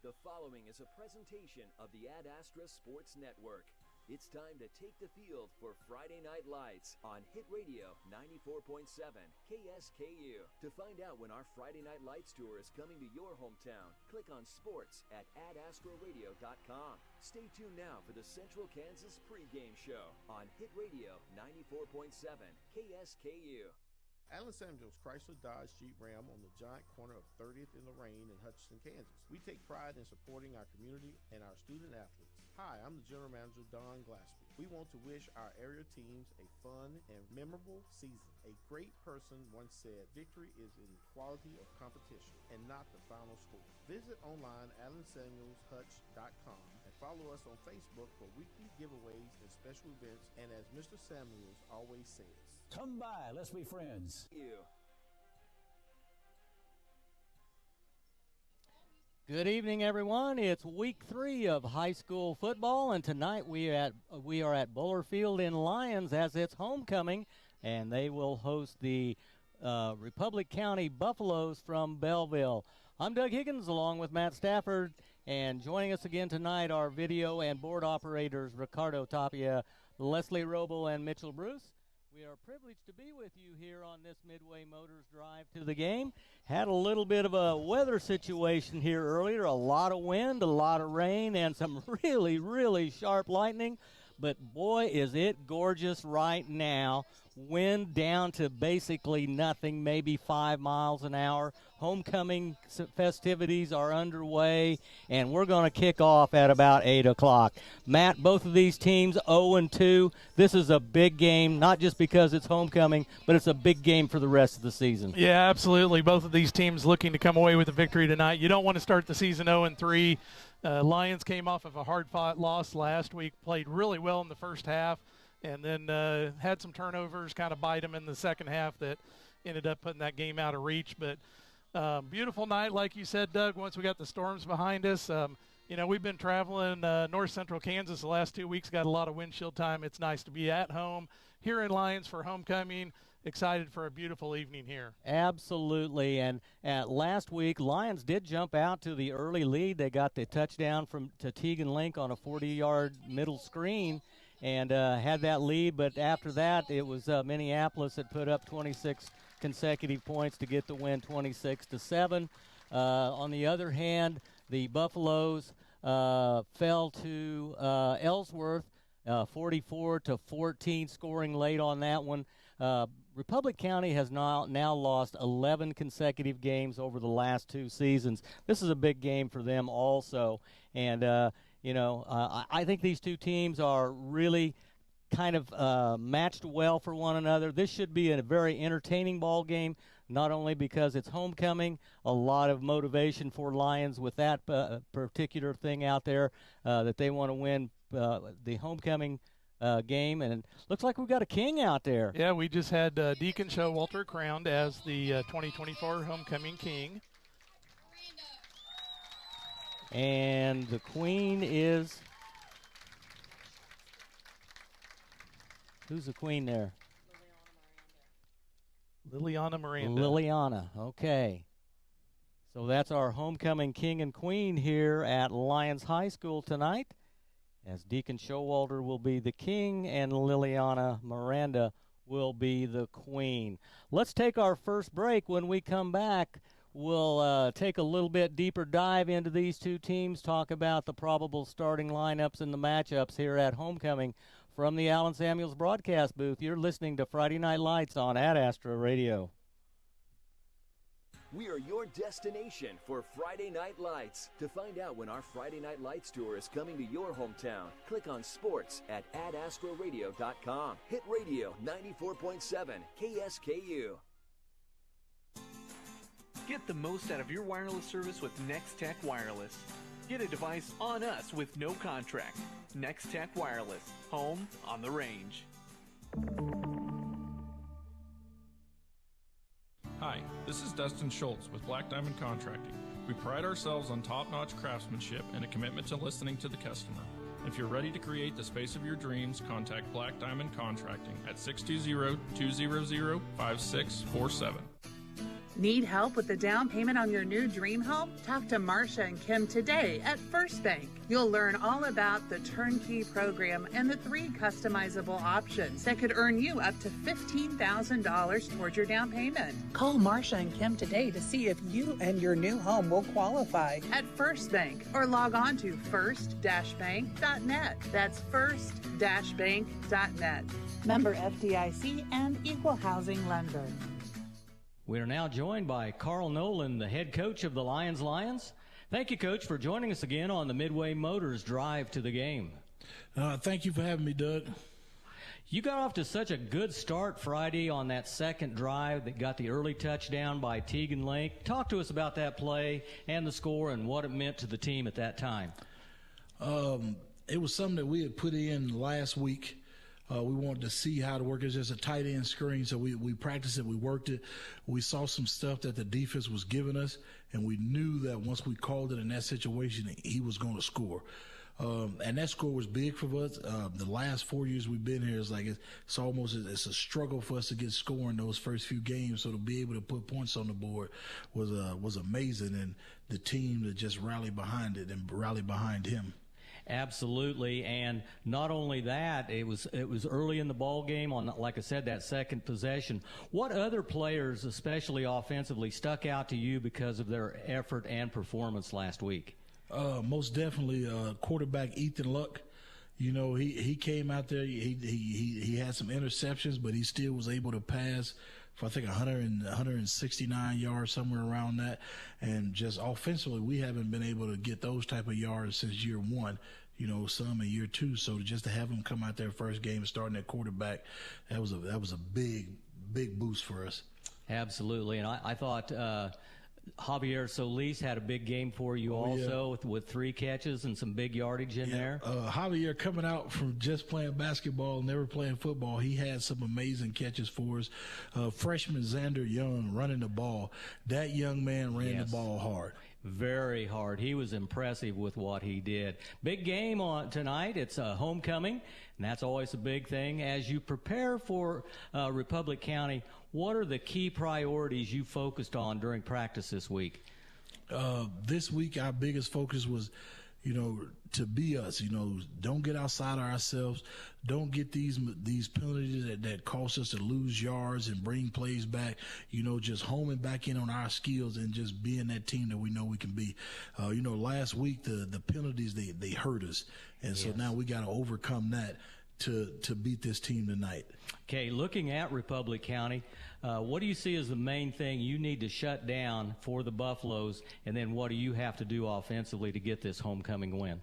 The following is a presentation of the Ad Astra Sports Network. It's time to take the field for Friday Night Lights on Hit Radio 94.7 KSKU. To find out when our Friday Night Lights tour is coming to your hometown, click on sports at adastraradio.com. Stay tuned now for the Central Kansas pregame show on Hit Radio 94.7 KSKU. Allen Samuels Chrysler Dodge Jeep Ram on the giant corner of 30th and Lorraine in Hutchinson, Kansas. We take pride in supporting our community and our student athletes. Hi, I'm the General Manager, Don Glaspie. We want to wish our area teams a fun and memorable season. A great person once said, victory is in the quality of competition and not the final score. Visit online AllenSamuelsHutch.com and follow us on Facebook for weekly giveaways and special events. And as Mr. Samuels always says, come by, let's be friends. Good evening, everyone. It's week 3 of high school football, and tonight we are at Buller Field in Lyons as it's homecoming, and they will host the Republic County Buffaloes from Belleville. I'm Doug Higgins along with Matt Stafford, and joining us again tonight are video and board operators Ricardo Tapia, Leslie Roble, and Mitchell Bruce. We are privileged to be with you here on this Midway Motors drive to the game. Had a little bit of a weather situation here earlier, a lot of wind, a lot of rain, and some really, really sharp lightning. But, boy, is it gorgeous right now. Wind down to basically nothing, maybe 5 miles an hour. Homecoming festivities are underway, and we're going to kick off at about 8 o'clock. Matt, both of these teams 0-2. This is a big game, not just because it's homecoming, but it's a big game for the rest of the season. Yeah, absolutely. Both of these teams looking to come away with a victory tonight. You don't want to start the season 0-3. Lyons came off of a hard-fought loss last week, played really well in the first half, and then had some turnovers kind of bite them in the second half that ended up putting that game out of reach. But beautiful night, like you said, Doug, once we got the storms behind us. We've been traveling north central Kansas the last 2 weeks, got a lot of windshield time. It's nice to be at home here in Lyons for homecoming. Excited for a beautiful evening here. Absolutely. And last week, Lyons did jump out to the early lead. They got the touchdown to Teagan Link on a 40-yard middle screen and had that lead. But after that, it was Minneapolis that put up 26 consecutive points to get the win 26-7. On the other hand, the Buffaloes fell to Ellsworth 44-14, scoring late on that one. Republic County has now lost 11 consecutive games over the last 2 seasons. This is a big game for them also. And, I think these two teams are really kind of matched well for one another. This should be a very entertaining ball game, not only because it's homecoming, a lot of motivation for Lyons with that particular thing out there that they want to win the homecoming game, and looks like we've got a king out there. Yeah, we just had Deacon Showalter crowned as the 2024 homecoming king. And the queen is... Who's the queen there? Liliana Miranda. Liliana, okay. So that's our homecoming king and queen here at Lyons High School tonight, as Deacon Showalter will be the king and Liliana Miranda will be the queen. Let's take our first break. When we come back, we'll take a little bit deeper dive into these two teams, talk about the probable starting lineups and the matchups here at homecoming. From the Allen Samuels broadcast booth, you're listening to Friday Night Lights on Ad Astra Radio. We are your destination for Friday Night Lights. To find out when our Friday Night Lights tour is coming to your hometown, click on sports at adastraradio.com. Hit Radio 94.7 KSKU. Get the most out of your wireless service with NextTech Wireless. Get a device on us with no contract. NextTech Wireless, home on the range. Hi, this is Dustin Schultz with Black Diamond Contracting. We pride ourselves on top-notch craftsmanship and a commitment to listening to the customer. If you're ready to create the space of your dreams, contact Black Diamond Contracting at 620-200-5647. Need help with the down payment on your new dream home? Talk to Marcia and Kim today at First Bank. You'll learn all about the turnkey program and the 3 customizable options that could earn you up to $15,000 towards your down payment. Call Marcia and Kim today to see if you and your new home will qualify at First Bank, or log on to first-bank.net. That's first-bank.net. Member FDIC and Equal Housing Lender. We are now joined by Carl Nolan, the head coach of the Lions. Thank you, Coach, for joining us again on the Midway Motors Drive to the Game. Thank you for having me, Doug. You got off to such a good start Friday on that second drive that got the early touchdown by Teagan Lake. Talk to us about that play and the score and what it meant to the team at that time. It was something that we had put in last week. We wanted to see how to work. It's just a tight end screen, so we practiced it, we worked it. We saw some stuff that the defense was giving us, and we knew that once we called it in that situation, he was going to score. And that score was big for us. The last 4 years we've been here, it's a struggle for us to get scoring those first few games. So to be able to put points on the board was amazing, and the team to just rally behind it and rally behind him. Absolutely, and not only that, it was early in the ball game on, like I said, that second possession. What other players, especially offensively, stuck out to you because of their effort and performance last week? Most definitely, quarterback Ethan Luck. You know, he came out there. He had some interceptions, but he still was able to pass for I think 169 yards, somewhere around that. And just offensively, we haven't been able to get those type of yards since year one. You know, some in year two. So just to have him come out there first game starting at quarterback, that was a big boost for us. Absolutely, and I thought Javier Solis had a big game for you with 3 catches and some big yardage in there. Javier, coming out from just playing basketball, never playing football, he had some amazing catches for us. Freshman Xander Young running the ball. That young man ran the ball hard. Very hard. He was impressive with what he did. Big game on tonight. It's a homecoming, and that's always a big thing. As you prepare for Republic County, what are the key priorities you focused on during practice this week? This week, our biggest focus was, to be us. Don't get outside of ourselves. Don't get these penalties that cost us to lose yards and bring plays back. Just homing back in on our skills and just being that team that we know we can be. Last week the penalties they hurt us, and so now we got to overcome that to beat this team tonight. Okay, looking at Republic County, what do you see as the main thing you need to shut down for the Buffaloes, and then what do you have to do offensively to get this homecoming win?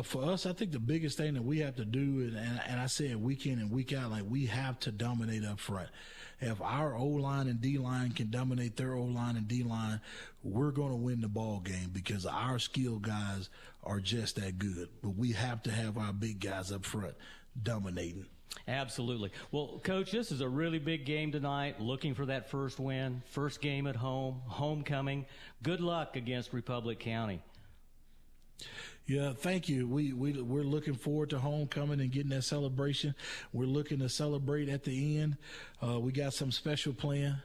For us, I think the biggest thing that we have to do, and I say it week in and week out, we have to dominate up front. If our O-line and D-line can dominate their O-line and D-line, we're going to win the ball game because our skilled guys are just that good. But we have to have our big guys up front dominating. Absolutely. Well, Coach, this is a really big game tonight, looking for that first win, first game at home, homecoming. Good luck against Republic County. Yeah, thank you. We're looking forward to homecoming and getting that celebration. We're looking to celebrate at the end. We got some special plan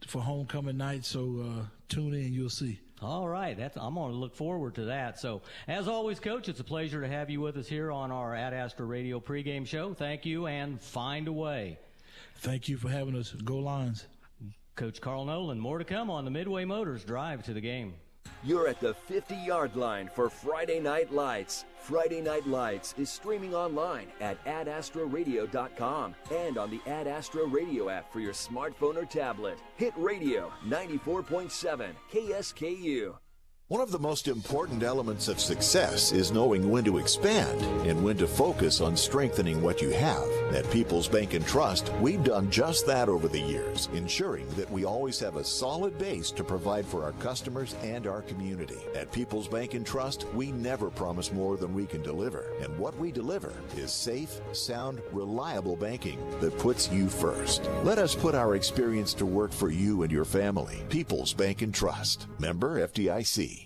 for homecoming night, so tune in, you'll see. All right, I'm going to look forward to that. So, as always, Coach, it's a pleasure to have you with us here on our Ad Astra Radio pregame show. Thank you, and find a way. Thank you for having us. Go Lions. Coach Carl Nolan, more to come on the Midway Motors Drive to the Game. You're at the 50-yard line for Friday Night Lights. Friday Night Lights is streaming online at adastraradio.com and on the Ad Astra Radio app for your smartphone or tablet. Hit Radio 94.7 KSKU. One of the most important elements of success is knowing when to expand and when to focus on strengthening what you have. At People's Bank and Trust, we've done just that over the years, ensuring that we always have a solid base to provide for our customers and our community. At People's Bank and Trust, we never promise more than we can deliver. And what we deliver is safe, sound, reliable banking that puts you first. Let us put our experience to work for you and your family. People's Bank and Trust. Member FDIC.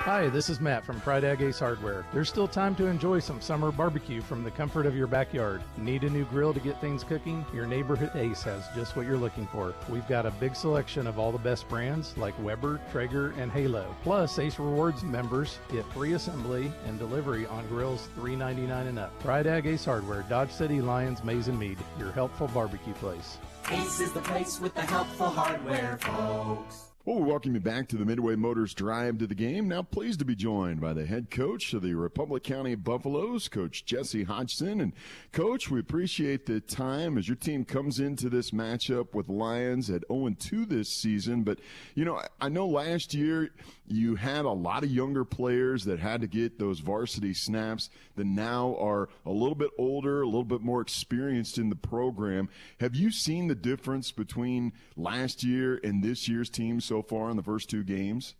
Hi, this is Matt from Pride Ag Ace Hardware. There's still time to enjoy some summer barbecue from the comfort of your backyard. Need a new grill to get things cooking? Your neighborhood Ace has just what you're looking for. We've got a big selection of all the best brands like Weber, Traeger, and Halo. Plus, Ace Rewards members get free assembly and delivery on grills $3.99 and up. Pride Ag Ace Hardware, Dodge City, Lyons, Mays and Mead, your helpful barbecue place. Ace is the place with the helpful hardware, folks. Well, we welcome you back to the Midway Motors Drive to the Game. Now pleased to be joined by the head coach of the Republic County Buffaloes, Coach Jesse Hodgson. And, Coach, we appreciate the time as your team comes into this matchup with Lyons at 0-2 this season. But, you know, I know last year you had a lot of younger players that had to get those varsity snaps that now are a little bit older, a little bit more experienced in the program. Have you seen the difference between last year and this year's team so far in the first two games?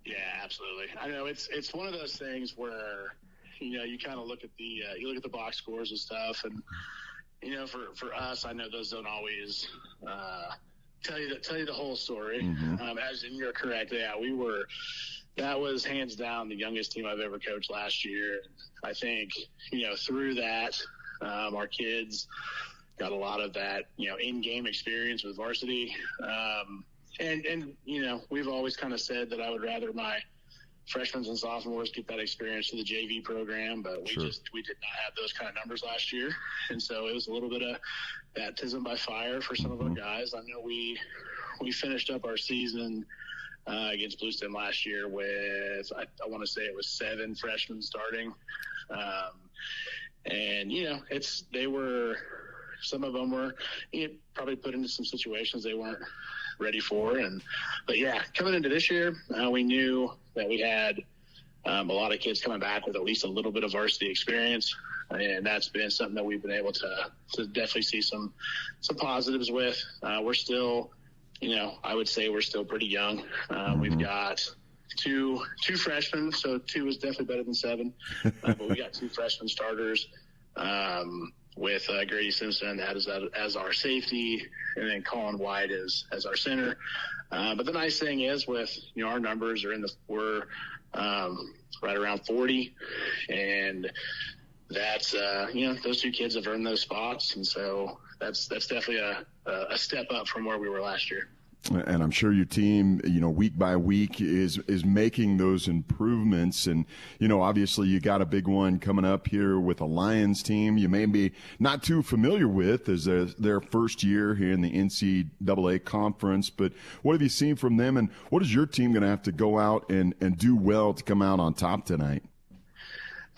Yeah, absolutely. I know it's one of those things where, you know, you kind of look at the box scores and stuff, and, you know, for us, I know those don't always tell you the whole story. Mm-hmm. As in, you're correct. Yeah, that was hands down the youngest team I've ever coached last year. I think, you know, through that, our kids got a lot of that, you know, in-game experience with varsity. And you know, we've always kind of said that I would rather my freshmen and sophomores get that experience through the JV program, but we did not have those kind of numbers last year. And so it was a little bit of baptism by fire for some of our guys. I know we finished up our season against Blueston last year with, I want to say it was 7 freshmen starting. And, you know, some of them were probably put into some situations they weren't ready for. But yeah, coming into this year, we knew that we had a lot of kids coming back with at least a little bit of varsity experience. And that's been something that we've been able to definitely see some positives with. We're still, you know, I would say we're still pretty young. We've got two freshmen, so 2 is definitely better than 7. But we got 2 freshman starters with Grady Simpson as our safety, and then Colin White as our center. But the nice thing is, with, you know, our numbers we're right around 40, and that's you know, those 2 kids have earned those spots, and so that's definitely a step up from where we were last year. And I'm sure your team, you know, week by week is making those improvements. And, you know, obviously you got a big one coming up here with a Lions team you may be not too familiar with as their first year here in the NCAA conference. But what have you seen from them, and what is your team going to have to go out and do well to come out on top tonight?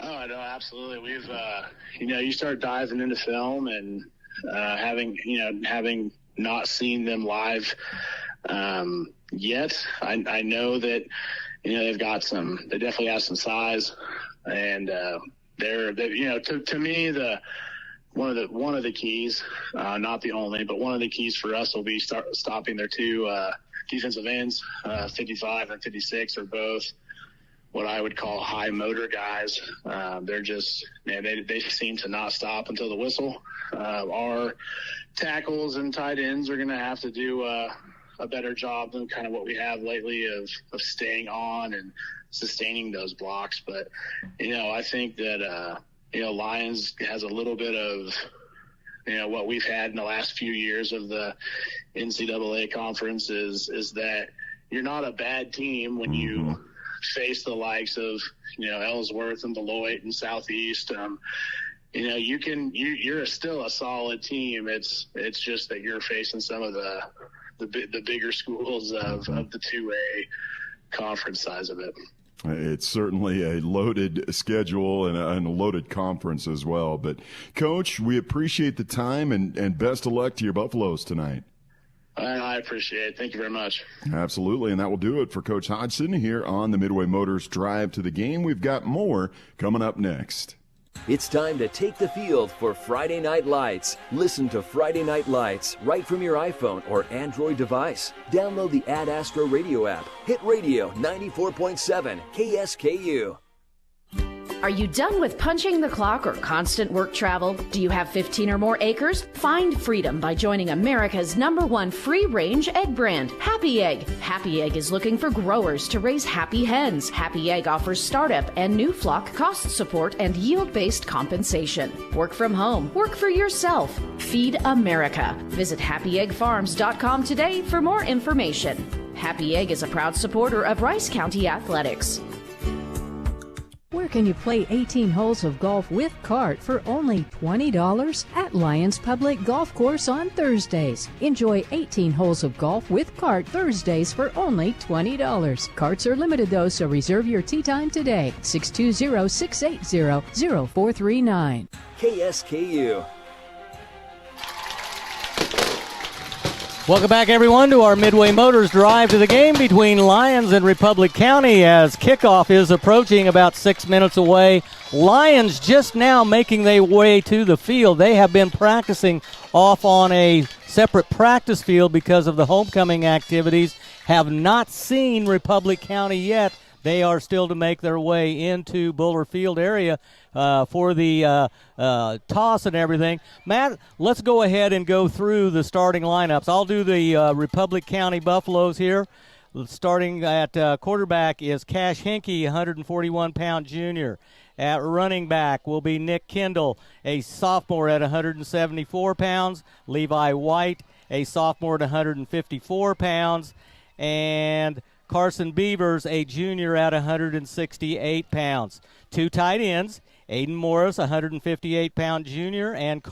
Oh, no, absolutely. We've, you know, you start diving into film and having not seen them live yet. I know that, you know, they definitely have some size, and they're you know, to me, one of the keys, not the only, but one of the keys for us will be stopping their 2 defensive ends. 55 and 56 are both what I would call high motor guys. They're just, man, they seem to not stop until the whistle. Our tackles and tight ends are going to have to do a better job than kind of what we have lately of staying on and sustaining those blocks. But, you know, I think that, you know, Lyons has a little bit of, you know, what we've had in the last few years of the NCAA conference is that you're not a bad team when you face the likes of, you know, Ellsworth and Beloit and Southeast. You know, you're still a solid team. It's just that you're facing some of the bigger schools of the 2A conference size of it. It's certainly a loaded schedule and a loaded conference as well. But, Coach, we appreciate the time, and best of luck to your Buffaloes tonight. I appreciate it. Thank you very much. Absolutely, and that will do it for Coach Hodgson here on the Midway Motors Drive to the Game. We've got more coming up next. It's time to take the field for Friday Night Lights. Listen to Friday Night Lights right from your iPhone or Android device. Download the Ad Astra radio app. Hit radio 94.7 KSKU. Are you done with punching the clock or constant work travel? Do you have 15 or more acres? Find freedom by joining America's #1 free-range egg brand, Happy Egg. Happy Egg is looking for growers to raise happy hens. Happy Egg offers startup and new flock cost support and yield-based compensation. Work from home. Work for yourself. Feed America. Visit happyeggfarms.com today for more information. Happy Egg is a proud supporter of Rice County Athletics. Where can you play 18 holes of golf with cart for only $20? At Lyons Public Golf Course on Thursdays. Enjoy 18 holes of golf with cart Thursdays for only $20. Carts are limited though, so reserve your tee time today. 620-680-0439. KSKU. Welcome back, everyone, to our Midway Motors drive to the game between Lyons and Republic County as kickoff is approaching about 6 minutes away. Lyons just now making their way to the field. They have been practicing off on a separate practice field because of the homecoming activities. Have not seen Republic County yet. They are still to make their way into Buller Field area for the toss and everything. Matt, let's go ahead and go through the starting lineups. I'll do the Republic County Buffaloes here. Starting at quarterback is Cash Hinkey, 141-pound junior. At running back will be Nick Kendall, a sophomore at 174 pounds. Levi White, a sophomore at 154 pounds. And Carson Beavers, a junior at 168 pounds. Two tight ends, Aiden Morris, 158-pound junior, and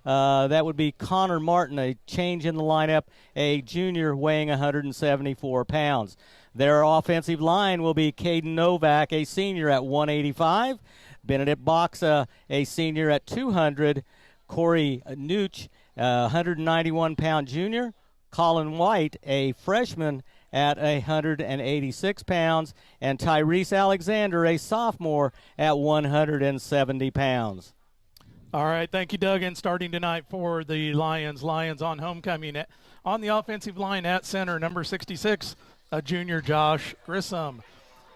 that would be Connor Martin, a change in the lineup, a junior weighing 174 pounds. Their offensive line will be Caden Novak, a senior at 185, Benedict Boxa, a senior at 200, Corey Nooch, 191-pound junior, Colin White, a freshman at 186 pounds, and Tyrese Alexander, a sophomore at 170 pounds. All right, thank you, Doug. And starting tonight for the Lions on homecoming. On the offensive line at center, number 66, a junior, Josh Grissom.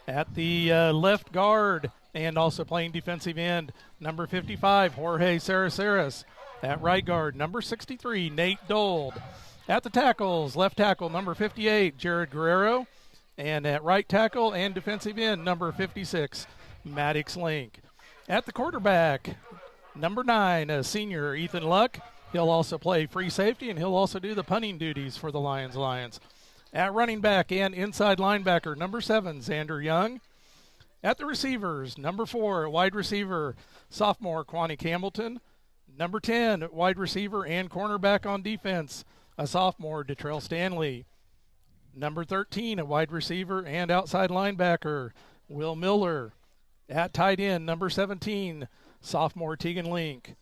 At the left guard and also playing defensive end, number 55, Jorge Saraceras. At right guard, number 63, Nate Dold. At the tackles, left tackle, number 58, Jared Guerrero. And at right tackle and defensive end, number 56, Maddox Link. At the quarterback, number 9, a senior, Ethan Luck. He'll also play free safety, and he'll also do the punting duties for the Lions. At running back and inside linebacker, number 7, Xander Young. At the receivers, number 4, wide receiver, sophomore, Kwani Campbellton. Number 10, wide receiver and cornerback on defense, a sophomore, Detrell Stanley. Number 13, a wide receiver and outside linebacker, Will Miller. At tight end, number 17, sophomore, Tegan Link.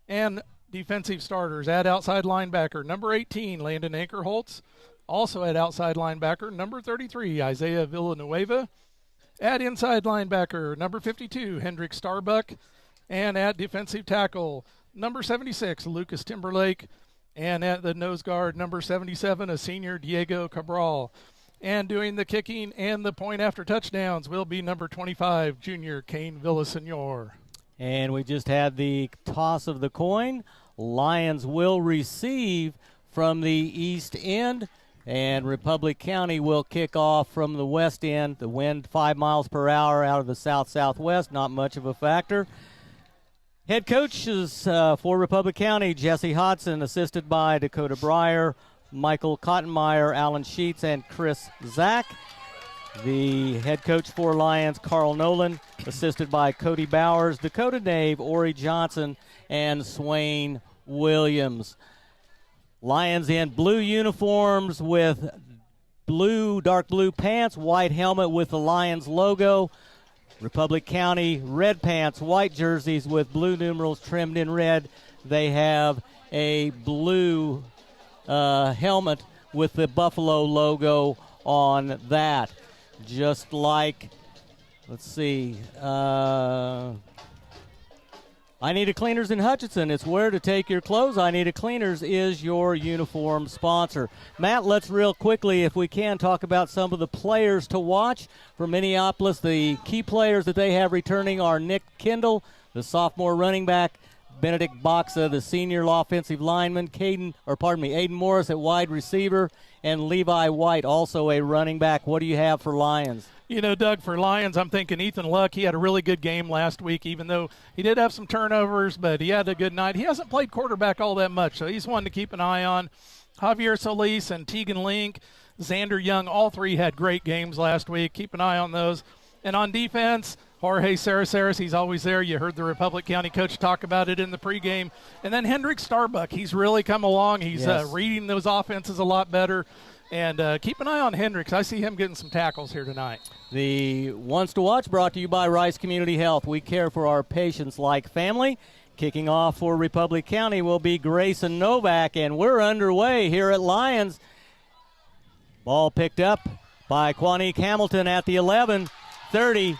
And defensive starters at outside linebacker, number 18, Landon Ankerholtz. Also at outside linebacker, number 33, Isaiah Villanueva. At inside linebacker, number 52, Hendrik Starbuck. And at defensive tackle, number 76, Lucas Timberlake. And at the nose guard, number 77, a senior, Diego Cabral. And doing the kicking and the point after touchdowns will be number 25, junior, Kane Villasenor. And we just had the toss of the coin. Lions will receive from the east end, and Republic County will kick off from the west end. The wind 5 miles per hour out of the south-southwest, not much of a factor. Head coaches for Republic County, Jesse Hodson, assisted by Dakota Breyer, Michael Cottonmeyer, Alan Sheets, and Chris Zach. The head coach for Lions, Carl Nolan, assisted by Cody Bowers, Dakota Nave, Ori Johnson, and Swain Williams. Lions in blue uniforms with dark blue pants, white helmet with the Lions logo. Republic County, red pants, white jerseys with blue numerals trimmed in red. They have a blue helmet with the Buffalo logo on that. Just like, let's see, I Need a Cleaners in Hutchinson. It's where to take your clothes. I Need a Cleaners is your uniform sponsor. Matt, let's real quickly, if we can, talk about some of the players to watch for Minneapolis. The key players that they have returning are Nick Kendall, the sophomore running back, Benedict Boxa, the senior offensive lineman, Aiden Morris at wide receiver, and Levi White, also a running back. What do you have for Lyons? You know, Doug, for Lyons, I'm thinking Ethan Luck. He had a really good game last week, even though he did have some turnovers, but he had a good night. He hasn't played quarterback all that much, so he's one to keep an eye on. Javier Solis and Tegan Link, Xander Young, all three had great games last week. Keep an eye on those. And on defense, Jorge Saraceres, he's always there. You heard the Republic County coach talk about it in the pregame. And then Hendrick Starbuck, he's really come along. He's reading those offenses a lot better. And keep an eye on Hendricks. I see him getting some tackles here tonight. The Ones to Watch brought to you by Rice Community Health. We care for our patients like family. Kicking off for Republic County will be Grayson Novak, and we're underway here at Lyons. Ball picked up by Quanique Hamilton at the 11, 30,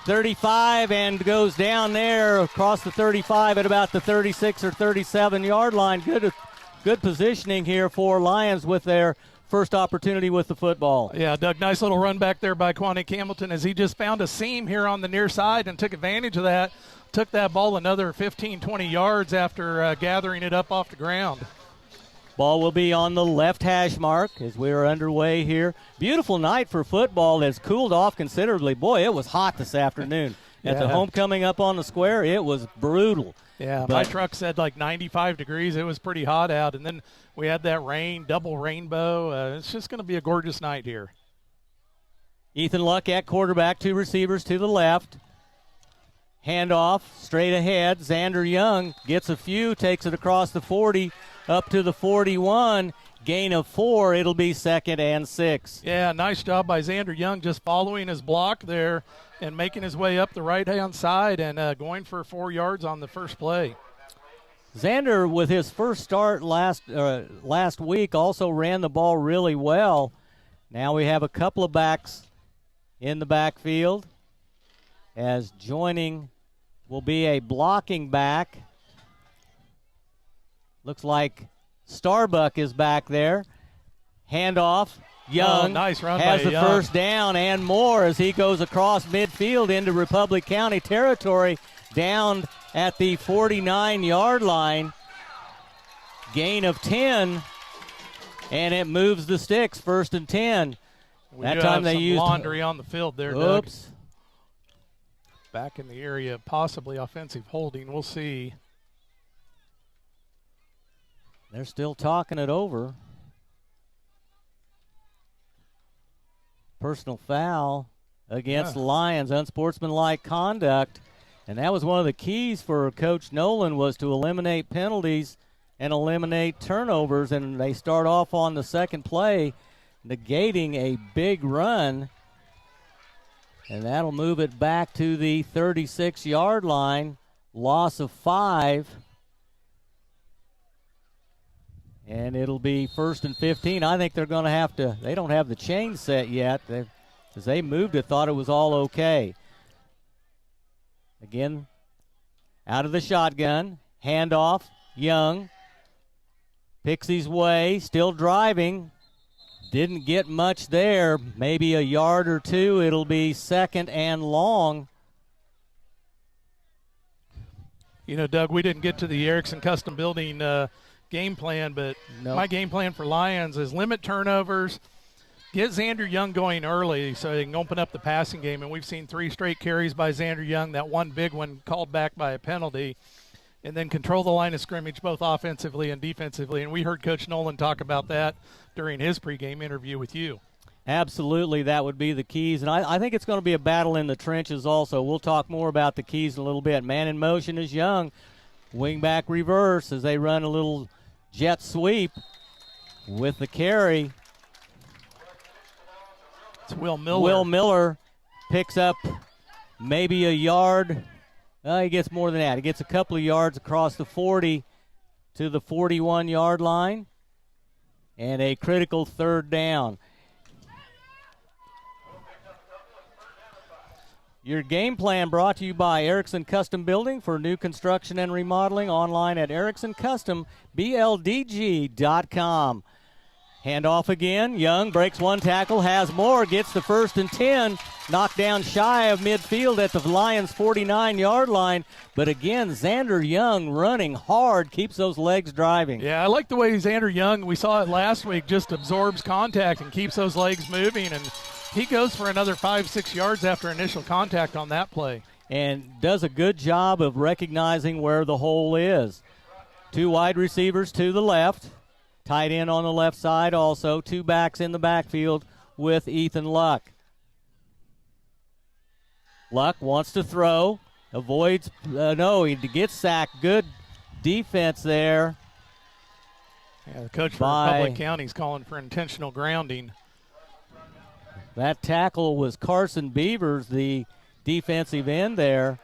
35, and goes down there across the 35 at about the 36 or 37-yard line. Good positioning here for Lyons with their first opportunity with the football. Yeah, Doug, nice little run back there by Quanique Hamilton as he just found a seam here on the near side and took advantage of that. Took that ball another 15, 20 yards after gathering it up off the ground. Ball will be on the left hash mark as we are underway here. Beautiful night for football. It's cooled off considerably. Boy, it was hot this afternoon. At the homecoming up on the square, it was brutal. Yeah, my truck said like 95 degrees. It was pretty hot out. And then we had that rain, double rainbow. It's just going to be a gorgeous night here. Ethan Luck at quarterback, two receivers to the left. Handoff straight ahead. Xander Young gets a few, takes it across the 40, up to the 41. Gain of 4. It'll be 2nd and 6. Yeah, nice job by Xander Young just following his block there and making his way up the right-hand side and going for 4 yards on the first play. Xander, with his first start last week, also ran the ball really well. Now we have a couple of backs in the backfield, as joining will be a blocking back. Looks like Starbuck is back there. Handoff. Young nice run has by the Young. first down and more as he goes across midfield into Republic County territory, down at the 49-yard line. Gain of 10, and it moves the sticks, 1st and 10. That time they used laundry on the field there, Doug. Oops. Back in the area, possibly offensive holding. We'll see. They're still talking it over. Personal foul against Lyons, unsportsmanlike conduct. And that was one of the keys for Coach Nolan, was to eliminate penalties and eliminate turnovers. And they start off on the second play, negating a big run. And that'll move it back to the 36-yard line. Loss of 5. And it'll be 1st and 15. I think they're going to have to, they don't have the chain set yet. As they moved it, thought it was all okay. Again, out of the shotgun. Handoff. Young picks his way, still driving. Didn't get much there, maybe a yard or two. It'll be 2nd and long. You know, Doug, we didn't get to the Erickson Custom Building game plan, but my game plan for Lyons is limit turnovers, get Xander Young going early so they can open up the passing game. And we've seen 3 straight carries by Xander Young, that one big one called back by a penalty, and then control the line of scrimmage both offensively and defensively. And we heard Coach Nolan talk about that during his pregame interview with you. Absolutely, that would be the keys. And I think it's going to be a battle in the trenches also. We'll talk more about the keys in a little bit. Man in motion is Young. Wingback reverse as they run a little jet sweep with the carry. It's Will Miller. Will Miller picks up maybe a yard. He gets more than that. He gets a couple of yards across the 40 to the 41-yard line. And a critical 3rd down. Your game plan brought to you by Erickson Custom Building for new construction and remodeling, online at ericksoncustombldg.com. Handoff again. Young breaks one tackle, has more, gets the 1st and 10. Knocked down shy of midfield at the Lions' 49-yard line. But again, Xander Young running hard, keeps those legs driving. Yeah, I like the way Xander Young, we saw it last week, just absorbs contact and keeps those legs moving. And he goes for another 5-6 yards after initial contact on that play. And does a good job of recognizing where the hole is. 2 wide receivers to the left. Tight end on the left side also. 2 backs in the backfield with Ethan Luck. Luck wants to throw. Avoids. He gets sacked. Good defense there. Yeah, the coach for Republic County is calling for intentional grounding. That tackle was Carson Beavers, the defensive end there.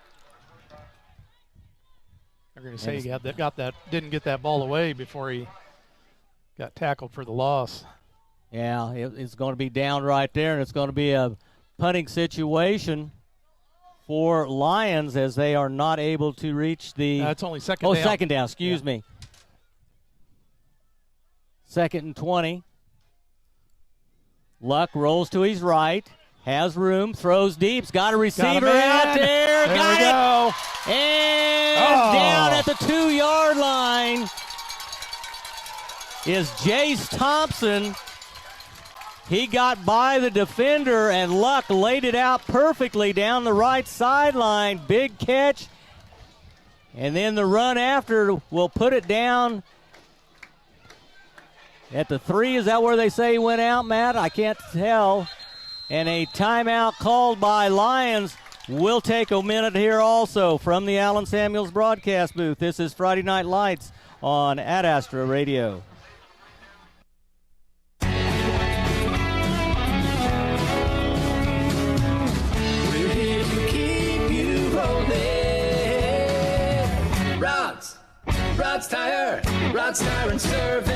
I'm going to say he didn't get that ball away before he got tackled for the loss. Yeah, it's going to be down right there, and it's going to be a punting situation for Lyons as they are not able to reach the... That's only second down. Second down, excuse me. 2nd and 20. Luck rolls to his right, has room, throws deep, got a receiver out there. There we go. And down at the 2-yard line is Jace Thompson. He got by the defender, and Luck laid it out perfectly down the right sideline. Big catch. And then the run after will put it down at the 3. Is that where they say he went out, Matt? I can't tell. And a timeout called by Lyons. We'll take a minute here also from the Allen Samuels broadcast booth. This is Friday Night Lights on Ad Astra Radio. We're here to keep you rolling. Rod's Tire and Service.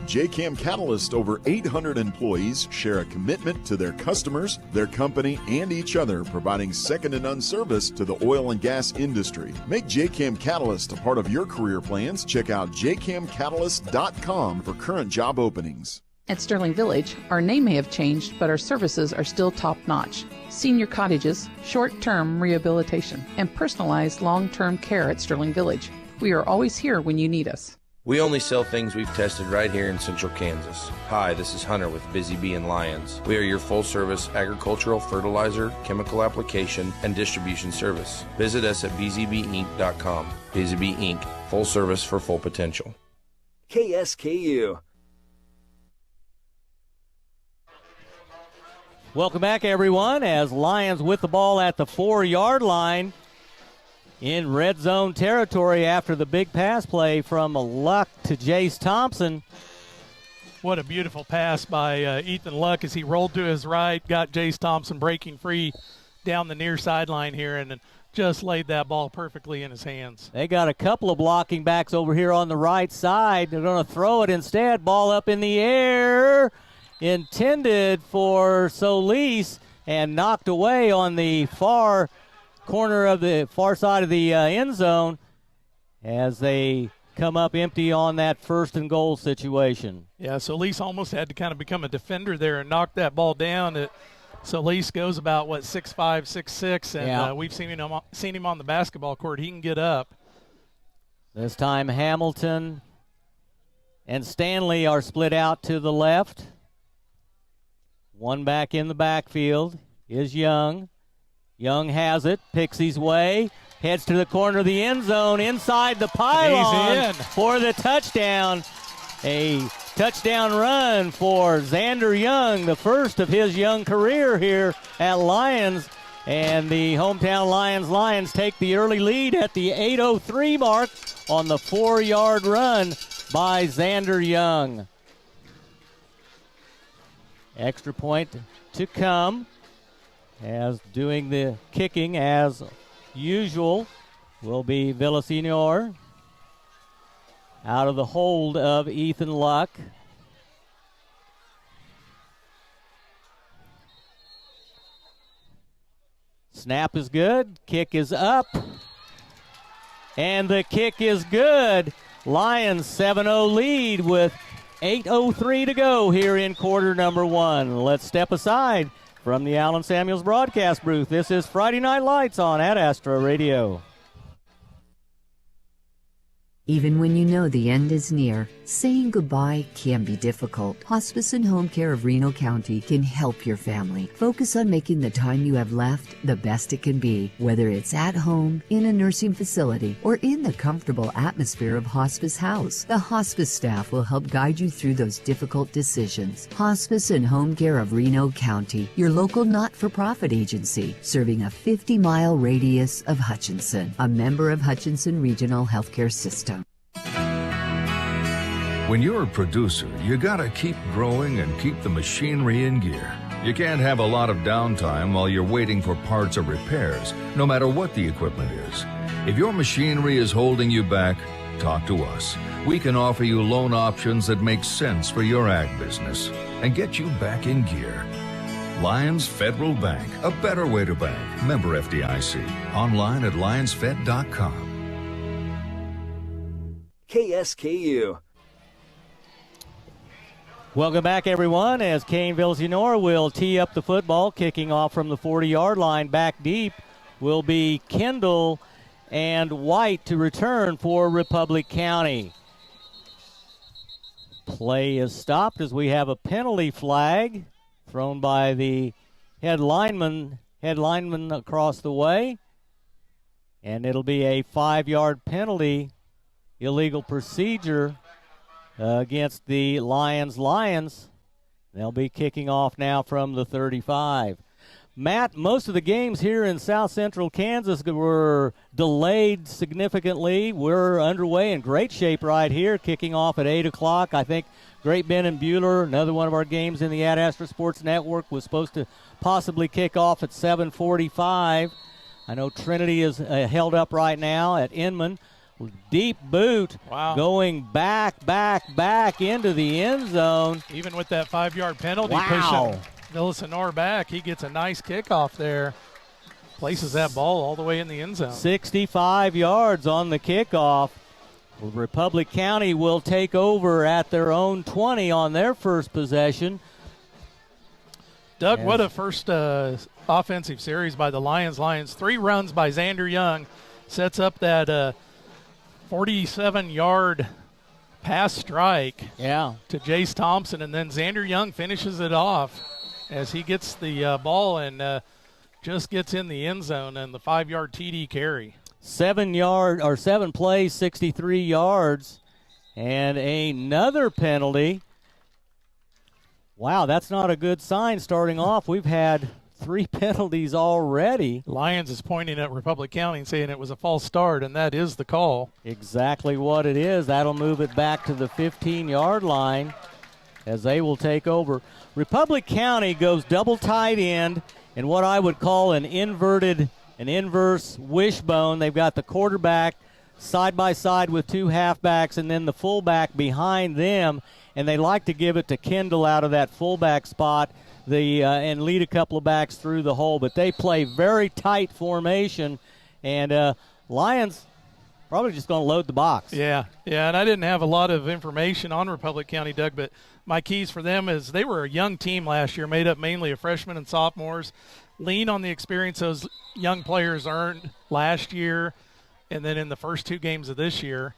JCAM Catalyst, over 800 employees share a commitment to their customers, their company, and each other, providing second-to-none service to the oil and gas industry. Make JCAM Catalyst a part of your career plans. Check out jcamcatalyst.com for current job openings. At Sterling Village, our name may have changed, but our services are still top-notch. Senior cottages, short-term rehabilitation, and personalized long-term care at Sterling Village. We are always here when you need us. We only sell things we've tested right here in Central Kansas. Hi, this is Hunter with Busy Bee and Lyons. We are your full-service agricultural fertilizer, chemical application, and distribution service. Visit us at bzbinc.com. Busy Bee Inc., full service for full potential. KSKU. Welcome back, everyone, as Lyons with the ball at the 4-yard line in red zone territory after the big pass play from Luck to Jace Thompson. What a beautiful pass by Ethan Luck as he rolled to his right, got Jace Thompson breaking free down the near sideline here, and just laid that ball perfectly in his hands. They got a couple of blocking backs over here on the right side. They're going to throw it instead. Ball up in the air, intended for Solis, and knocked away on the far corner of the far side of the end zone as they come up empty on that 1st and goal situation. Yeah, Solis almost had to kind of become a defender there and knock that ball down. Solis goes about, 6'5", 6'6", and we've seen him on the basketball court. He can get up. This time Hamilton and Stanley are split out to the left. One back in the backfield is Young. Young has it, picks his way, heads to the corner of the end zone, inside the pylon for the touchdown. A touchdown run for Xander Young, the first of his young career here at Lyons. And the hometown Lions take the early lead at the 8:03 mark on the 4-yard run by Xander Young. Extra point to come. As doing the kicking as usual will be Villasenor out of the hold of Ethan Luck. Snap is good. Kick is up. And the kick is good. Lions 7-0 lead with 8:03 to go here in quarter number 1. Let's step aside from the Allen Samuels broadcast booth. This is Friday Night Lights on Ad Astra Radio. Even when you know the end is near, saying goodbye can be difficult. Hospice and Home Care of Reno County can help your family. Focus on making the time you have left the best it can be, whether it's at home, in a nursing facility, or in the comfortable atmosphere of Hospice House. The hospice staff will help guide you through those difficult decisions. Hospice and Home Care of Reno County, your local not-for-profit agency, serving a 50-mile radius of Hutchinson, a member of Hutchinson Regional Healthcare System. When you're a producer, you gotta keep growing and keep the machinery in gear. You can't have a lot of downtime while you're waiting for parts or repairs, no matter what the equipment is. If your machinery is holding you back, talk to us. We can offer you loan options that make sense for your ag business and get you back in gear. Lyons Federal Bank, a better way to bank. Member FDIC. Online at lyonsfed.com. KSKU. Welcome back, everyone, as Kane Villasenor will tee up the football, kicking off from the 40-yard line. Back deep will be Kendall and White to return for Republic County. Play is stopped as we have a penalty flag thrown by the head lineman across the way. And it'll be a 5-yard penalty, illegal procedure against the Lions. They'll be kicking off now from the 35. Matt, most of the games here in South Central Kansas were delayed significantly. We're underway in great shape right here, kicking off at 8 o'clock. I think Great Bend and Buhler, another one of our games in the Ad Astra Sports Network, was supposed to possibly kick off at 7:45. I know Trinity is held up right now at Inman. Deep boot, going back into the end zone. Even with that 5-yard penalty, pushing Villasenor back, he gets a nice kickoff there. Places that ball all the way in the end zone. 65 yards on the kickoff. Republic County will take over at their own 20 on their first possession. Doug, what a first offensive series by the Lions. 3 runs by Xander Young sets up that 47-yard pass strike to Jace Thompson, and then Xander Young finishes it off as he gets the ball and just gets in the end zone and the 5-yard TD carry. 7 plays, 63 yards, and another penalty. Wow, that's not a good sign starting off. We've had 3 penalties already. Lyons is pointing at Republic County and saying it was a false start, and that is the call. Exactly what it is. That'll move it back to the 15-yard line as they will take over. Republic County goes double tight end in what I would call an inverse wishbone. They've got the quarterback side by side with 2 halfbacks and then the fullback behind them, and they like to give it to Kendall out of that fullback spot and lead a couple of backs through the hole. But they play very tight formation, and Lions probably just going to load the box. Yeah, and I didn't have a lot of information on Republic County, Doug, but my keys for them is they were a young team last year, made up mainly of freshmen and sophomores. Lean on the experience those young players earned last year, and then in the first 2 games of this year,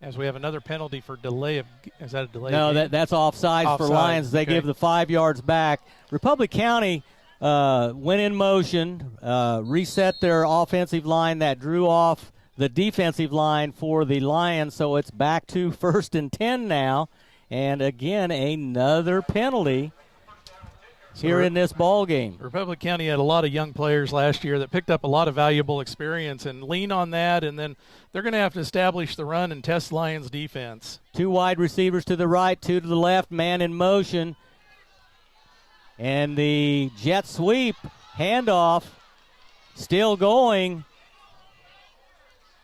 as we have another penalty for delay of – is that a delay? No, that's offside for Lions. They give the 5 yards back. Republic County went in motion, reset their offensive line that drew off the defensive line for the Lions, so it's back to 1st and 10 now. And, again, another penalty here in this ball game. Republic County had a lot of young players last year that picked up a lot of valuable experience, and lean on that, and then they're going to have to establish the run and test Lions' defense. 2 wide receivers to the right, 2 to the left, man in motion. And the jet sweep handoff still going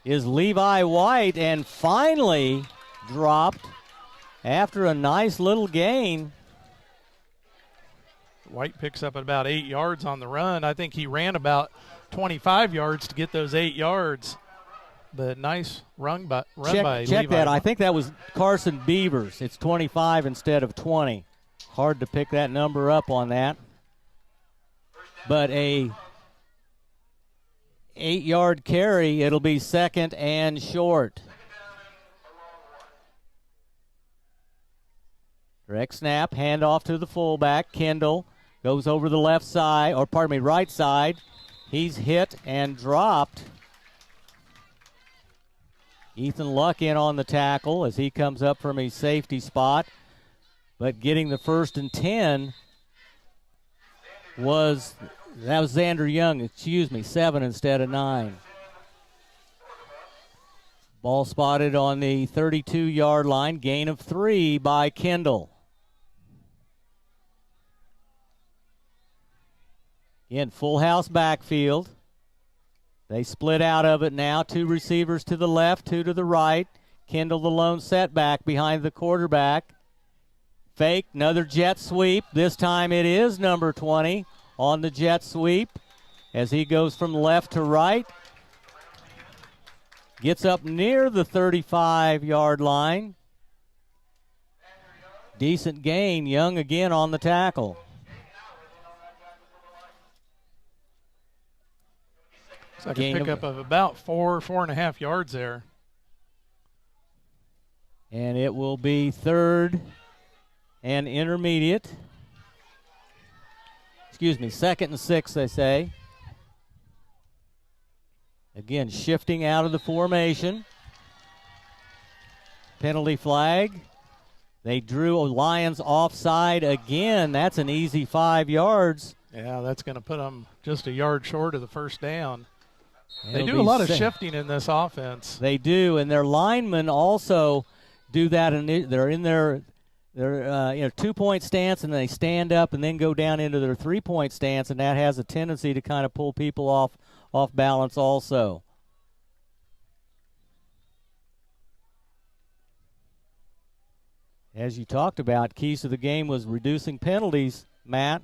is Levi White, and finally dropped after a nice little gain. White picks up about 8 yards on the run. I think he ran about 25 yards to get those 8 yards. But nice run by Levi. Check that. I think that was Carson Beavers. It's 25 instead of 20. Hard to pick that number up on that. But a 8-yard carry, it'll be second and short. Direct snap, handoff to the fullback. Kendall goes over the right side. He's hit and dropped. Ethan Luck in on the tackle as he comes up from his safety spot. But getting the 1st and 10 was Xander Young, 7 instead of 9. Ball spotted on the 32-yard line, gain of 3 by Kendall. Again, full house backfield. They split out of it now. 2 receivers to the left, 2 to the right. Kendall the lone setback behind the quarterback. Fake, another jet sweep. This time it is number 20 on the jet sweep as he goes from left to right. Gets up near the 35-yard line. Decent gain. Young again on the tackle. It's like a pickup of about 4.5 yards there. And it will be 3rd and intermediate. 2nd and 6, they say. Again, shifting out of the formation. Penalty flag. They drew Lyons offside again. That's an easy 5 yards. Yeah, that's going to put them just a yard short of the first down. They It'll do a lot of shifting in this offense. They do, and their linemen also do that. And they're in their 2-point stance, and they stand up and then go down into their 3-point stance, and that has a tendency to kind of pull people off balance also. As you talked about, keys to the game was reducing penalties, Matt,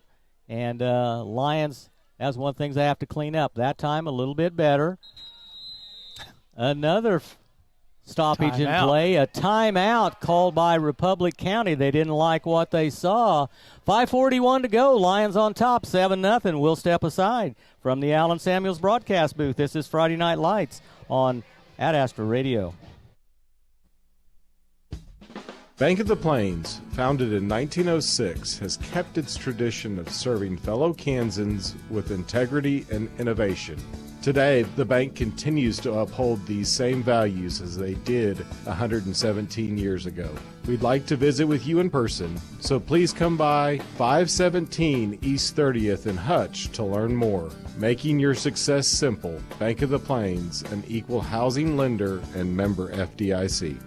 and Lyons. That's one of the things they have to clean up. That time a little bit better. Another stoppage in play. A timeout called by Republic County. They didn't like what they saw. 5:41 to go. Lions on top, 7-0. We'll step aside from the Allen Samuels broadcast booth. This is Friday Night Lights on Ad Astra Radio. Bank of the Plains, founded in 1906, has kept its tradition of serving fellow Kansans with integrity and innovation. Today, the bank continues to uphold these same values as they did 117 years ago. We'd like to visit with you in person, so please come by 517 East 30th in Hutch to learn more. Making your success simple, Bank of the Plains, an equal housing lender and member FDIC.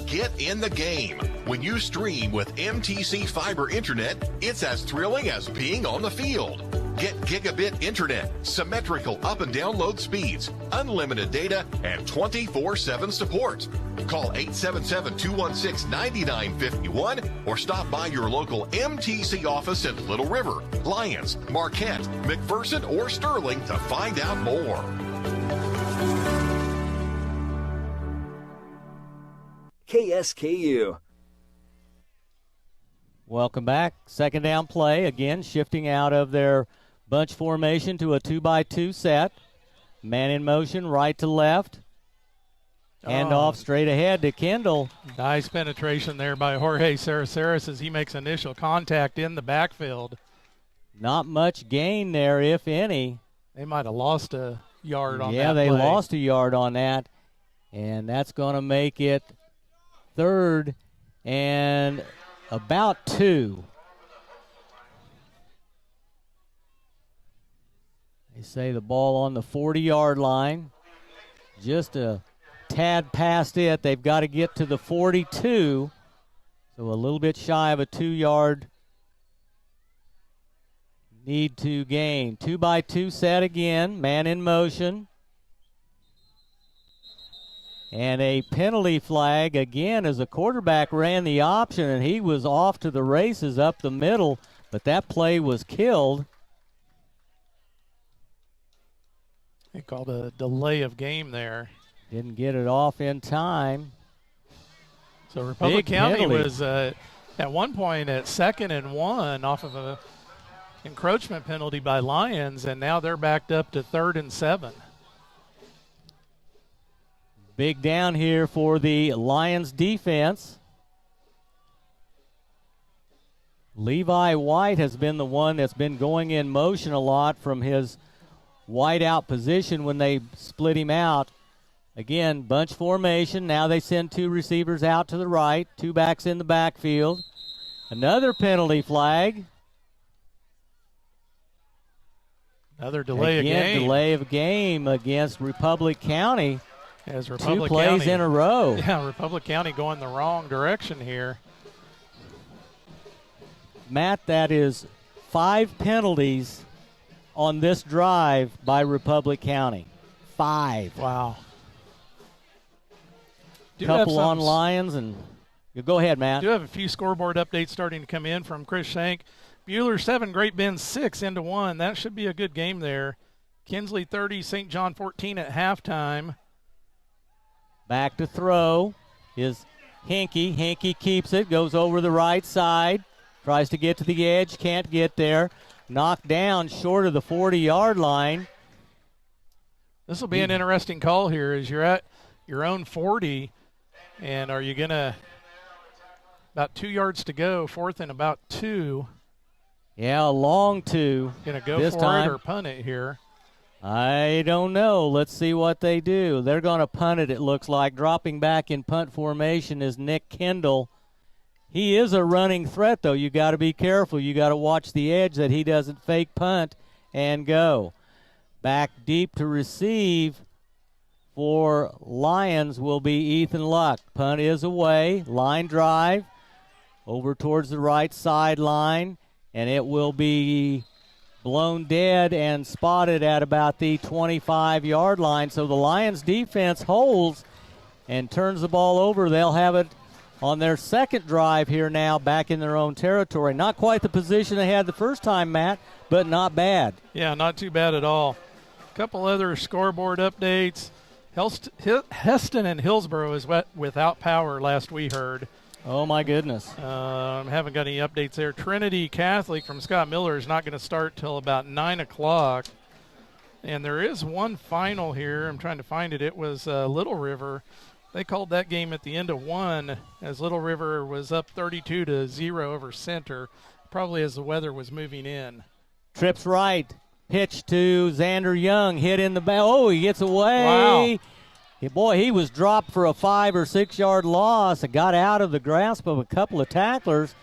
Get in the game. When you stream with MTC Fiber Internet, it's as thrilling as being on the field. Get gigabit internet, symmetrical up and download speeds, unlimited data, and 24/7 support. Call 877-216-9951 or stop by your local MTC office in Little River, Lyons, Marquette, McPherson, or Sterling to find out more. KSKU. Welcome back. Second down play. Again, shifting out of their bunch formation to a 2x2 set. Man in motion, right to left. Hand off straight ahead to Kendall. Nice penetration there by Jorge Saraceres as he makes initial contact in the backfield. Not much gain there, if any. They might have lost a yard on that. Yeah, they play. lost a yard on that. And that's going to make it 3rd and about 2. They say the ball on the 40-yard line. Just a tad past it. They've got to get to the 42. So a little bit shy of a 2-yard need to gain. 2x2 set again. Man in motion. And a penalty flag again as the quarterback ran the option, and he was off to the races up the middle, but that play was killed. They called a delay of game there. Didn't get it off in time. So Republic County penalty. was at one point at 2nd and 1 off of a encroachment penalty by Lyons, and now they're backed up to 3rd and 7. Big down here for the Lions defense. Levi White has been the one that's been going in motion a lot from his wide out position when they split him out. Again, bunch formation. Now they send 2 receivers out to the right, 2 backs in the backfield. Another penalty flag. Another delay of game. Delay of game against Republic County. As Republic 2 plays County, in a row. Yeah, Republic County going the wrong direction here. Matt, that is 5 penalties on this drive by Republic County. 5. Wow. Couple on Lions, and you go ahead, Matt. Do have a few scoreboard updates starting to come in from Chris Shank. Bueller 7, Great Bend 6 into 1. That should be a good game there. Kinsley 30, St. John 14 at halftime. Back to throw is Hinkie. Hinkie keeps it, goes over the right side, tries to get to the edge, can't get there. Knocked down short of the 40-yard line. This will be an interesting call here as you're at your own 40, and are you going to, about 2 yards to go, 4th and about 2. Yeah, a long 2. Going to go this for time. it or punt it here? I don't know. Let's see what they do. They're going to punt it, it looks like. Dropping back in punt formation is Nick Kendall. He is a running threat, though. You got to be careful. You got to watch the edge that he doesn't fake punt and go. Back deep to receive for Lions will be Ethan Luck. Punt is away. Line drive over towards the right sideline, and it will be blown dead and spotted at about the 25-yard line. So the Lions defense holds and turns the ball over. They'll have it on their second drive here now, back in their own territory. Not quite the position they had the first time, Matt, but not bad. Yeah, not too bad at all. A couple other scoreboard updates. Heston and Hillsboro is without power last we heard. Oh, my goodness. Haven't got any updates there. Trinity Catholic from Scott Miller is not going to start till about 9 o'clock. And there is one final here. I'm trying to find it. It was Little River. They called that game at the end of 1 as Little River was up 32-0 over Center, probably as the weather was moving in. Trips right. Pitch to Xander Young. Hit in the back. Oh, he gets away. Wow. Boy, he was dropped for a 5 or 6 yard loss. It got out of the grasp of a couple of tacklers.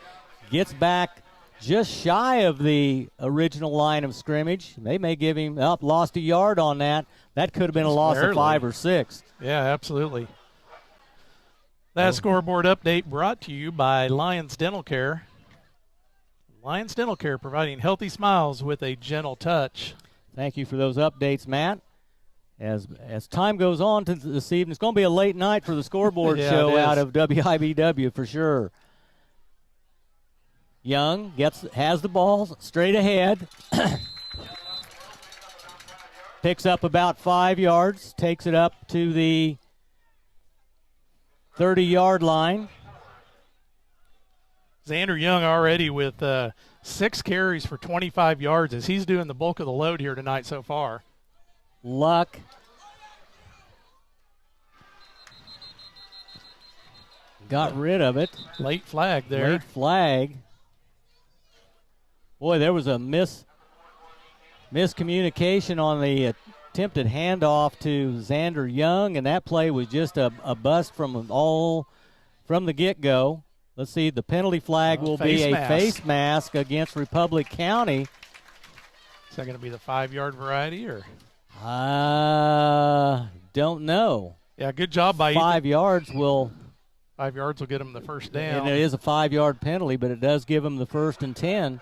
Gets back just shy of the original line of scrimmage. They may give him up. Lost a yard on that. That could have been a loss of 5 or 6. Yeah, absolutely. That scoreboard update brought to you by Lyons Dental Care. Lyons Dental Care, providing healthy smiles with a gentle touch. Thank you for those updates, Matt. As time goes on to this evening, it's going to be a late night for the scoreboard show out of WIBW for sure. Young has the ball straight ahead. Picks up about 5 yards, takes it up to the 30-yard line. Xander Young already with 6 carries for 25 yards as he's doing the bulk of the load here tonight so far. Luck. Got rid of it. Late flag there. Late flag. Boy, there was a miscommunication on the attempted handoff to Xander Young, and that play was just a bust from the get-go. Let's see, the penalty flag will be a face mask against Republic County. Is that going to be the 5-yard variety or? Don't know. Yeah, good job by 5 yards will. 5 yards will get him the first down. And it is a 5-yard penalty, but it does give him the 1st and 10.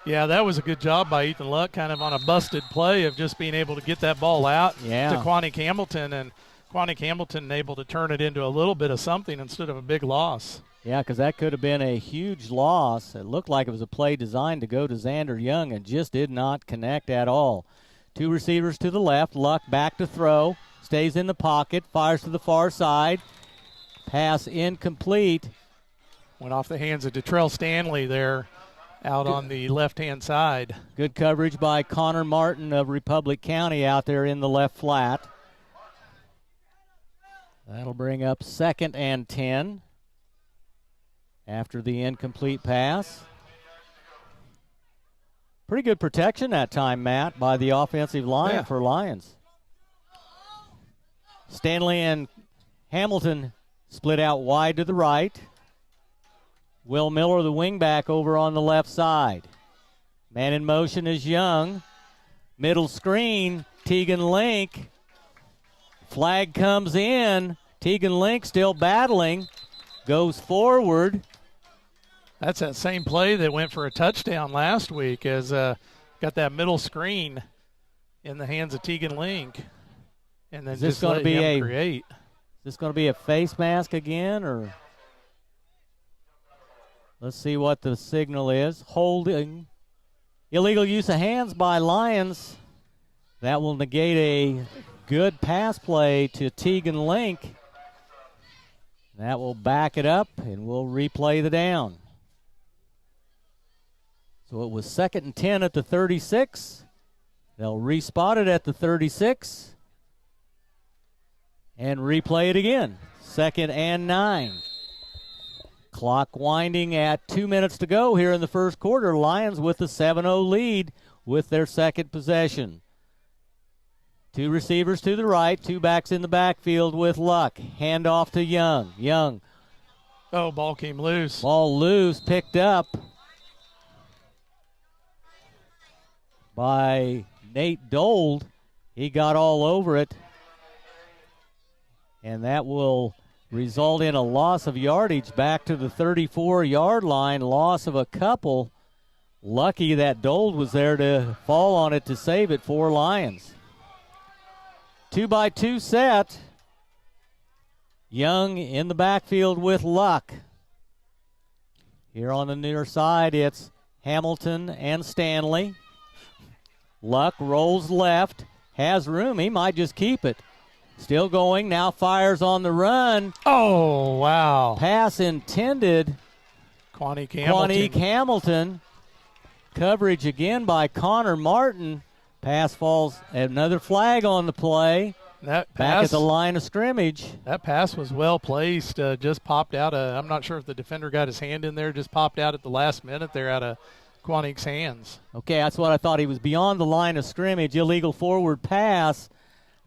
Yeah, that was a good job by Ethan Luck, kind of on a busted play of just being able to get that ball out to Quanick Hamilton, and Quanick Hamilton able to turn it into a little bit of something instead of a big loss. Yeah, because that could have been a huge loss. It looked like it was a play designed to go to Xander Young and just did not connect at all. Two receivers to the left. Luck back to throw. Stays in the pocket. Fires to the far side. Pass incomplete. Went off the hands of Detrell Stanley there out on the left-hand side. Good coverage by Connor Martin of Republic County out there in the left flat. That'll bring up 2nd and 10 after the incomplete pass. Pretty good protection that time, Matt, by the offensive line for Lyons. Stanley and Hamilton split out wide to the right. Will Miller, the wingback, over on the left side. Man in motion is Young. Middle screen, Tegan Link. Flag comes in. Tegan Link still battling. Goes forward. That's that same play that went for a touchdown last week, as got that middle screen in the hands of Tegan Link. And then just let him create. Is this going to be a face mask again, or? Let's see what the signal is. Holding. Illegal use of hands by Lyons. That will negate a good pass play to Tegan Link. That will back it up, and we'll replay the down. So it was 2nd and 10 at the 36. They'll respot it at the 36 and replay it again. 2nd and 9. Clock winding at 2 minutes to go here in the first quarter. Lyons with the 7-0 lead with their second possession. Two receivers to the right, two backs in the backfield with Luck. Hand off to Young. Young. Oh, ball came loose. Ball loose, picked up by Nate Dold. He got all over it. And that will result in a loss of yardage back to the 34-yard line, loss of a couple. Lucky that Dold was there to fall on it to save it for Lyons. 2-by-2 set. Young in the backfield with Luck. Here on the near side, it's Hamilton and Stanley. Luck rolls left, has room. He might just keep it. Still going, now fires on the run. Oh, wow. Pass intended. Quanique Hamilton. Coverage again by Connor Martin. Pass falls, another flag on the play. That pass, back at the line of scrimmage. That pass was well placed. Just popped out. I'm not sure if the defender got his hand in there. Just popped out at the last minute there out of Quanique's hands. Okay, that's what I thought. He was beyond the line of scrimmage. Illegal forward pass.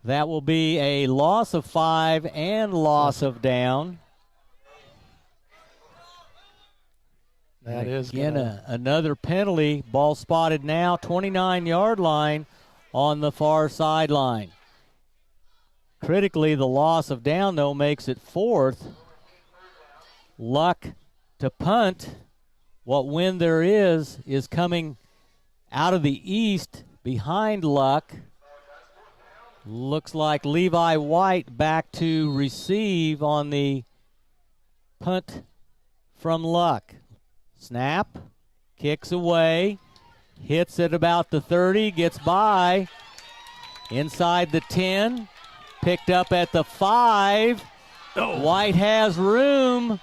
That will be a loss of 5 and loss of down. That is again another penalty. Ball spotted now, 29-yard line on the far sideline. Critically, the loss of down, though, makes it 4th. Luck to punt. What wind there is coming out of the east behind Luck. Looks like Levi White back to receive on the punt from Luck. Snap, kicks away, hits at about the 30, gets by, inside the 10, picked up at the 5. Oh. White has room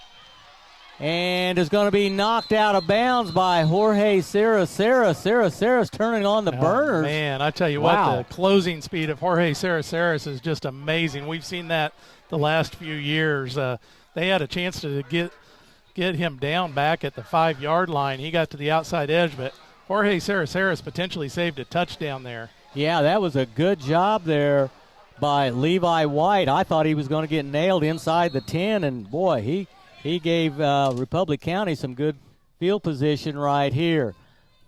and is going to be knocked out of bounds by Jorge Saraceras turning on the burners. Man, I tell you what, the closing speed of Jorge Saraceras is just amazing. We've seen that the last few years. They had a chance to get him down back at the 5-yard line. He got to the outside edge, but Jorge Saraceras potentially saved a touchdown there. Yeah, that was a good job there by Levi White. I thought he was going to get nailed inside the 10, and boy, he gave Republic County some good field position right here.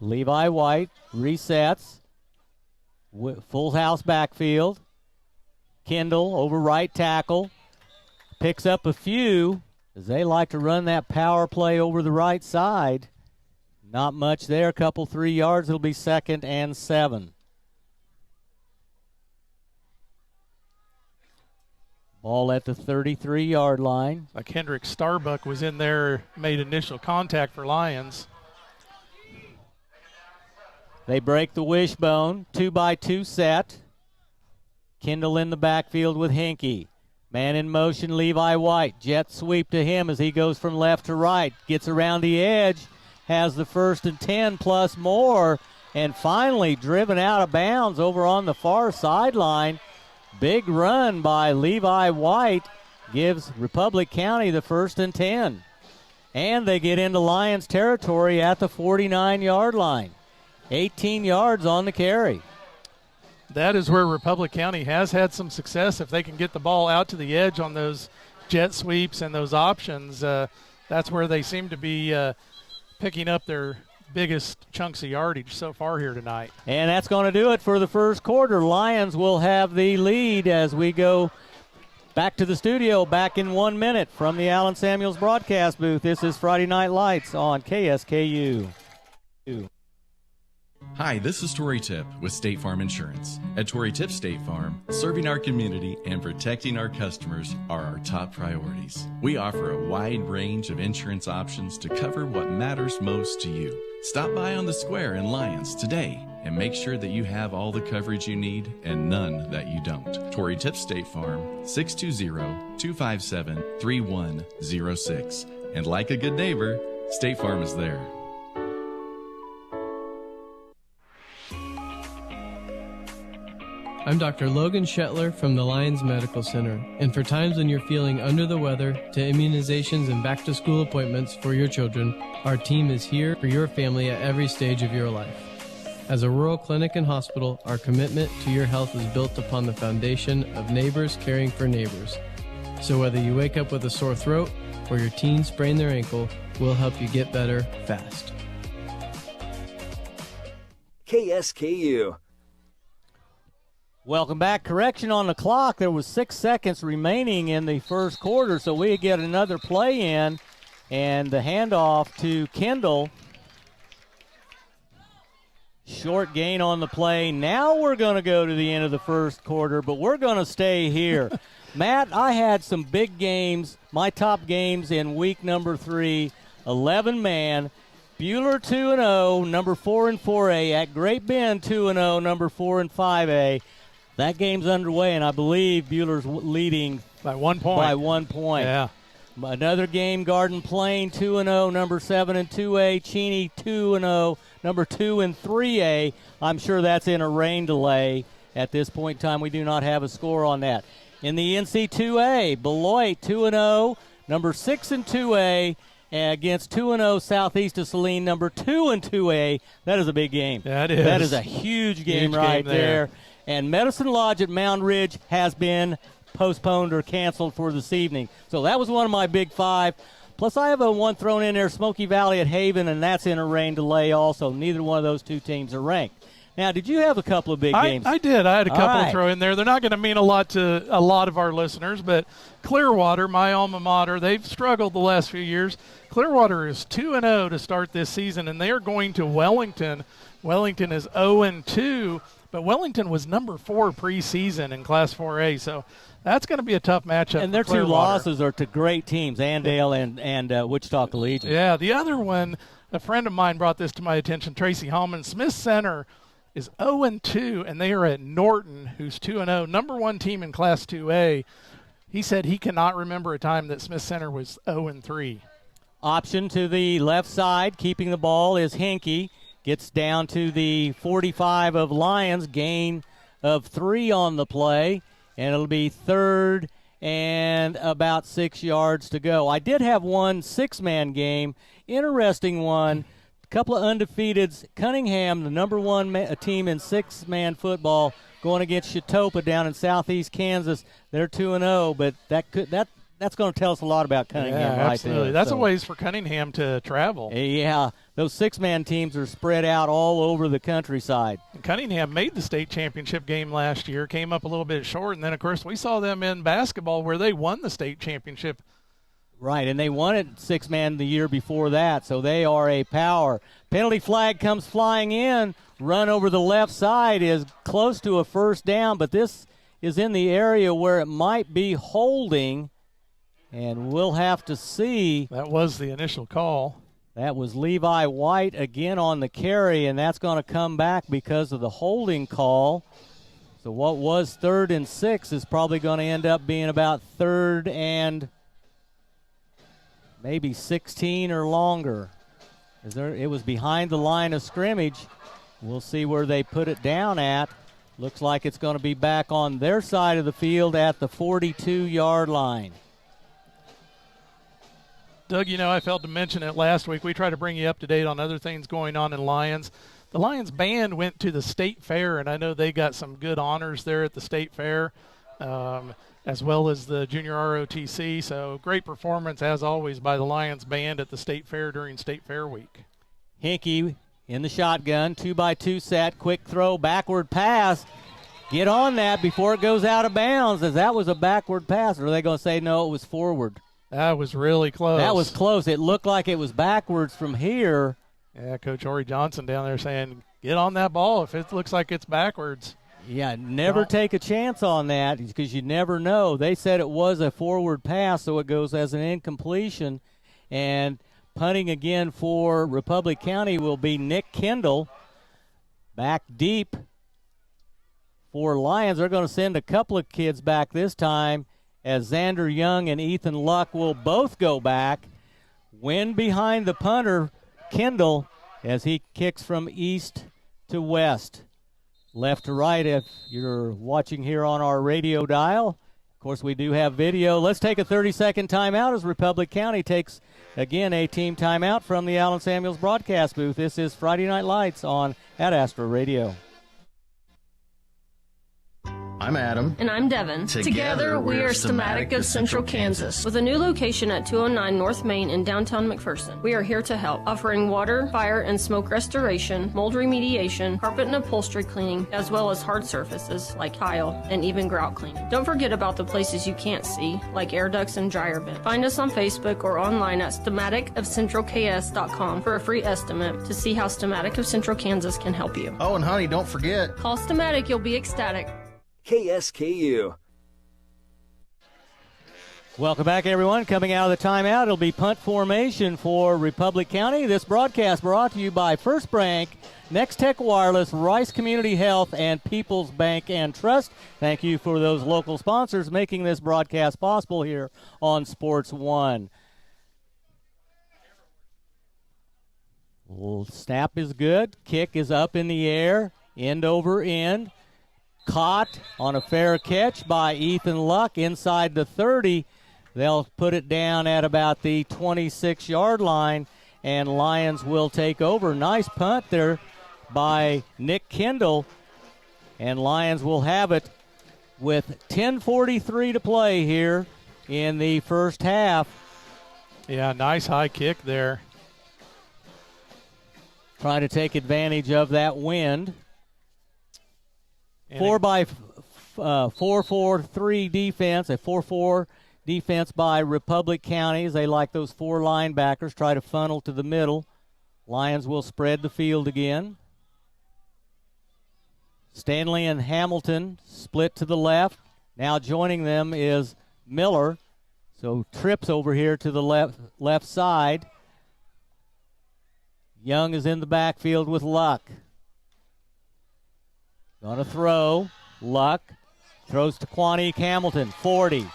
Levi White resets. Full house backfield. Kendall over right tackle. Picks up a few as they like to run that power play over the right side. Not much there. A couple 3 yards. It'll be 2nd and 7. Ball at the 33-yard line. Like Hendrick Starbuck was in there, made initial contact for Lyons. They break the wishbone, 2-by-2 set. Kendall in the backfield with Hinkie. Man in motion, Levi White. Jet sweep to him as he goes from left to right. Gets around the edge, has the 1st and 10 plus more, and finally driven out of bounds over on the far sideline. Big run by Levi White gives Republic County the 1st and 10. And they get into Lyons territory at the 49-yard line. 18 yards on the carry. That is where Republic County has had some success. If they can get the ball out to the edge on those jet sweeps and those options, that's where they seem to be picking up their biggest chunks of yardage so far here tonight. And that's going to do it for the first quarter. Lions will have the lead as we go back to the studio, back in 1 minute from the Allen Samuels broadcast booth. This is Friday Night Lights on KSKU. Hi, this is Tori Tip with State Farm Insurance. At Tori Tip State Farm, serving our community and protecting our customers are our top priorities. We offer a wide range of insurance options to cover what matters most to you. Stop by on the square in Lyons today and make sure that you have all the coverage you need and none that you don't. Tori Tip State Farm, 620-257-3106. And like a good neighbor, State Farm is there. I'm Dr. Logan Shetler from the Lyons Medical Center, and for times when you're feeling under the weather, to immunizations and back-to-school appointments for your children, our team is here for your family at every stage of your life. As a rural clinic and hospital, our commitment to your health is built upon the foundation of neighbors caring for neighbors. So whether you wake up with a sore throat or your teen sprain their ankle, we'll help you get better fast. KSKU. Welcome back. Correction on the clock. There was 6 seconds remaining in the first quarter, so we get another play in, and the handoff to Kendall. Short gain on the play. Now we're going to go to the end of the first quarter, but we're going to stay here. Matt, I had some big games, my top games in week number 3, 11-man. Buhler 2-0, number 4 and 4A. At Great Bend 2-0, number 4 and 5A. That game's underway, and I believe Buhler's leading by 1 point. Yeah. Another game, Garden Plain 2-0, number 7 and 2A. Cheney 2-0, number 2 and 3A. I'm sure that's in a rain delay. At this point in time, we do not have a score on that. In the NC2A, Beloit 2-0, number 6 and 2A. Against 2-0 Southeast of Saline, number 2 and 2A. That is a big game. That is. That is a huge game right there. And Medicine Lodge at Mound Ridge has been postponed or canceled for this evening. So that was one of my big 5. Plus I have one thrown in there, Smoky Valley at Haven, and that's in a rain delay also. Neither one of those two teams are ranked. Now, did you have a couple of big games? I did. I had a couple to throw in there. They're not going to mean a lot to a lot of our listeners, but Clearwater, my alma mater, they've struggled the last few years. Clearwater is 2-0 to start this season, and they are going to Wellington. Wellington is 0-2, but Wellington was number 4 preseason in Class 4A, so that's going to be a tough matchup. And their 2 losses are to great teams, Andale and Wichita Collegiate. Yeah, the other one, a friend of mine brought this to my attention, Tracy Hallman. Smith Center is 0-2, and they are at Norton, who's 2-0, number 1 team in Class 2A. He said he cannot remember a time that Smith Center was 0-3. Option to the left side, keeping the ball, is Hinkie. Gets down to the 45 of Lyons, gain of 3 on the play, and it'll be 3rd and about 6 yards to go. I did have one 6-man game, interesting one. Couple of undefeateds. Cunningham, the number 1 team in 6-man football, going against Chetopa down in southeast Kansas. They're 2-0, but that's going to tell us a lot about Cunningham, right? Absolutely. There. That's a ways for Cunningham to travel. Yeah, those 6-man teams are spread out all over the countryside. And Cunningham made the state championship game last year, came up a little bit short, and then, of course, we saw them in basketball where they won the state championship. Right, and they won it 6-man the year before that, so they are a power. Penalty flag comes flying in. Run over the left side is close to a first down, but this is in the area where it might be holding, and we'll have to see. That was the initial call. That was Levi White again on the carry, and that's going to come back because of the holding call. So what was 3rd and 6 is probably going to end up being about 3rd and maybe 16 or longer. It was behind the line of scrimmage. We'll see where they put it down at. Looks like it's going to be back on their side of the field at the 42-yard line. Doug, I failed to mention it last week. We try to bring you up to date on other things going on in Lyons. The Lyons band went to the State Fair, and I know they got some good honors there at the State Fair, as well as the Junior ROTC. So great performance, as always, by the Lyons band at the State Fair during State Fair week. Hinkey in the shotgun, 2-by-2 set, quick throw, backward pass. Get on that before it goes out of bounds, as that was a backward pass. Or are they going to say, no, it was forward? That was really close. That was close. It looked like it was backwards from here. Yeah, Coach Horry Johnson down there saying, get on that ball if it looks like it's backwards. Yeah, never take a chance on that because you never know. They said it was a forward pass, so it goes as an incompletion. And punting again for Republic County will be Nick Kendall. Back deep for Lyons. They're going to send a couple of kids back this time, as Xander Young and Ethan Luck will both go back. Wind behind the punter, Kendall, as he kicks from east to west. Left to right if you're watching here on our radio dial. Of course, we do have video. Let's take a 30-second timeout as Republic County takes, again, a team timeout from the Allen Samuels broadcast booth. This is Friday Night Lights on Ad Astra Radio. I'm Adam. And I'm Devin. Together we are Stematic of Central Kansas. With a new location at 209 North Main in downtown McPherson. We are here to help, offering water, fire, and smoke restoration, mold remediation, carpet and upholstery cleaning, as well as hard surfaces like tile and even grout cleaning. Don't forget about the places you can't see, like air ducts and dryer vents. Find us on Facebook or online at stematicofcentralks.com for a free estimate to see how Stematic of Central Kansas can help you. Oh, and honey, don't forget. Call Stematic, you'll be ecstatic. KSKU. Welcome back, everyone. Coming out of the timeout, it'll be punt formation for Republic County. This broadcast brought to you by First Bank, Next Tech Wireless, Rice Community Health, and People's Bank and Trust. Thank you for those local sponsors making this broadcast possible here on Sports One. Snap is good. Kick is up in the air, end over end. Caught on a fair catch by Ethan Luck inside the 30. They'll put it down at about the 26-yard line, and Lyons will take over. Nice punt there by Nick Kendall, and Lyons will have it with 10:43 to play here in the first half. Yeah, nice high kick there. Trying to take advantage of that wind. 4-4-3 defense, a 4-4 defense by Republic County. They like those four linebackers, try to funnel to the middle. Lyons will spread the field again. Stanley and Hamilton split to the left. Now joining them is Miller. So trips over here to the left side. Young is in the backfield with Luck. Gonna throw. Luck throws to Quanique Hamilton. 40.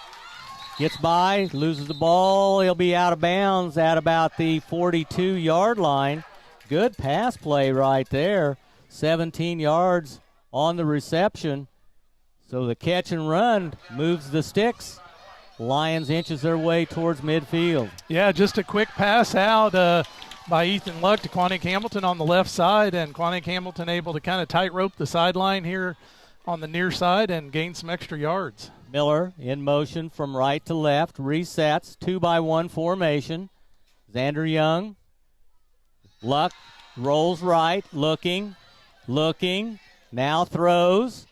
Gets by, loses the ball. He'll be out of bounds at about the 42-yard line. Good pass play right there. 17 yards on the reception. So the catch and run moves the sticks. Lyons inches their way towards midfield. Yeah, just a quick pass out by Ethan Luck to Quanique Hamilton on the left side, and Quanique Hamilton able to kind of tightrope the sideline here on the near side and gain some extra yards. Miller in motion from right to left, resets, 2-by-1 formation. Xander Young, Luck rolls right, looking, now throws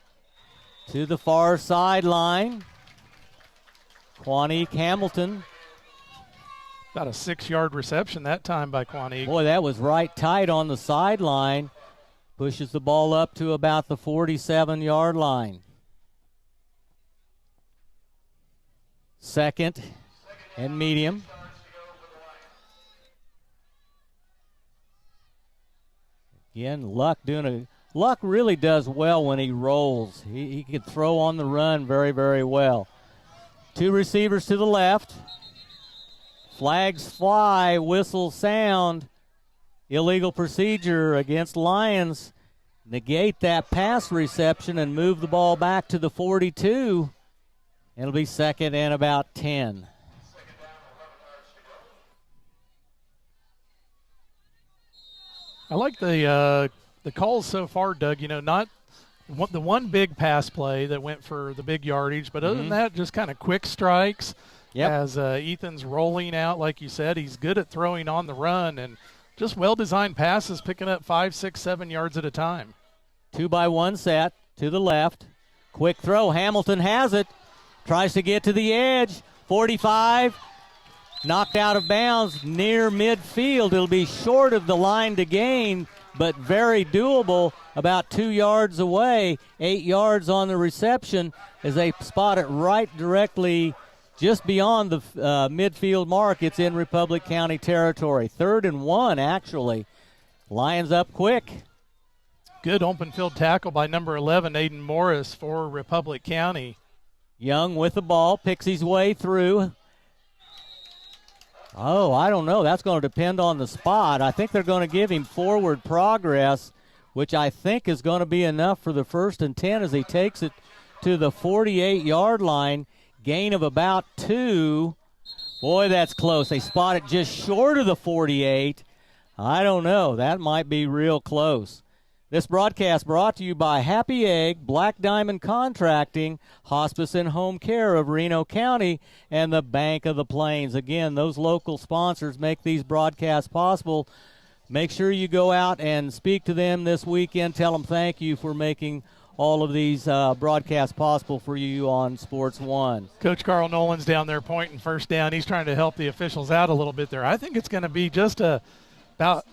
to the far sideline. Quanique Hamilton. About a 6-yard reception that time by Quanique. Boy, that was right tight on the sideline. Pushes the ball up to about the 47-yard line. Second and medium. Again, Luck really does well when he rolls. He can throw on the run very, very well. 2 receivers to the left. Flags fly, whistles sound. Illegal procedure against Lyons. Negate that pass reception and move the ball back to the 42. It'll be second and about 10. I like the calls so far, Doug. Not the one big pass play that went for the big yardage, but other than that, just kind of quick strikes. Yep. As Ethan's rolling out, like you said, he's good at throwing on the run and just well-designed passes, picking up 5, 6, 7 yards at a time. 2-by-1 set to the left. Quick throw. Hamilton has it. Tries to get to the edge. 45. Knocked out of bounds near midfield. It'll be short of the line to gain, but very doable. About 2 yards away. 8 yards on the reception as they spot it right directly just beyond the midfield mark. It's in Republic County territory. 3rd and 1, actually. Lions up quick. Good open field tackle by number 11, Aiden Morris, for Republic County. Young with the ball, picks his way through. Oh, I don't know. That's going to depend on the spot. I think they're going to give him forward progress, which I think is going to be enough for the 1st and 10 as he takes it to the 48-yard line. Gain of about 2. Boy, that's close. They spot it just short of the 48. I don't know. That might be real close. This broadcast brought to you by Happy Egg, Black Diamond Contracting, Hospice and Home Care of Reno County, and the Bank of the Plains. Again, those local sponsors make these broadcasts possible. Make sure you go out and speak to them this weekend. Tell them thank you for making all of these broadcasts possible for you on Sports 1. Coach Carl Nolan's down there pointing first down. He's trying to help the officials out a little bit there. I think it's going to be just about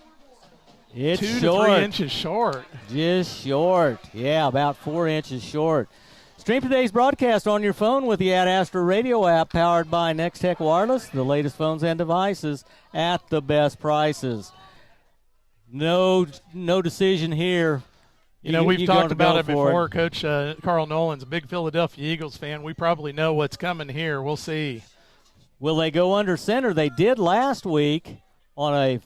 it's 2 short. to 3 inches short. Just short. Yeah, about 4 inches short. Stream today's broadcast on your phone with the Ad Astra radio app powered by Next Tech Wireless, the latest phones and devices at the best prices. No decision here. We've talked about it before. Coach Carl Nolan's a big Philadelphia Eagles fan. We probably know what's coming here. We'll see. Will they go under center? They did last week on a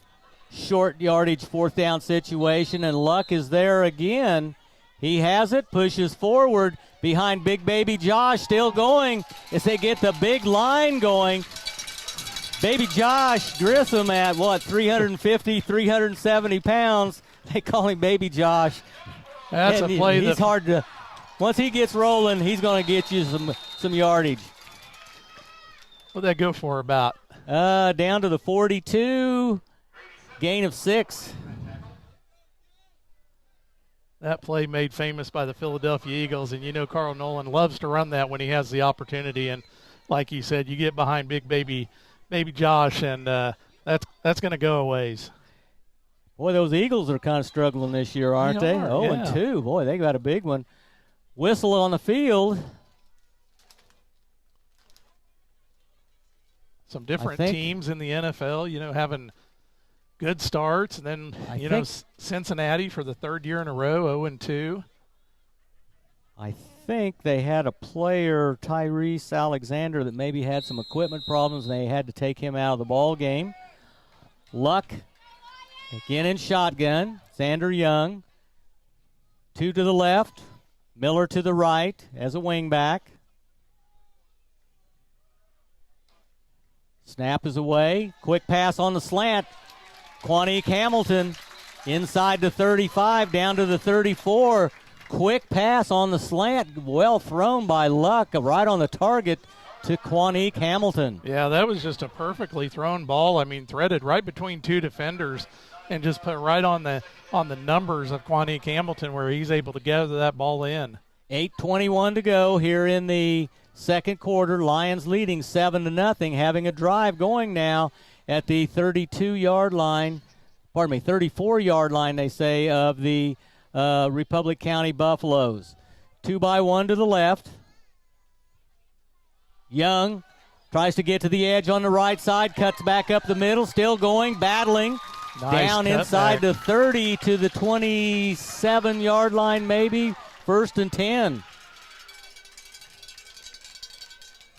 short yardage 4th down situation, and Luck is there again. He has it, pushes forward behind Big Baby Josh, still going as they get the big line going. Baby Josh Grissom at, 350, 370 pounds. They call him Baby Josh. That's a play. He's hard to. Once he gets rolling, he's going to get you some yardage. What'd that go for about? Down to the 42. Gain of 6. That play made famous by the Philadelphia Eagles, and Carl Nolan loves to run that when he has the opportunity. And like he said, you get behind Big Baby Josh, and that's going to go a ways. Boy, those Eagles are kind of struggling this year, aren't they? 0-2. Boy, they got a big one. Whistle on the field. Some different teams in the NFL, having good starts. And then, Cincinnati for the 3rd year in a row, 0-2. I think they had a player, Tyrese Alexander, that maybe had some equipment problems, and they had to take him out of the ball game. Luck. Again in shotgun, Xander Young. 2 to the left, Miller to the right as a wingback. Snap is away. Quick pass on the slant. Quanique Hamilton inside the 35, down to the 34. Quick pass on the slant, well thrown by Luck, right on the target to Quanique Hamilton. Yeah, that was just a perfectly thrown ball. Threaded right between 2 defenders. And just put right on the numbers of Quanique Hamilton where he's able to gather that ball in. 8:21 to go here in the second quarter. Lions leading 7-0, having a drive going now at the 34-yard line, they say, of the Republic County Buffaloes. 2-by-1 to the left. Young tries to get to the edge on the right side, cuts back up the middle, still going, battling. Nice down cutback. inside the 30 to the 27-yard line maybe. 1st and 10.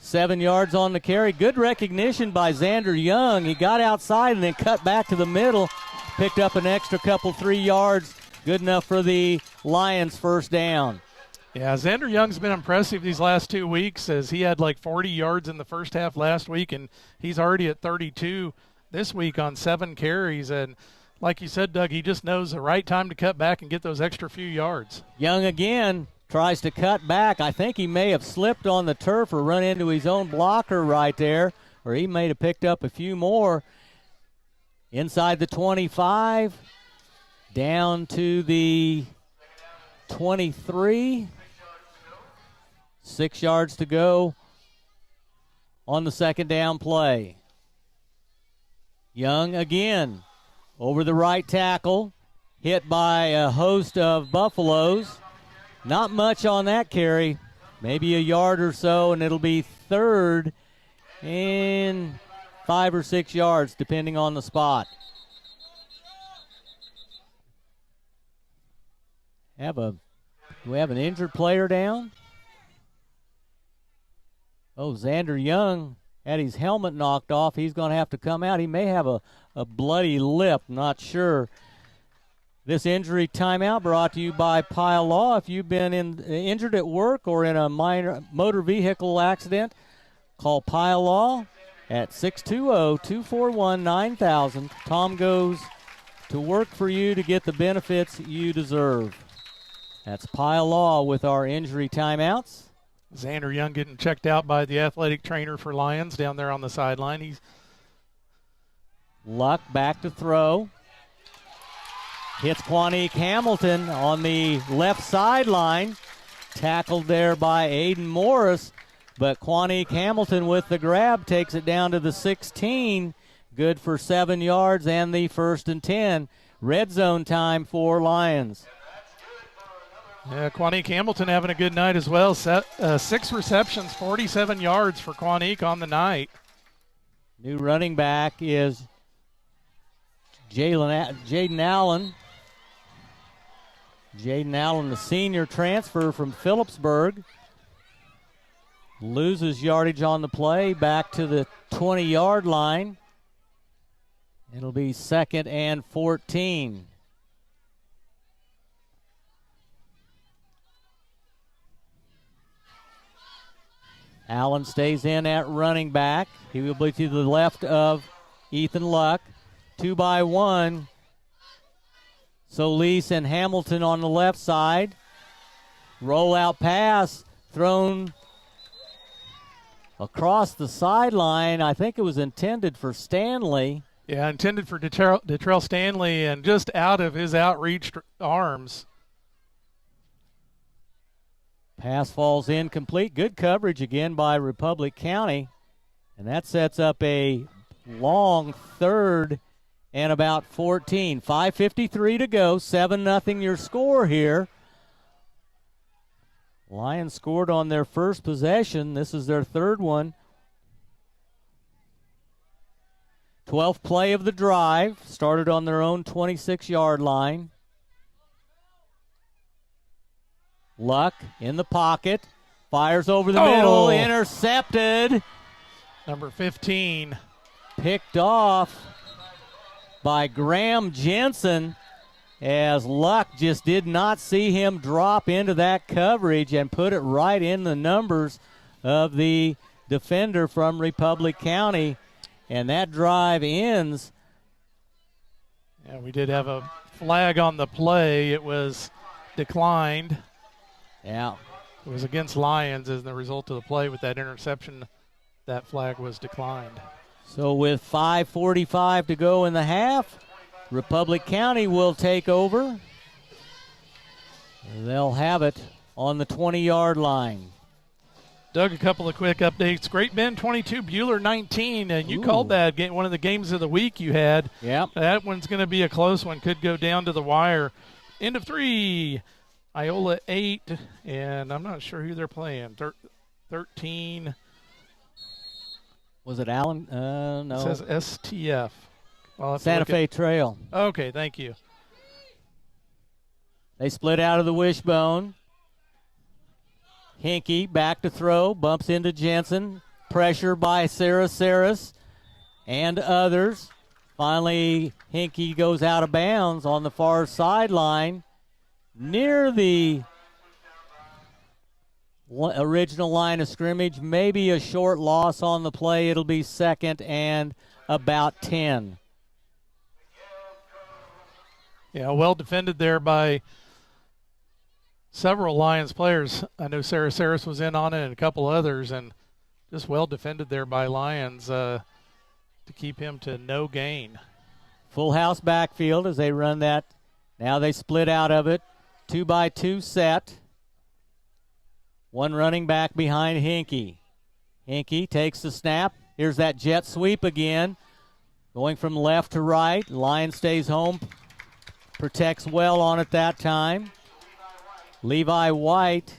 7 yards on the carry. Good recognition by Xander Young. He got outside and then cut back to the middle. Picked up an extra couple 3 yards. Good enough for the Lions' first down. Yeah, Xander Young's been impressive these last 2 weeks, as he had like 40 yards in the first half last week, and he's already at 32 this week on 7 carries. And like you said, Doug, he just knows the right time to cut back and get those extra few yards. Young again tries to cut back. I think he may have slipped on the turf or run into his own blocker right there, or he may have picked up a few more. Inside the 25, down to the 23. 6 yards to go on the second down play. Young again over the right tackle, hit by a host of Buffaloes. Not much on that carry, maybe a yard or so, and it'll be 3rd and 5 or 6 yards, depending on the spot. Do we have an injured player down? Oh, Xander Young had his helmet knocked off. He's going to have to come out. He may have a bloody lip, not sure. This injury timeout brought to you by Pile Law. If you've been injured at work or in a minor motor vehicle accident, call Pile Law at 620-241-9000. Tom goes to work for you to get the benefits you deserve. That's Pile Law with our injury timeouts. Xander Young getting checked out by the athletic trainer for Lyons down there on the sideline. He's Luck back to throw. Hits Quanique Hamilton on the left sideline. Tackled there by Aiden Morris. But Quanique Hamilton with the grab takes it down to the 16. Good for 7 yards and the 1st and 10. Red zone time for Lions. Yeah, Quanique Hamilton having a good night as well. 6 receptions, 47 yards for Quanique on the night. New running back is Jaden Allen. Jaden Allen, the senior transfer from Phillipsburg. Loses yardage on the play, back to the 20-yard line. It'll be 2nd and 14. Allen stays in at running back. He will be to the left of Ethan Luck. 2-by-1. Solis and Hamilton on the left side. Rollout pass thrown across the sideline. I think it was intended for Stanley. Yeah, intended for Detrell Stanley and just out of his outreached arms. Pass falls incomplete. Good coverage again by Republic County. And that sets up a long 3rd and about 14. 5:53 to go. 7-0 your score here. Lions scored on their first possession. This is their 3rd one. 12th play of the drive. Started on their own 26-yard line. Luck in the pocket. Fires over the middle. Intercepted. Number 15. Picked off by Graham Jensen, as Luck just did not see him drop into that coverage and put it right in the numbers of the defender from Republic County. And that drive ends. Yeah, we did have a flag on the play. It was declined. Yeah. It was against Lyons as the result of the play with that interception. That flag was declined. So with 5:45 to go in the half, Republic County will take over. They'll have it on the 20-yard line. Doug, a couple of quick updates. Great Bend 22, Buhler 19, and you called that game, one of the games of the week you had. Yep. That one's going to be a close one. Could go down to the wire. End of 3. Iola 8, and I'm not sure who they're playing. 13. Was it Allen? No. It says STF. Santa Fe Trail. Okay, thank you. They split out of the wishbone. Hinkie back to throw, bumps into Jensen. Pressure by Sarah Saris and others. Finally, Hinkie goes out of bounds on the far sideline near the original line of scrimmage. Maybe a short loss on the play. It'll be second and about 10. Yeah, well defended there by several Lions players. I know Sarah Saris was in on it and a couple others, and just well defended there by Lions to keep him to no gain. Full house backfield as they run that. Now they split out of it. 2-by-2 set. One running back behind Hinkie. Hinkie takes the snap. Here's that jet sweep again. Going from left to right. Lion stays home. Protects well on it that time. Levi White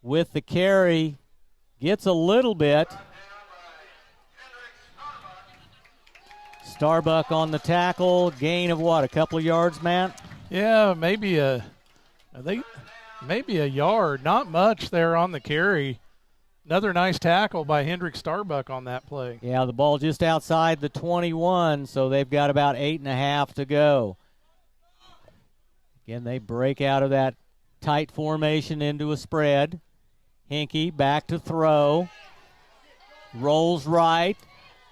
with the carry. Gets a little bit. Starbuck on the tackle. Gain of what, a couple of yards, Matt? Yeah, maybe a yard. Not much there on the carry. Another nice tackle by Hendrick Starbuck on that play. Yeah, the ball just outside the 21, so they've got about 8.5 to go. Again, they break out of that tight formation into a spread. Hinkie back to throw. Rolls right.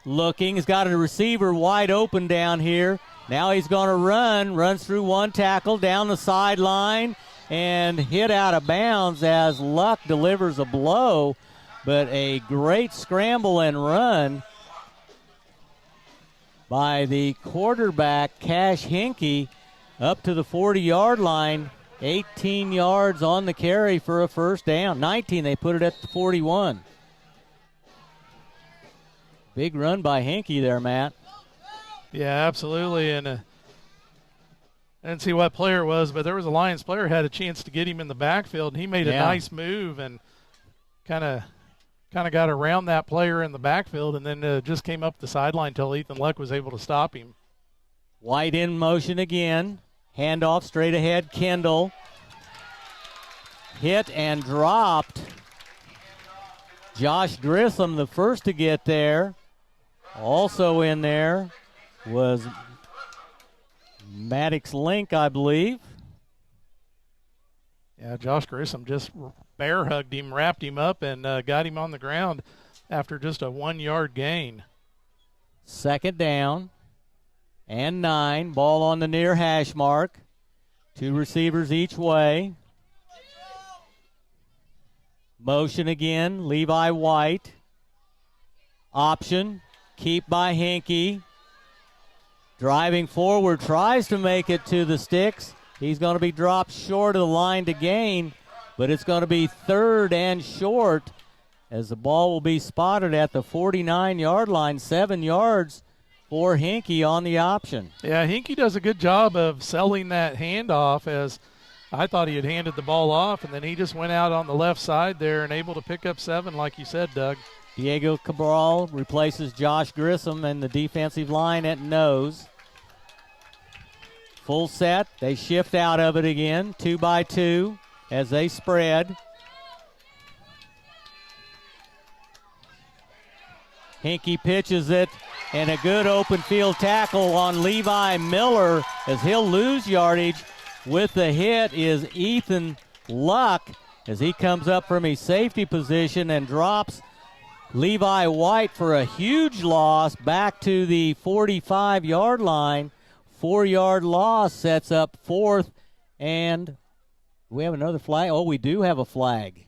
Looking. He's got a receiver wide open down here. Now he's going to run. Runs through one tackle down the sideline and hit out of bounds as Luck delivers a blow. But a great scramble and run by the quarterback, Cash Hinkie, up to the 40-yard line. 18 yards on the carry for a first down. 19, they put it at the 41. Big run by Hinkie there, Matt. Yeah, absolutely. And I didn't see what player it was, but there was a Lions player who had a chance to get him in the backfield, and he made a nice move and kind of got around that player in the backfield and then just came up the sideline until Ethan Luck was able to stop him. White in motion again. Handoff straight ahead, Kendall. Hit and dropped. Josh Grissom, the first to get there. Also in there was Maddox Link, I believe. Yeah, Josh Grissom just bear hugged him, wrapped him up, and got him on the ground after just a 1-yard gain. Second down and 9. Ball on the near hash mark. 2 receivers each way. Motion again, Levi White. Option, keep by Hinkie. Driving forward, tries to make it to the sticks. He's going to be dropped short of the line to gain, but it's going to be third and short as the ball will be spotted at the 49-yard line, 7 yards for Hinkie on the option. Yeah, Hinkie does a good job of selling that handoff, as I thought he had handed the ball off, and then he just went out on the left side there and able to pick up 7, like you said, Doug. Diego Cabral replaces Josh Grissom and the defensive line at nose. Full set. They shift out of it again, 2-by-2 as they spread. Hinkie pitches it, and a good open field tackle on Levi Miller as he'll lose yardage. With the hit is Ethan Luck as he comes up from his safety position and drops Levi White for a huge loss back to the 45-yard line. 4-yard loss sets up fourth, and we have another flag. Oh, we do have a flag.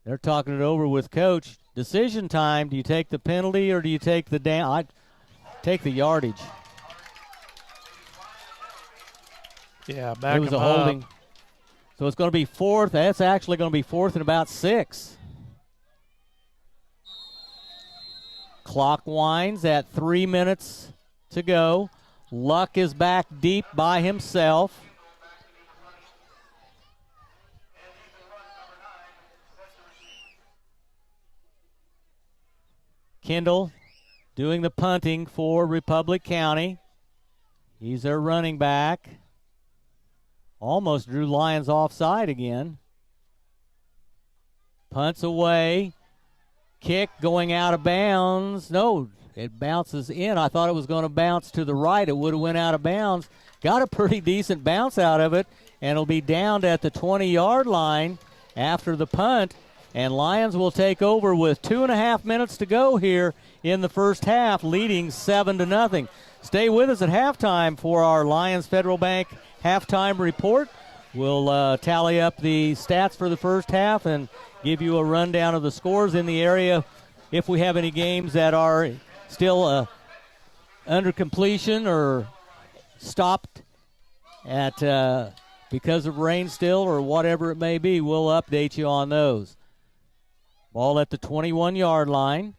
They're talking it over with Coach. Decision time. Do you take the penalty or do you take the down? I take the yardage. Yeah, back it was a holding. So it's going to be fourth. That's actually going to be fourth and about 6. Clock winds at 3 minutes to go. Luck is back deep by himself. Kendall doing the punting for Republic County. He's their running back. Almost drew Lyons offside again. Punts away. Kick going out of bounds. No, it bounces in. I thought it was going to bounce to the right. It would have went out of bounds. Got a pretty decent bounce out of it, and it'll be downed at the 20-yard line after the punt. And Lyons will take over with 2.5 minutes to go here in the first half, leading 7-0. Stay with us at halftime for our Lyons Federal Bank halftime report. We'll tally up the stats for the first half and give you a rundown of the scores in the area if we have any games that are still under completion or stopped at because of rain still or whatever it may be. We'll update you on those. Ball at the 21-yard line.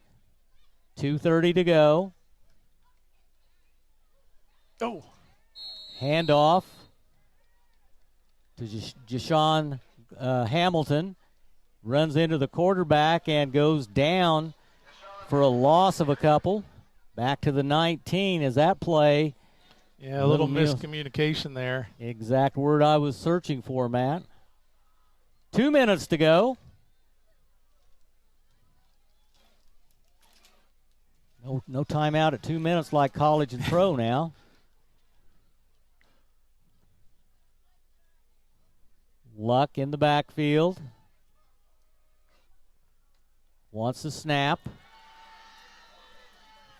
2:30 to go. Oh. Handoff to Jashawn Hamilton. Runs into the quarterback and goes down for a loss of a couple. Back to the 19 as that play. Yeah, a little miscommunication there. Exact word I was searching for, Matt. 2 minutes to go. No timeout at 2 minutes like college and pro now. Luck in the backfield. Wants the snap.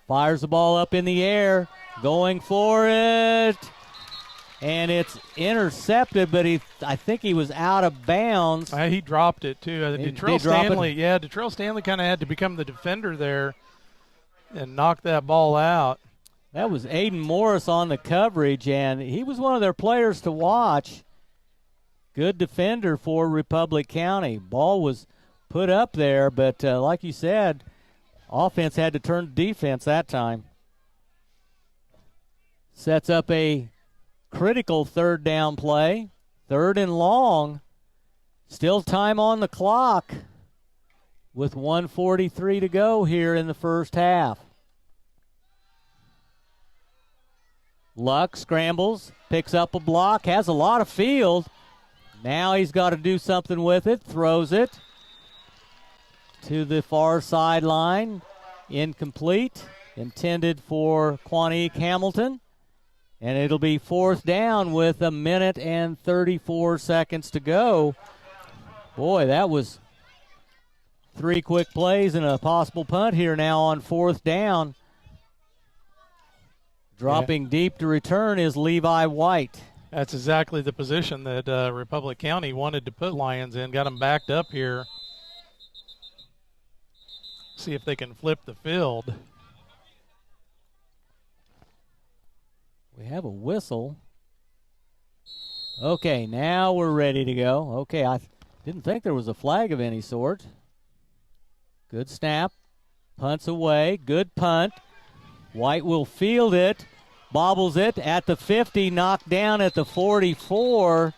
Fires the ball up in the air. Going for it. And it's intercepted, but I think he was out of bounds. He dropped it, too. Detrell Stanley kind of had to become the defender there and knock that ball out. That was Aiden Morris on the coverage, and he was one of their players to watch. Good defender for Republic County. Ball was put up there, but like you said, offense had to turn to defense that time. Sets up a critical third down play. 3rd and long. Still time on the clock with 1:43 to go here in the first half. Luck scrambles, picks up a block, has a lot of field. Now he's got to do something with it, throws it to the far sideline. Incomplete, intended for Quanique Hamilton. And it'll be 4th down with 1 minute and 34 seconds to go. Boy, that was 3 quick plays and a possible punt here now on 4th down. Dropping deep to return is Levi White. That's exactly the position that Republic County wanted to put Lyons in. Got them backed up here. See if they can flip the field. We have a whistle. Okay, now we're ready to go. Okay, I didn't think there was a flag of any sort. Good snap. Punts away. Good punt. White will field it. Bobbles it at the 50. Knocked down at the 44.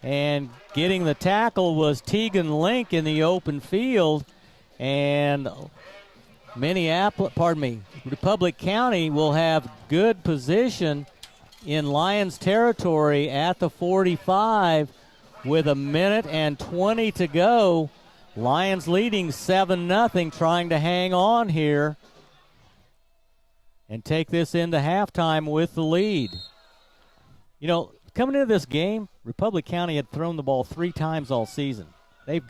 And getting the tackle was Tegan Link in the open field. And Republic County will have good position in Lyons territory at the 45 with 1 minute and 20 to go. Lyons leading 7-0, trying to hang on here and take this into halftime with the lead. You know, coming into this game, Republic County had thrown the ball 3 times all season. They've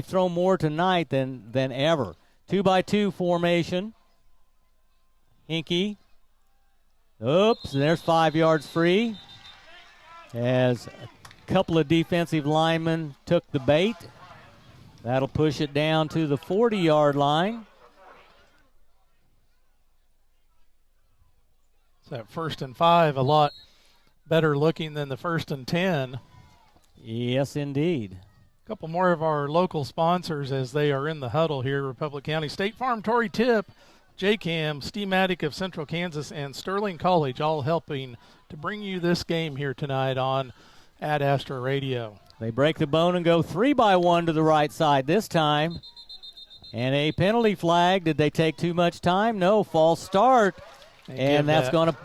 thrown more tonight than ever. 2-by-2 formation. Hinkie. Oops, and there's 5 yards free as a couple of defensive linemen took the bait. That'll push it down to the 40-yard line. So that 1st and 5, a lot better looking than the 1st and 10. Yes, indeed. A couple more of our local sponsors as they are in the huddle here. Republic County State Farm, Tory Tip, JCAM, Steamatic of Central Kansas, and Sterling College, all helping to bring you this game here tonight on Ad Astra Radio. They break the bone and go 3-by-1 to the right side this time. And a penalty flag. Did they take too much time? No, false start. And that's going to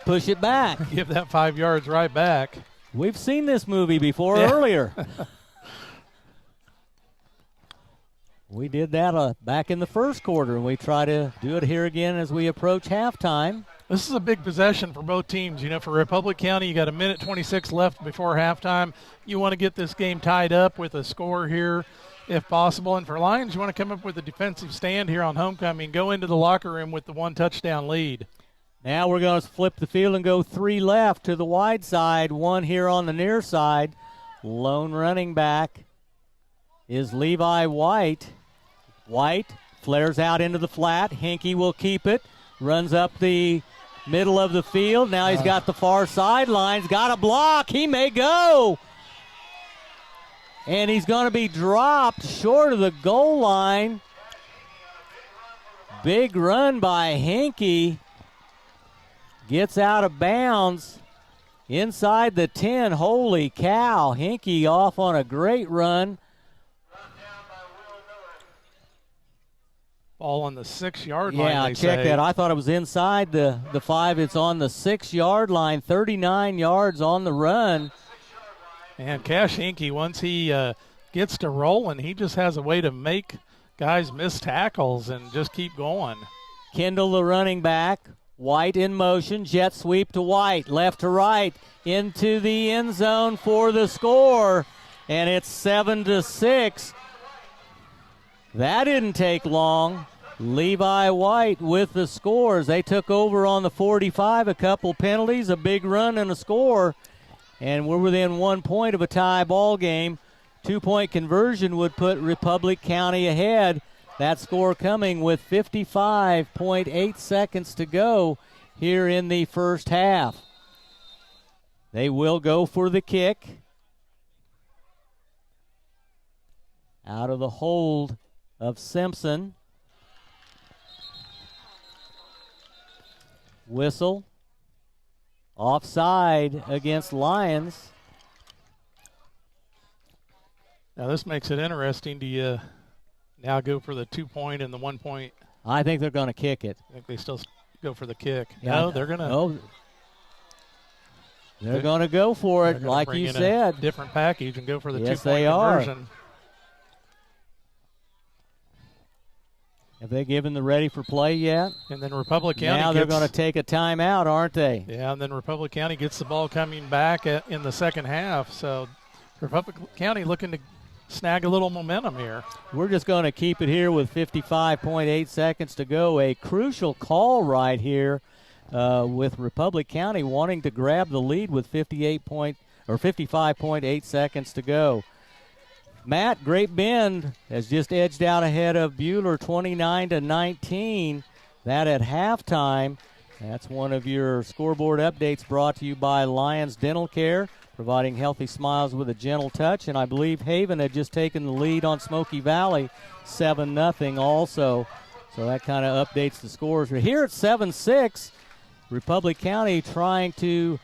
push it back. Give that 5 yards right back. We've seen this movie before earlier. We did that back in the first quarter, and we try to do it here again as we approach halftime. This is a big possession for both teams. For Republic County, you got a minute 26 left before halftime. You want to get this game tied up with a score here if possible. And for Lyons, you want to come up with a defensive stand here on homecoming, go into the locker room with the 1 touchdown lead. Now we're going to flip the field and go 3 left to the wide side, 1 here on the near side. Lone running back is Levi White. White flares out into the flat. Hinkey will keep it. Runs up the middle of the field. Now he's got the far sidelines. Got a block. He may go. And he's going to be dropped short of the goal line. Big run by Hinkey. Gets out of bounds inside the 10. Holy cow. Hinkey off on a great run. Ball on the 6-yard line. Yeah, check that. I thought it was inside the 5. It's on the 6-yard line. 39 yards on the run. And Cash Hinkey, once he gets to rolling, he just has a way to make guys miss tackles and just keep going. Kendall, the running back. White in motion. Jet sweep to White. Left to right. Into the end zone for the score. And it's 7-6. That didn't take long. Levi White with the scores. They took over on the 45, a couple penalties, a big run, and a score. And we're within 1 point of a tie ball game. 2-point conversion would put Republic County ahead. That score coming with 55.8 seconds to go here in the first half. They will go for the kick. Out of the hold of Simpson. Whistle. Offside against Lyons. Now this makes it interesting. Do you now go for the 2-point and the 1 point? I think they're going to kick it. I think they still go for the kick. Yeah, no, they're going to. No, they're going to go for it, like you said. A different package and go for the 2-point they conversion. Are. Have they given the ready for play yet? And then Republic County. Now they're going to take a timeout, aren't they? Yeah, and then Republic County gets the ball coming back in the second half. So Republic County looking to snag a little momentum here. We're just going to keep it here with 55.8 seconds to go. A crucial call right here with Republic County wanting to grab the lead with 55.8 seconds to go. Matt, Great Bend has just edged out ahead of Buhler 29-19. That at halftime. That's one of your scoreboard updates brought to you by Lyons Dental Care, providing healthy smiles with a gentle touch. And I believe Haven had just taken the lead on Smoky Valley 7-0 also. So that kind of updates the scores. But here at 7-6, Republic County trying to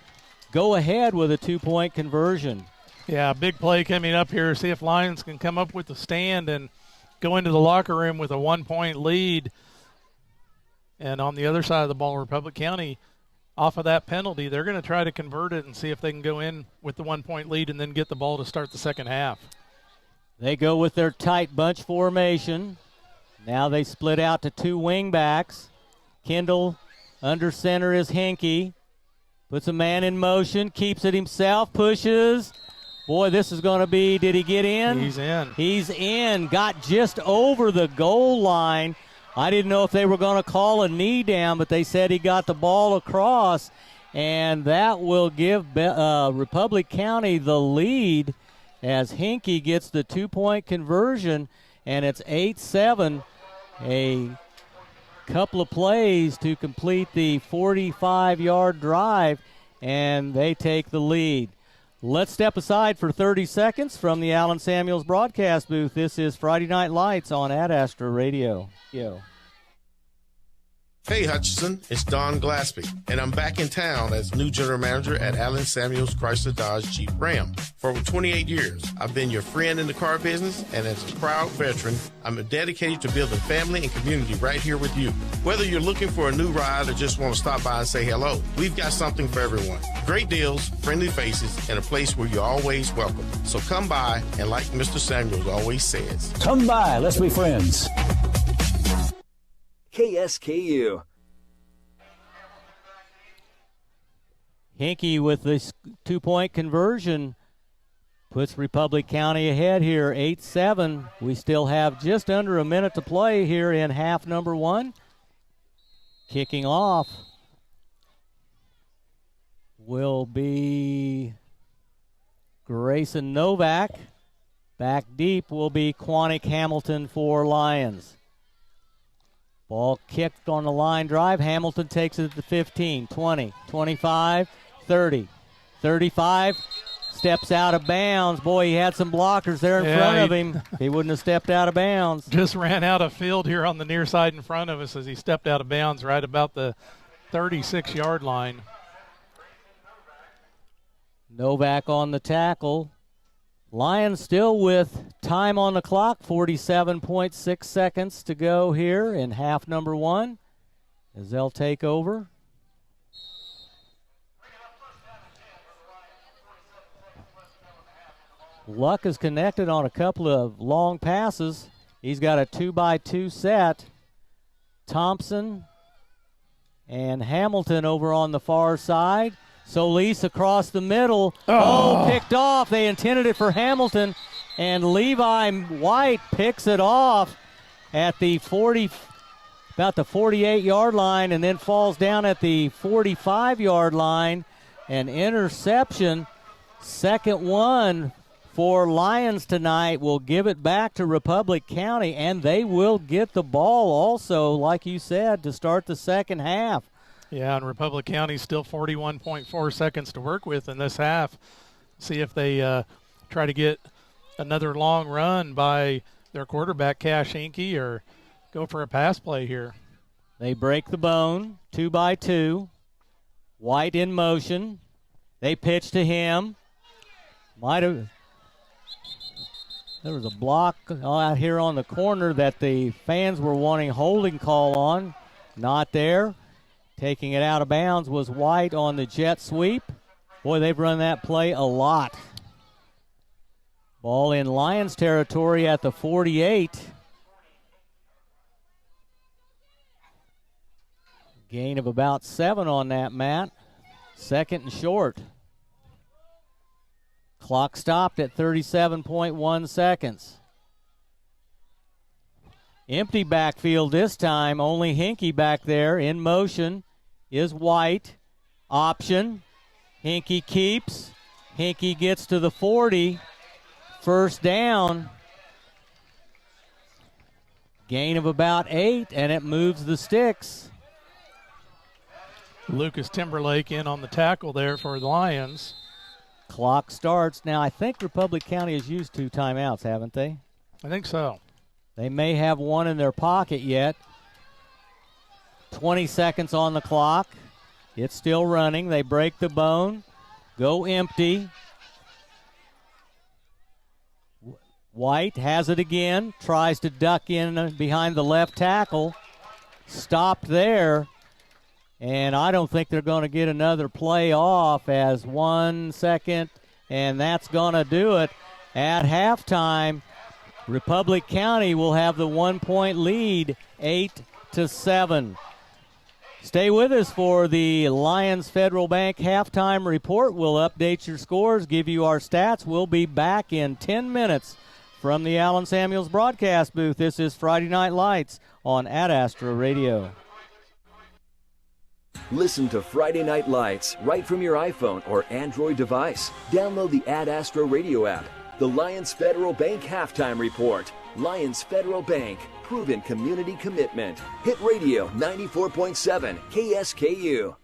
go ahead with a 2-point conversion. Yeah, big play coming up here. See if Lyons can come up with the stand and go into the locker room with a 1-point lead. And on the other side of the ball, Republic County, off of that penalty, they're going to try to convert it and see if they can go in with the 1-point lead and then get the ball to start the second half. They go with their tight bunch formation. Now they split out to 2 wing backs. Kendall under center is Hinkey. Puts a man in motion, keeps it himself, pushes. Boy, this is going to be, did he get in? He's in. He's in. Got just over the goal line. I didn't know if they were going to call a knee down, but they said he got the ball across, and that will give Republic County the lead as Hinkey gets the 2-point conversion, and it's 8-7. A couple of plays to complete the 45-yard drive, and they take the lead. Let's step aside for 30 seconds from the Allen Samuels broadcast booth. This is Friday Night Lights on Ad Astra Radio. Hey Hutchinson, it's Don Glaspie, and I'm back in town as new general manager at Allen Samuels Chrysler Dodge Jeep Ram. For over 28 years, I've been your friend in the car business, and as a proud veteran, I'm dedicated to building family and community right here with you. Whether you're looking for a new ride or just want to stop by and say hello, we've got something for everyone. Great deals, friendly faces, and a place where you're always welcome. So come by, and like Mr. Samuels always says, come by, let's be friends. KSKU. Hinkey with this 2-point conversion puts Republic County ahead here, 8-7. We still have just under a minute to play here in half number 1. Kicking off will be Grayson Novak. Back deep will be Quantick Hamilton for Lyons. Ball kicked on the line drive. Hamilton takes it to 15, 20, 25, 30, 35. Steps out of bounds. Boy, he had some blockers there in front of him. He wouldn't have stepped out of bounds. Just ran out of field here on the near side in front of us as he stepped out of bounds right about the 36-yard line. Novak on the tackle. Lyons still with time on the clock, 47.6 seconds to go here in half number 1 as they'll take over. Luck is connected on a couple of long passes. He's got a 2x2 set. Thompson and Hamilton over on the far side. Solis across the middle. Picked off. They intended it for Hamilton, and Levi White picks it off at the about the 48-yard line, and then falls down at the 45-yard line. An interception. Second one for Lyons tonight. Will give it back to Republic County, and they will get the ball also, like you said, to start the second half. Yeah, and Republic County still 41.4 seconds to work with in this half. See if they try to get another long run by their quarterback, Cash Hinkey, or go for a pass play here. They break the bone, 2x2. White in motion. They pitch to him. There was a block out here on the corner that the fans were wanting holding call on. Not there. Taking it out of bounds was White on the jet sweep. Boy, they've run that play a lot. Ball in Lyons territory at the 48. Gain of about 7 on that, Matt. Second and short. Clock stopped at 37.1 seconds. Empty backfield this time. Only Hinkey back there. In motion is White. Option. Hinkey keeps. Hinkey gets to the 40. First down. Gain of about 8, and it moves the sticks. Lucas Timberlake in on the tackle there for the Lions. Clock starts. Now, I think Republic County has used 2 timeouts, haven't they? I think so. They may have one in their pocket yet. 20 seconds on the clock. It's still running. They break the bone. Go empty. White has it again. Tries to duck in behind the left tackle. Stopped there. And I don't think they're going to get another play off as 1 second. And that's going to do it. At halftime, Republic County will have the 1-point lead, 8-7. Stay with us for the Lyons Federal Bank halftime report. We'll update your scores, give you our stats. We'll be back in 10 minutes from the Allen Samuels broadcast booth. This is Friday Night Lights on Ad Astra Radio. Listen to Friday Night Lights right from your iPhone or Android device. Download the Ad Astra Radio app. The Lyons Federal Bank Halftime Report. Lyons Federal Bank. Proven community commitment. Hit Radio 94.7 KSKU.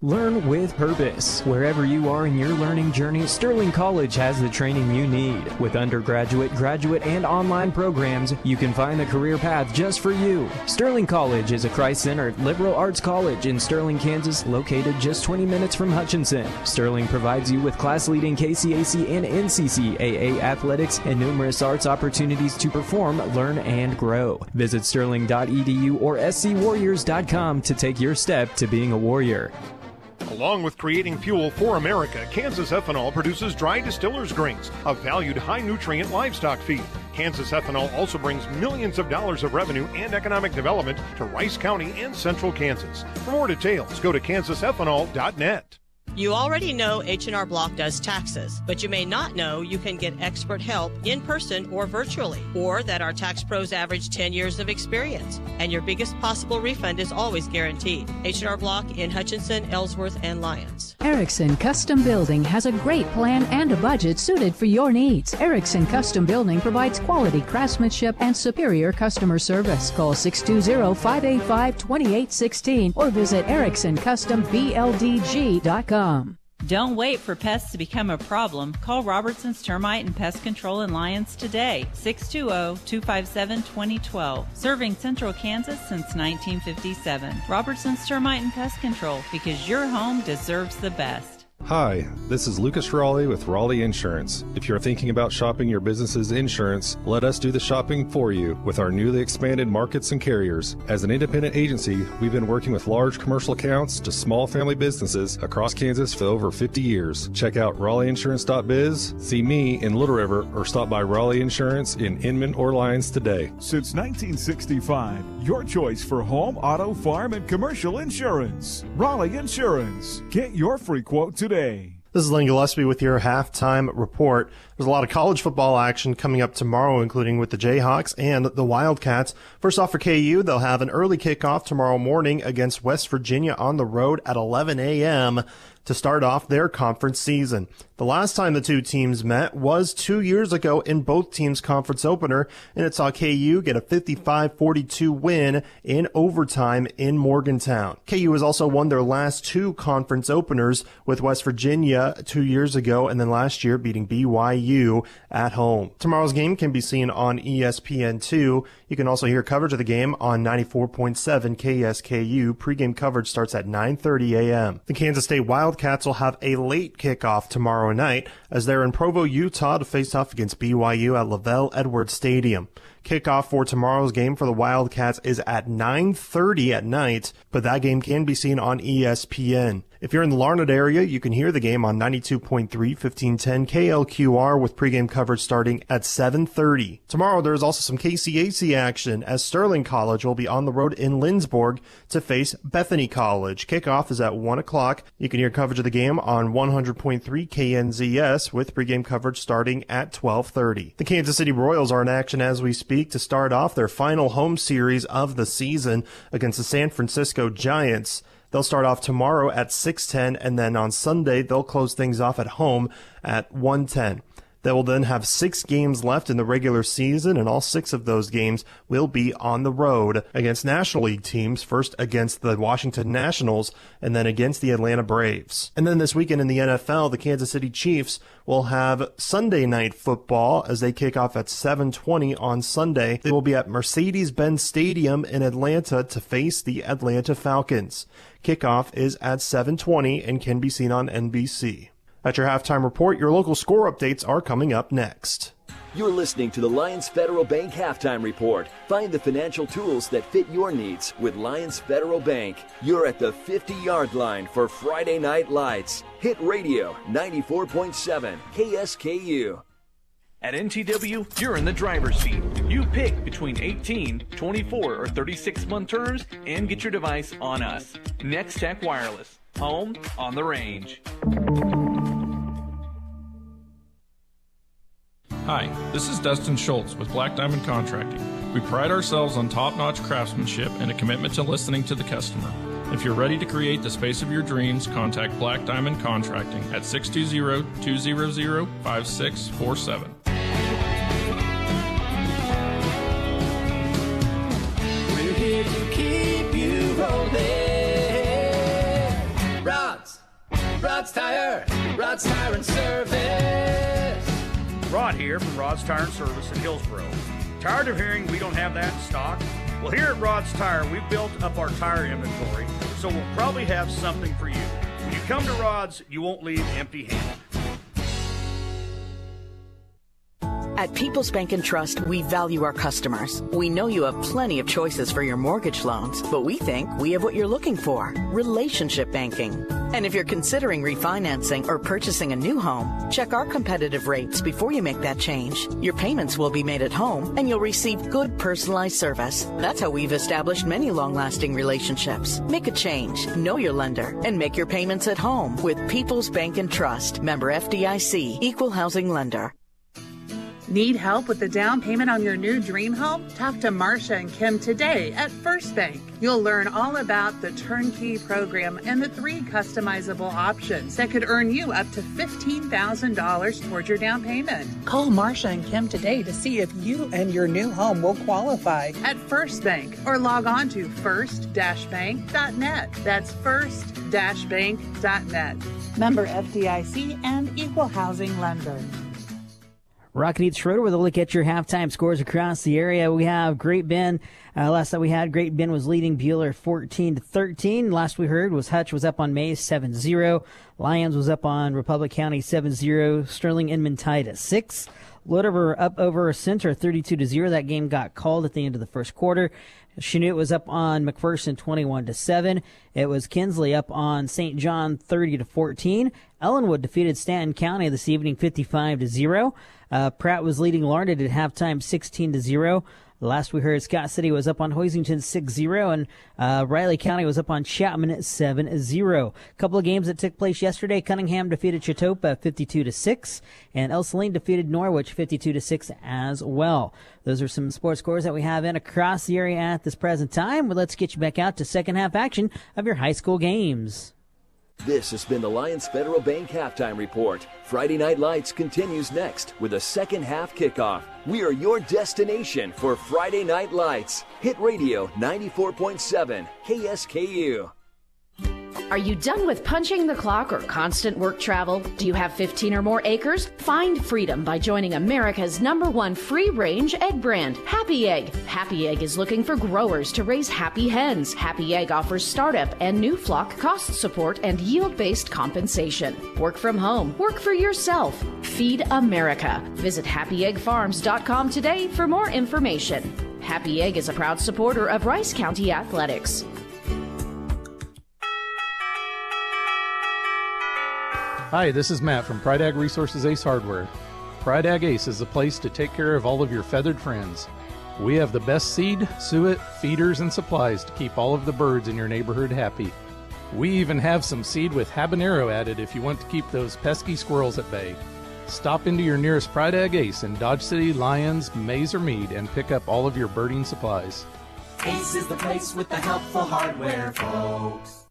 Learn with purpose. Wherever you are in your learning journey, Sterling College has the training you need. With undergraduate, graduate, and online programs, you can find the career path just for you. Sterling College is a Christ-centered liberal arts college in Sterling, Kansas, located just 20 minutes from Hutchinson. Sterling provides you with class-leading KCAC and NCCAA athletics and numerous arts opportunities to perform, learn, and grow. Visit sterling.edu or scwarriors.com to take your step to being a warrior. Along with creating fuel for America, Kansas Ethanol produces dry distillers' grains, a valued high-nutrient livestock feed. Kansas Ethanol also brings millions of dollars of revenue and economic development to Rice County and Central Kansas. For more details, go to kansasethanol.net. You already know H&R Block does taxes, but you may not know you can get expert help in person or virtually, or that our tax pros average 10 years of experience, and your biggest possible refund is always guaranteed. H&R Block in Hutchinson, Ellsworth, and Lyons. Erickson Custom Building has a great plan and a budget suited for your needs. Erickson Custom Building provides quality craftsmanship and superior customer service. Call 620-585-2816 or visit ericksoncustombldg.com. Don't wait for pests to become a problem. Call Robertson's Termite and Pest Control in Lyons today, 620-257-2012. Serving Central Kansas since 1957. Robertson's Termite and Pest Control, because your home deserves the best. Hi, this is Lucas Raleigh with Raleigh Insurance. If you're thinking about shopping your business's insurance, let us do the shopping for you with our newly expanded markets and carriers. As an independent agency, we've been working with large commercial accounts to small family businesses across Kansas for over 50 years. Check out RaleighInsurance.biz, see me in Little River, or stop by Raleigh Insurance in Inman or Lyons today. Since 1965, your choice for home, auto, farm, and commercial insurance. Raleigh Insurance. Get your free quote today. This is Lane Gillespie with your halftime report. There's a lot of college football action coming up tomorrow, including with the Jayhawks and the Wildcats. First off, for KU, they'll have an early kickoff tomorrow morning against West Virginia on the road at 11 a.m. to start off their conference season. The last time the two teams met was 2 years ago in both teams' conference opener, and it saw KU get a 55-42 win in overtime in Morgantown. KU has also won their last two conference openers with West Virginia 2 years ago, and then last year beating BYU at home. Tomorrow's game can be seen on ESPN2. You can also hear coverage of the game on 94.7 KSKU. Pre-game coverage starts at 9:30 a.m. The Kansas State Wildcats will have a late kickoff tomorrow night as they're in Provo, Utah to face off against BYU at Lavelle Edwards Stadium. Kickoff for tomorrow's game for the Wildcats is at 9:30 at night, but that game can be seen on ESPN. If you're in the Larned area, you can hear the game on 92.3 1510 KLQR with pregame coverage starting at 7:30. Tomorrow there's also some KCAC action as Sterling College will be on the road in Lindsborg to face Bethany College. Kickoff is at 1 o'clock. You can hear coverage of the game on 100.3 KNZS with pregame coverage starting at 12:30. The Kansas City Royals are in action as we speak to start off their final home series of the season against the San Francisco Giants. They'll start off tomorrow at 6:10, and then on Sunday, they'll close things off at home at 1:10. They will then have 6 games left in the regular season, and all 6 of those games will be on the road against National League teams, first against the Washington Nationals, and then against the Atlanta Braves. And then this weekend in the NFL, the Kansas City Chiefs will have Sunday night football as they kick off at 7:20 on Sunday. They will be at Mercedes-Benz Stadium in Atlanta to face the Atlanta Falcons. Kickoff is at 7:20 and can be seen on NBC. At your halftime report, your local score updates are coming up next. You're listening to the Lyons Federal Bank Halftime Report. Find the financial tools that fit your needs with Lyons Federal Bank. You're at the 50-yard line for Friday Night Lights. Hit Radio 94.7 KSKU. At NTW, you're in the driver's seat. You pick between 18, 24, or 36-month terms and get your device on us. Next Tech Wireless. Home on the range. Hi, this is Dustin Schultz with Black Diamond Contracting. We pride ourselves on top-notch craftsmanship and a commitment to listening to the customer. If you're ready to create the space of your dreams, contact Black Diamond Contracting at 620-200-5647. We're here to keep you rolling. Rock Rod's Tire and Service. Rod here from Rod's Tire and Service in Hillsboro. Tired of hearing we don't have that in stock? Well, here at Rod's Tire, we've built up our tire inventory, so we'll probably have something for you. When you come to Rod's, you won't leave empty-handed. At People's Bank and Trust, we value our customers. We know you have plenty of choices for your mortgage loans, but we think we have what you're looking for, relationship banking. And if you're considering refinancing or purchasing a new home, check our competitive rates before you make that change. Your payments will be made at home, and you'll receive good personalized service. That's how we've established many long-lasting relationships. Make a change, know your lender, and make your payments at home with People's Bank and Trust. Member FDIC, Equal Housing Lender. Need help with the down payment on your new dream home? Talk to Marcia and Kim today at First Bank. You'll learn all about the turnkey program and the 3 customizable options that could earn you up to $15,000 towards your down payment. Call Marcia and Kim today to see if you and your new home will qualify at First Bank or log on to first-bank.net. That's first-bank.net. Member FDIC and Equal Housing Lender. Rocket Eats Schroeder with a look at your halftime scores across the area. We have Great Bend. Last that we had, Great Bend was leading Bueller 14-13. Last we heard was Hutch was up on Mays 7-0. Lyons was up on Republic County 7-0. Sterling Inman tied at 6. Lodover up over Center 32-0. That game got called at the end of the first quarter. Chanute was up on McPherson 21-7. It was Kinsley up on St. John 30-14. Ellenwood defeated Stanton County this evening 55-0. Pratt was leading Larned at halftime 16-0. Last we heard, Scott City was up on Hoisington 6-0, and Riley County was up on Chapman 7-0. A couple of games that took place yesterday. Cunningham defeated Chatopa 52-6, and El Saline defeated Norwich 52-6 as well. Those are some sports scores that we have in across the area at this present time. Well, let's get you back out to second half action of your high school games. This has been the Lyons Federal Bank Halftime Report. Friday Night Lights continues next with a second half kickoff. We are your destination for Friday Night Lights. Hit Radio 94.7 KSKU. Are you done with punching the clock or constant work travel? Do you have 15 or more acres? Find freedom by joining America's #1 free-range egg brand, Happy Egg. Happy Egg is looking for growers to raise happy hens. Happy Egg offers startup and new flock cost support and yield-based compensation. Work from home. Work for yourself. Feed America. Visit happyeggfarms.com today for more information. Happy Egg is a proud supporter of Rice County Athletics. Hi, this is Matt from Pride Ag Resources Ace Hardware. Pride Ag Ace is the place to take care of all of your feathered friends. We have the best seed, suet, feeders, and supplies to keep all of the birds in your neighborhood happy. We even have some seed with habanero added if you want to keep those pesky squirrels at bay. Stop into your nearest Pride Ag Ace in Dodge City, Lyons, Mays, or Meade and pick up all of your birding supplies. Ace is the place with the helpful hardware, folks.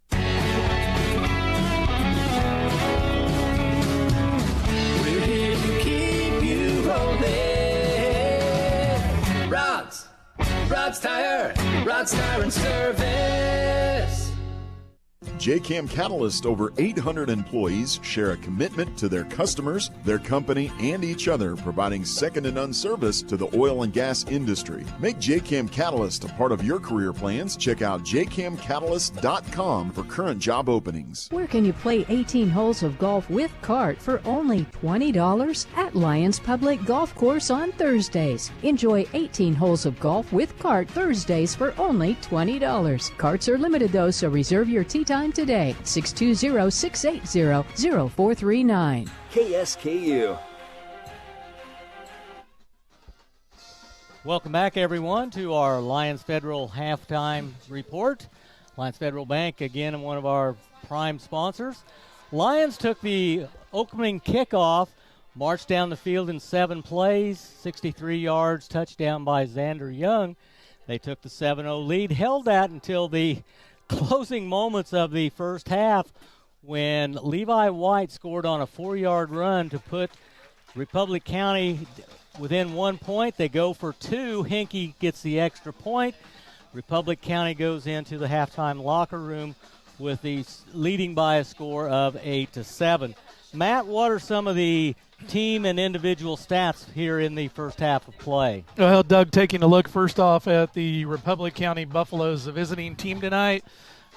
Rod's Tire and Service. JCAM Catalyst, over 800 employees, share a commitment to their customers, their company, and each other, providing second-to-none service to the oil and gas industry. Make JCAM Catalyst a part of your career plans. Check out jcamcatalyst.com for current job openings. Where can you play 18 holes of golf with cart for only $20? At Lyons Public Golf Course on Thursdays. Enjoy 18 holes of golf with cart Thursdays for only $20. Carts are limited though, so reserve your tee time today. 620-680-0439. KSKU. Welcome back, everyone, to our Lyons Federal halftime report. Lyons Federal Bank, again, one of our prime sponsors. Lyons took the opening kickoff, marched down the field in 7 plays, 63 yards, touchdown by Xander Young. They took the 7-0 lead, held that until the closing moments of the first half when Levi White scored on a 4-yard run to put Republic County within 1 point. They go for 2. Hinkey gets the extra point. Republic County goes into the halftime locker room with the leading by a score of 8-7. Matt, what are some of the team and individual stats here in the first half of play? Well, Doug, taking a look first off at the Republic County Buffaloes, the visiting team tonight.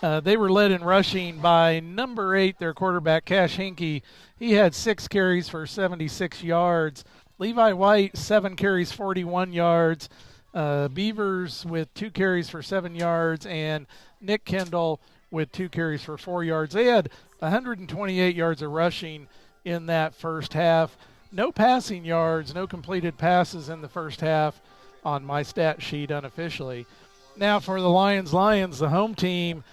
They were led in rushing by number 8, their quarterback, Cash Hinkey. He had 6 carries for 76 yards. Levi White, 7 carries, 41 yards. Beavers with 2 carries for 7 yards, and Nick Kendall with 2 carries for 4 yards. They had 128 yards of rushing in that first half. No passing yards, no completed passes in the first half on my stat sheet unofficially. Now for the Lions, the home team,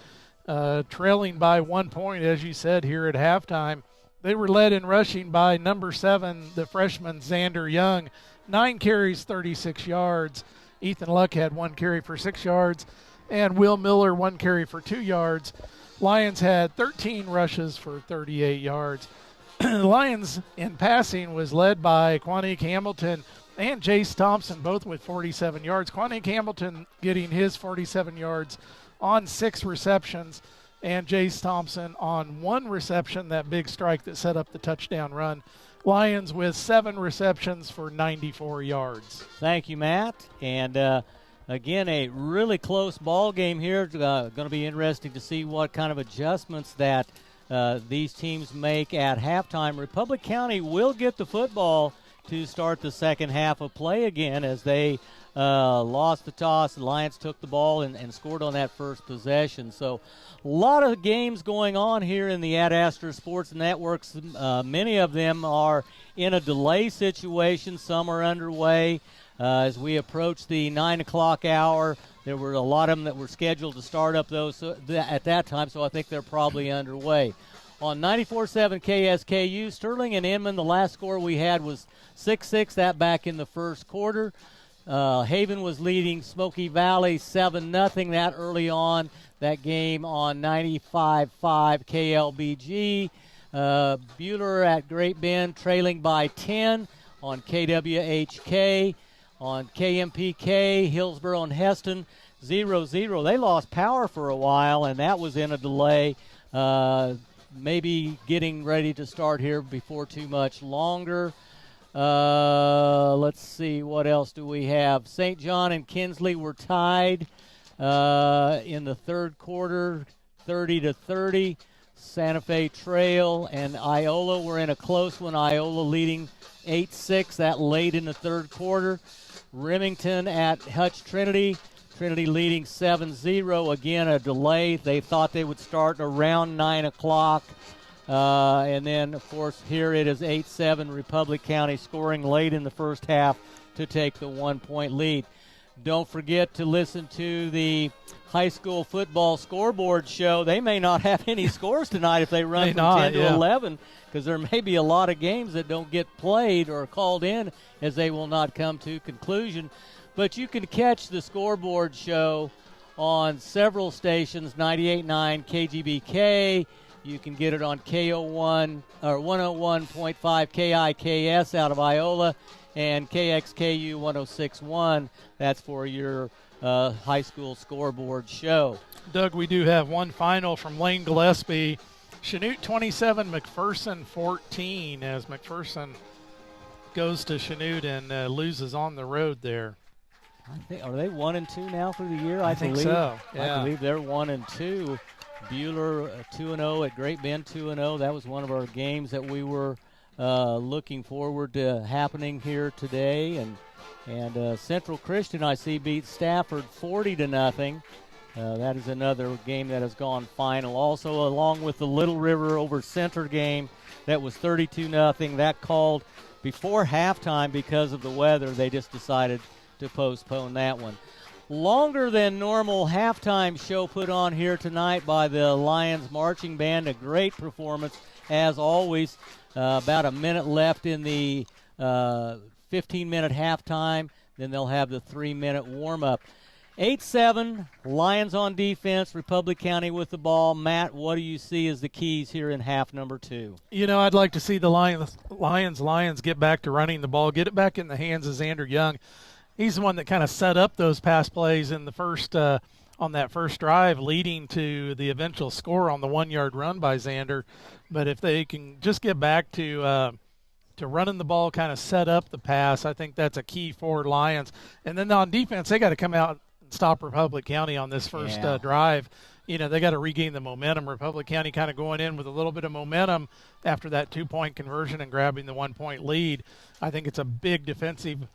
trailing by 1 point, as you said, here at halftime. They were led in rushing by number 7, the freshman Xander Young, 9 carries, 36 yards. Ethan Luck had 1 carry for 6 yards, and Will Miller 1 carry for 2 yards. Lions had 13 rushes for 38 yards. Lions in passing was led by Quanique Hamilton and Jace Thompson, both with 47 yards. Quanique Hamilton getting his 47 yards on 6 receptions, and Jace Thompson on 1 reception, that big strike that set up the touchdown run. Lions with 7 receptions for 94 yards. Thank you, Matt. And again, a really close ball game here. Going to be interesting to see what kind of adjustments that these teams make at halftime. Republic County will get the football to start the second half of play again, as they lost the toss. The Lions took the ball and scored on that first possession. So a lot of games going on here in the Ad Astra Sports Networks. Many of them are in a delay situation. Some are underway. As we approach the 9 o'clock hour, there were a lot of them that were scheduled to start up those at that time, so I think they're probably underway. On 94.7 KSKU, Sterling and Inman, the last score we had was 6-6, that back in the first quarter. Haven was leading Smoky Valley 7-0 that early on. That game on 95.5 KLBG. Bueller at Great Bend trailing by 10 on KWHK. On KMPK, Hillsborough and Heston 0-0. They lost power for a while, and that was in a delay. Maybe getting ready to start here before too much longer. Let's see, what else do we have? St. John and Kinsley were tied in the third quarter, 30-30. Santa Fe Trail and Iola were in a close one. Iola leading 8-6, that late in the third quarter. Remington at Hutch Trinity. Trinity leading 7-0. Again, a delay. They thought they would start around 9 o'clock. And then, of course, here it is 8-7. Republic County scoring late in the first half to take the 1-point lead. Don't forget to listen to the high school football scoreboard show. They may not have any scores tonight if they run from 10 to 11, because there may be a lot of games that don't get played or called in, as they will not come to conclusion. But you can catch the scoreboard show on several stations, 98.9 KGBK. You can get it on KO1 or 101.5 KIKS out of Iola, and KXKU 106.1. That's for your high school scoreboard show. Doug, we do have one final from Lane Gillespie. Chanute 27, McPherson 14, as McPherson goes to Chanute and loses on the road there. Are they 1-2 now for the year? I think so. Yeah. I believe they're 1-2. Bueller 2-0 at Great Bend 2-0. That was one of our games that we were looking forward to happening here today. And Central Christian, I see, beat Stafford 40-0. That is another game that has gone final. Also, along with the Little River over Center game, that was 32-0. That called before halftime because of the weather. They just decided to postpone that one. Longer than normal halftime show put on here tonight by the Lions Marching Band. A great performance, as always. About a minute left in the 15-minute halftime. Then they'll have the 3-minute warm-up. 8-7, Lions on defense, Republic County with the ball. Matt, what do you see as the keys here in half number 2? You know, I'd like to see the Lions get back to running the ball, get it back in the hands of Xander Young. He's the one that kind of set up those pass plays in the first on that first drive, leading to the eventual score on the 1-yard run by Xander. But if they can just get back to running the ball, kind of set up the pass, I think that's a key for Lyons. And then on defense, they got to come out and stop Republic County on this first drive. They got to regain the momentum. Republic County kind of going in with a little bit of momentum after that 2-point conversion and grabbing the 1-point lead. I think it's a big defensive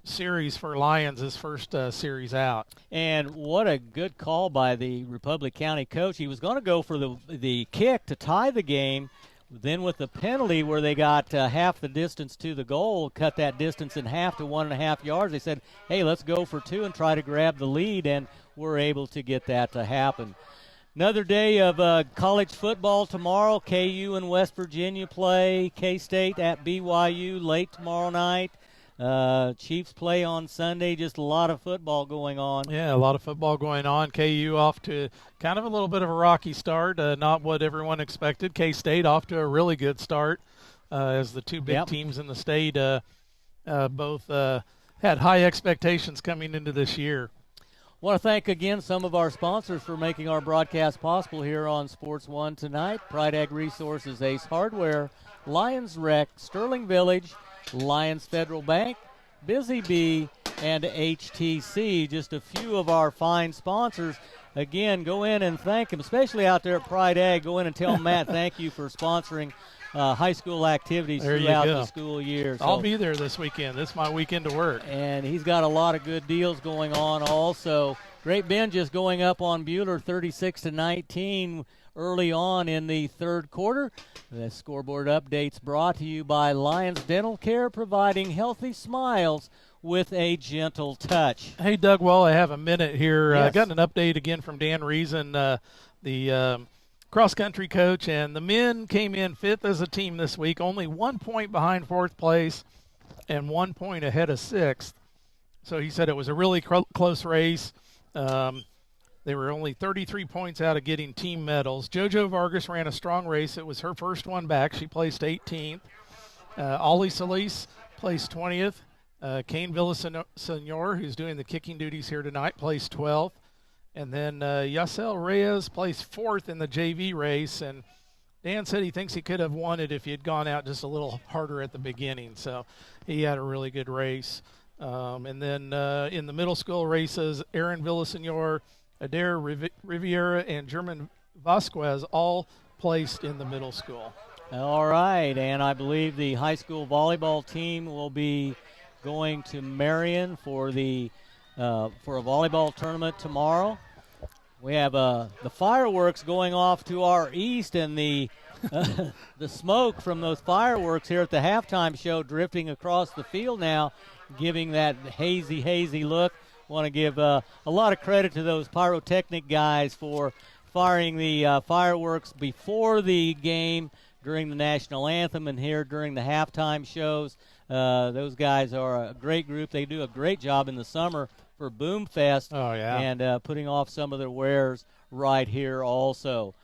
series for Lyons, this first series out. And what a good call by the Republic County coach. He was going to go for the kick to tie the game. Then with the penalty where they got half the distance to the goal, cut that distance in half to 1.5 yards, they said, hey, let's go for 2 and try to grab the lead, and we're able to get that to happen. Another day of college football tomorrow. KU and West Virginia play. K-State at BYU late tomorrow night. Chiefs play on Sunday. Just a lot of football going on. Yeah, a lot of football going on. KU off to kind of a little bit of a rocky start, not what everyone expected. K-State off to a really good start as the two big teams in the state both had high expectations coming into this year. I want to thank again some of our sponsors for making our broadcast possible here on Sports One tonight. Pride Ag Resources, Ace Hardware, Lyons Rec, Sterling Village, Lyons Federal Bank, Busy Bee, and HTC. Just a few of our fine sponsors. Again, go in and thank them, especially out there at Pride Ag. Go in and tell Matt thank you for sponsoring high school activities throughout the school year. So, I'll be there this weekend. This is my weekend to work. And he's got a lot of good deals going on also. Great Bend just going up on Buhler 36-19 early on in the third quarter. The scoreboard updates brought to you by Lyons Dental Care, providing healthy smiles with a gentle touch. Hey, Doug, while I have a minute here, I Yes. got an update again from Dan Reason, the cross-country coach, and the men came in 5th as a team this week, only 1 point behind 4th place and 1 point ahead of 6th. So he said it was a really close race. They were only 33 points out of getting team medals. JoJo Vargas ran a strong race. It was her first one back. She placed 18th. Ollie Solis placed 20th. Kane Villasenor, who's doing the kicking duties here tonight, placed 12th. And then Yasel Reyes placed 4th in the JV race. And Dan said he thinks he could have won it if he had gone out just a little harder at the beginning. So he had a really good race. And then in the middle school races, Aaron Villasenor, Adair Riviera, and German Vasquez all placed in the middle school. All right, and I believe the high school volleyball team will be going to Marion for a volleyball tournament tomorrow. We have the fireworks going off to our east, and the smoke from those fireworks here at the halftime show drifting across the field now, giving that hazy look. Want to give a lot of credit to those pyrotechnic guys for firing the fireworks before the game, during the national anthem, and here during the halftime shows. Those guys are a great group. They do a great job in the summer for Boom Fest. Oh, yeah. And putting off some of their wares right here also.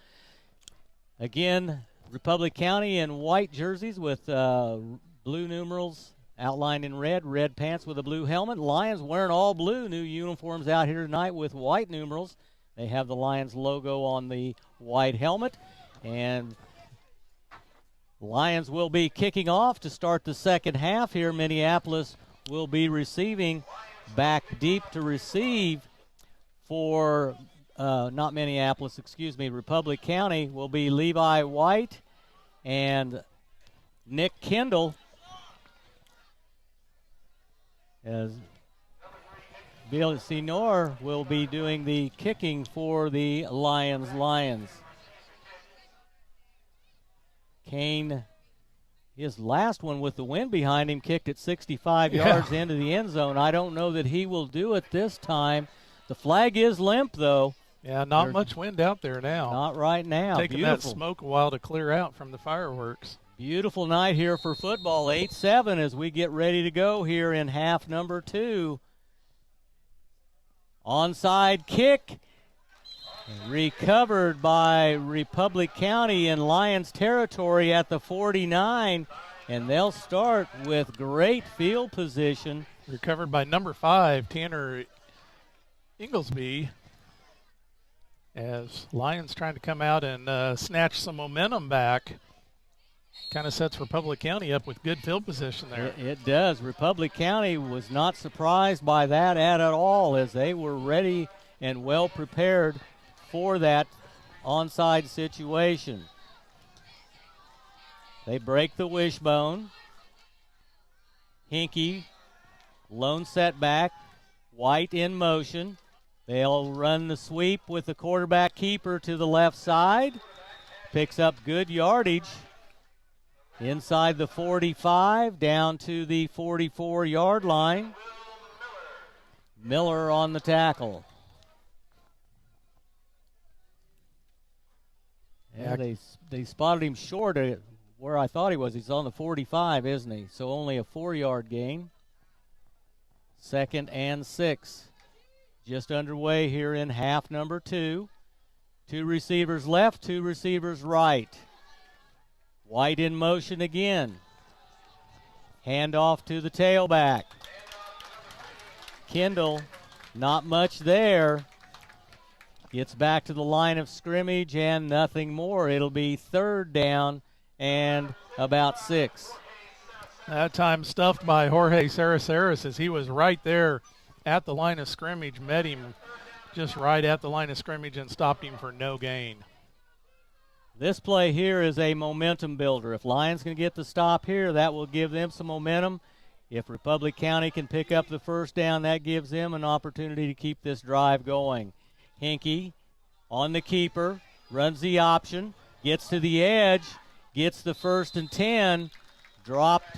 Again, Republic County in white jerseys with blue numerals outlined in red pants with a blue helmet. Lions wearing all blue, new uniforms out here tonight with white numerals. They have the Lions logo on the white helmet. And Lions will be kicking off to start the second half here. Minneapolis will be receiving, back deep to receive for, not Minneapolis, excuse me, Republic County will be Levi White and Nick Kendall. As Bill Senor will be doing the kicking for the Lions. Kane, his last one with the wind behind him, kicked it 65 yards into the end zone. I don't know that he will do it this time. The flag is limp, though. Yeah, not much wind out there now. Not right now. Taking Beautiful. that smoke a while to clear out from the fireworks. Beautiful night here for football. 8-7 as we get ready to go here in half number 2. Onside kick. Recovered by Republic County in Lions territory at the 49. And they'll start with great field position. Recovered by number 5, Tanner Inglesby. as Lyons trying to come out and snatch some momentum back. Kind of sets Republic County up with good field position there. It does. Republic County was not surprised by that at all, as they were ready and well prepared for that onside situation. They break the wishbone. Hinkie, lone setback. White in motion. They'll run the sweep with the quarterback keeper to the left side. Picks up good yardage. Inside the 45, down to the 44-yard line. Miller on the tackle. Yeah, they spotted him short of where I thought he was. He's on the 45, isn't he? So only a 4-yard gain. 2nd and 6. Just underway here in half number 2. 2 receivers left, 2 receivers right. White in motion again. Handoff to the tailback. Kendall, not much there. Gets back to the line of scrimmage and nothing more. It'll be 3rd down and about 6. That time stuffed by Jorge Saraceres as he was right there at the line of scrimmage, met him just right at the line of scrimmage and stopped him for no gain. This play here is a momentum builder. If Lyons can get the stop here, that will give them some momentum. If Republic County can pick up the 1st down, that gives them an opportunity to keep this drive going. Hinkie on the keeper, runs the option, gets to the edge, gets the 1st and 10, dropped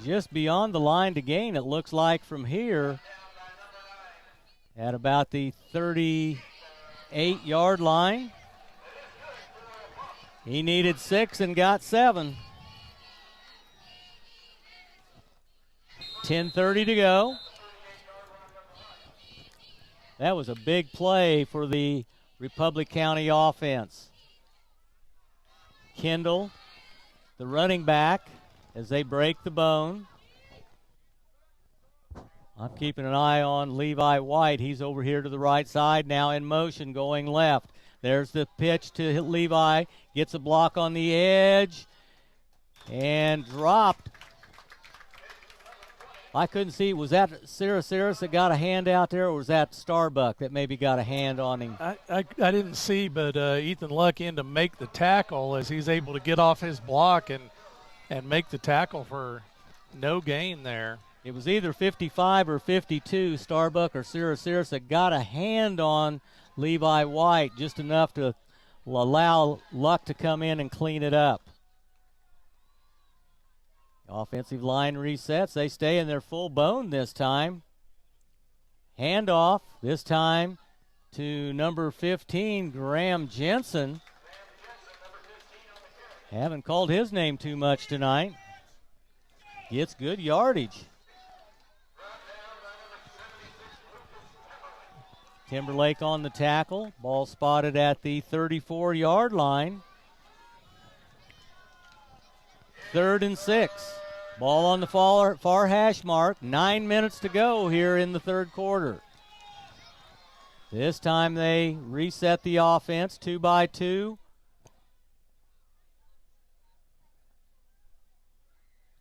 just beyond the line to gain, it looks like, from here at about the 38-yard line. He needed 6 and got 7. 10:30 to go. That was a big play for the Republic County offense. Kendall, the running back, as they break the bone. I'm keeping an eye on Levi White. He's over here to the right side now in motion, going left. There's the pitch to Levi. Gets a block on the edge and dropped. I couldn't see. Was that Saraceres that got a hand out there, or was that Starbuck that maybe got a hand on him? I didn't see, but Ethan Luck in to make the tackle as he's able to get off his block and make the tackle for no gain there. It was either 55 or 52, Starbuck or Saraceres, that got a hand on Levi White, just enough to allow Luck to come in and clean it up. Offensive line resets. They stay in their full bone this time. Handoff, this time to number 15, Graham Jensen. Haven't called his name too much tonight. Gets good yardage. Timberlake on the tackle. Ball spotted at the 34-yard line. 3rd and 6. Ball on the far hash mark. 9 minutes to go here in the 3rd quarter. This time they reset the offense 2 by 2.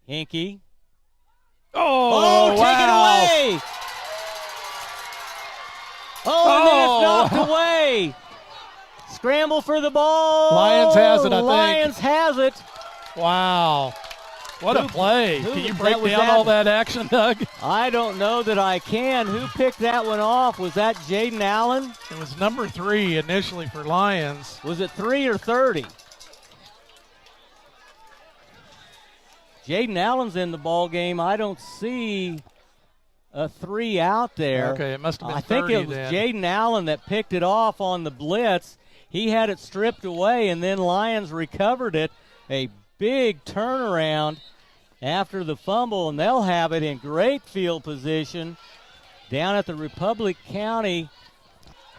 Hinkie. Oh, take wow. it away! Oh, and then it's knocked away. Scramble for the ball. Lyons has it, I think. Lyons has it. Wow. What a play. Can you break down all that action, Doug? I don't know that I can. Who picked that one off? Was that Jaden Allen? It was number 3 initially for Lyons. Was it 3 or 30? Jaden Allen's in the ball game. I don't see a 3 out there. Okay, it must have been 30 I think it was Jaden Allen that picked it off on the blitz. He had it stripped away, and then Lyons recovered it. A big turnaround after the fumble, and they'll have it in great field position down at the Republic County.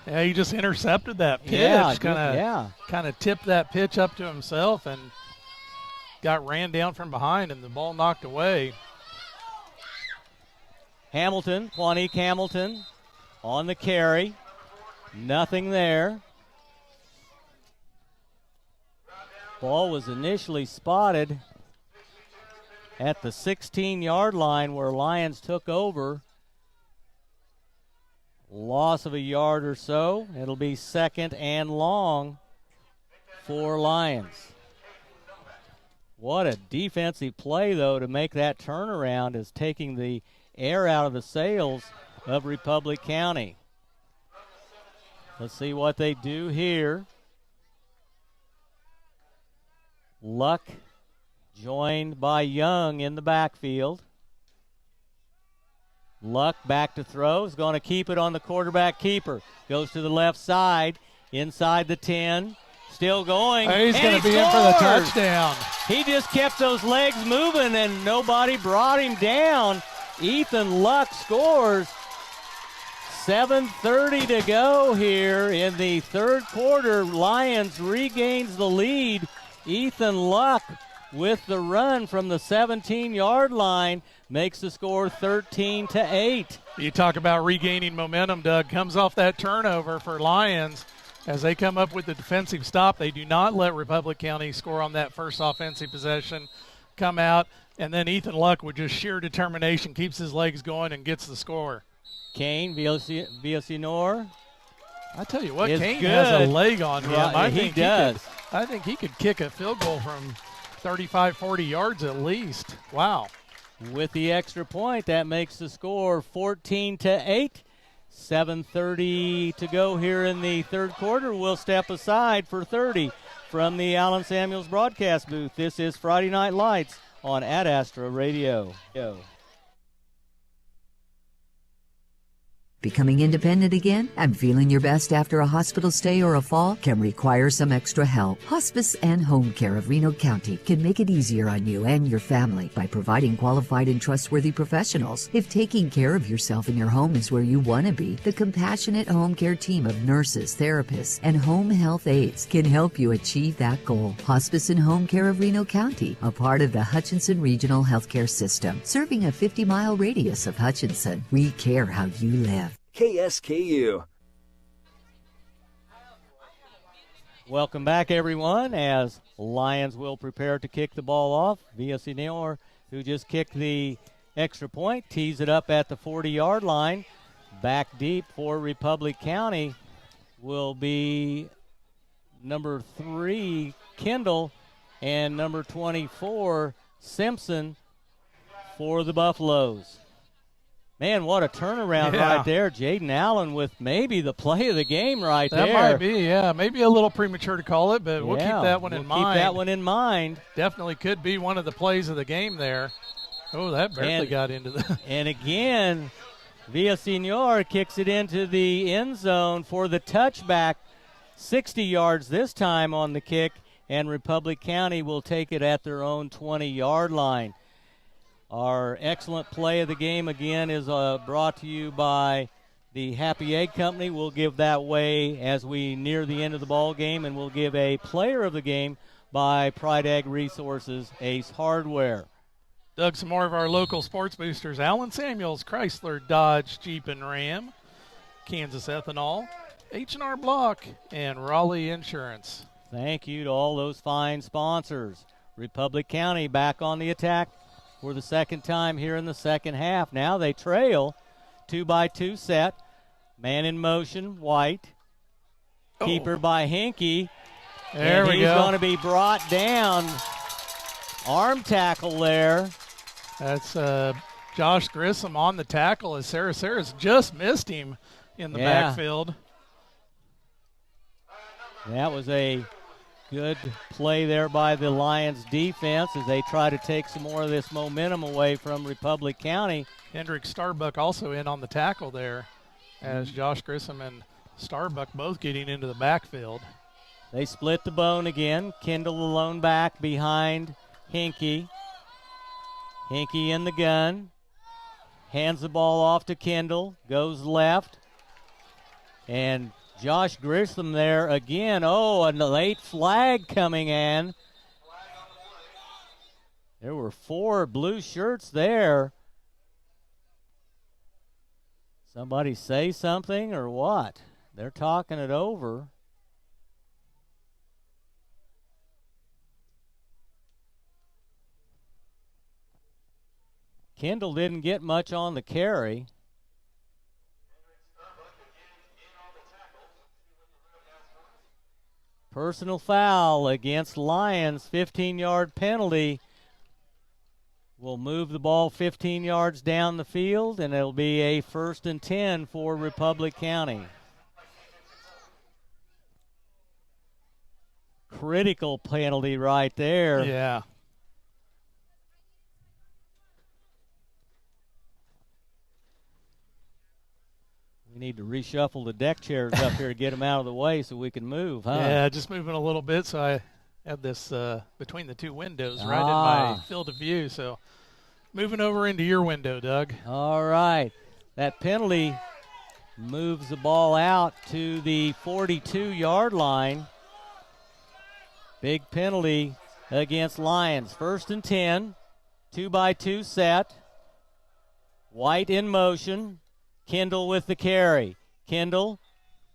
Yeah, he just intercepted that pitch. Yeah, kind of tipped that pitch up to himself and got ran down from behind, and the ball knocked away. Hamilton, Quanique Hamilton, on the carry. Nothing there. Ball was initially spotted at the 16-yard line where Lyons took over. Loss of a yard or so. It'll be 2nd and long for Lyons. What a defensive play, though, to make that turnaround, is taking the air out of the sails of Republic County. Let's see what they do here. Luck joined by Young in the backfield. Luck back to throw. Is going to keep it on the quarterback keeper. Goes to the left side, inside the 10. Still going. He's going to be in for the touchdown. He just kept those legs moving, and nobody brought him down. Ethan Luck scores. 7:30 to go here in the third quarter. Lyons regains the lead. Ethan Luck with the run from the 17-yard line makes the score 13-8. You talk about regaining momentum, Doug. Comes off that turnover for Lyons. As they come up with the defensive stop, they do not let Republic County score on that first offensive possession. Come out, and then Ethan Luck, with just sheer determination, keeps his legs going and gets the score. Kane, Villasenor. I tell you what, Kane has a leg on him. Yeah, he does. I think he could kick a field goal from 35, 40 yards at least. Wow. With the extra point, that makes the score 14-8. 7:30 to go here in the third quarter. We'll step aside for 30 from the Allen Samuels broadcast booth. This is Friday Night Lights on Ad Astra Radio. Becoming independent again and feeling your best after a hospital stay or a fall can require some extra help. Hospice and Home Care of Reno County can make it easier on you and your family by providing qualified and trustworthy professionals. If taking care of yourself in your home is where you want to be, the compassionate home care team of nurses, therapists, and home health aides can help you achieve that goal. Hospice and Home Care of Reno County, a part of the Hutchinson Regional Healthcare System, serving a 50-mile radius of Hutchinson. We care how you live. KSKU. Welcome back, everyone, as Lyons will prepare to kick the ball off. Villasenor, who just kicked the extra point, tees it up at the 40-yard line. Back deep for Republic County will be number 3, Kendall, and number 24, Simpson, for the Buffaloes. Man, what a turnaround right there. Jaden Allen with maybe the play of the game right there. That might be, yeah. Maybe a little premature to call it, but we'll keep that one in mind. Keep that one in mind. Definitely could be one of the plays of the game there. Oh, that barely got into the... And again, Villasenor kicks it into the end zone for the touchback. 60 yards this time on the kick, and Republic County will take it at their own 20-yard line. Our excellent play of the game, again, is brought to you by the Happy Egg Company. We'll give that away as we near the end of the ball game, and we'll give a player of the game by Pride Ag Resources, Ace Hardware. Doug, some more of our local sports boosters. Allen Samuels, Chrysler, Dodge, Jeep, and Ram. Kansas Ethanol, H&R Block, and Raleigh Insurance. Thank you to all those fine sponsors. Republic County back on the attack for the second time here in the second half. Now they trail 2-by-2 set. Man in motion, White. Keeper by Hinkie. There we go. He's going to be brought down. Arm tackle there. That's Josh Grissom on the tackle as Sarah's just missed him in the backfield. That was a good play there by the Lions defense as they try to take some more of this momentum away from Republic County. Hendrick Starbuck also in on the tackle there as Josh Grissom and Starbuck both getting into the backfield. They split the bone again. Kendall alone back behind Hinkie. Hinkie in the gun. Hands the ball off to Kendall. Goes left. And Josh Grissom there again. Oh, a late flag coming in. There were 4 blue shirts there. Somebody say something or what? They're talking it over. Kendall didn't get much on the carry. Personal foul against Lyons, 15-yard penalty. Will move the ball 15 yards down the field, and it'll be a 1st and 10 for Republic County. Critical penalty right there. Yeah. We need to reshuffle the deck chairs up here to get them out of the way so we can move, huh? Yeah, just moving a little bit, so I have this between the two windows right in my field of view. So moving over into your window, Doug. All right. That penalty moves the ball out to the 42-yard line. Big penalty against Lyons. 1st and 10, 2-by-2 set. White in motion. Kendall with the carry. Kendall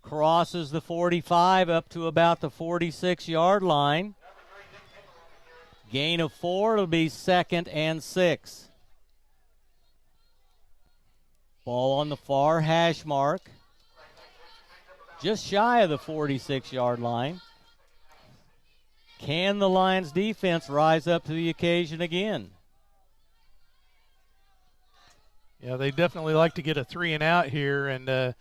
crosses the 45 up to about the 46-yard line. Gain of 4. It'll be 2nd and 6. Ball on the far hash mark. Just shy of the 46-yard line. Can the Lions defense rise up to the occasion again? Yeah, they definitely like to get a 3-and-out here and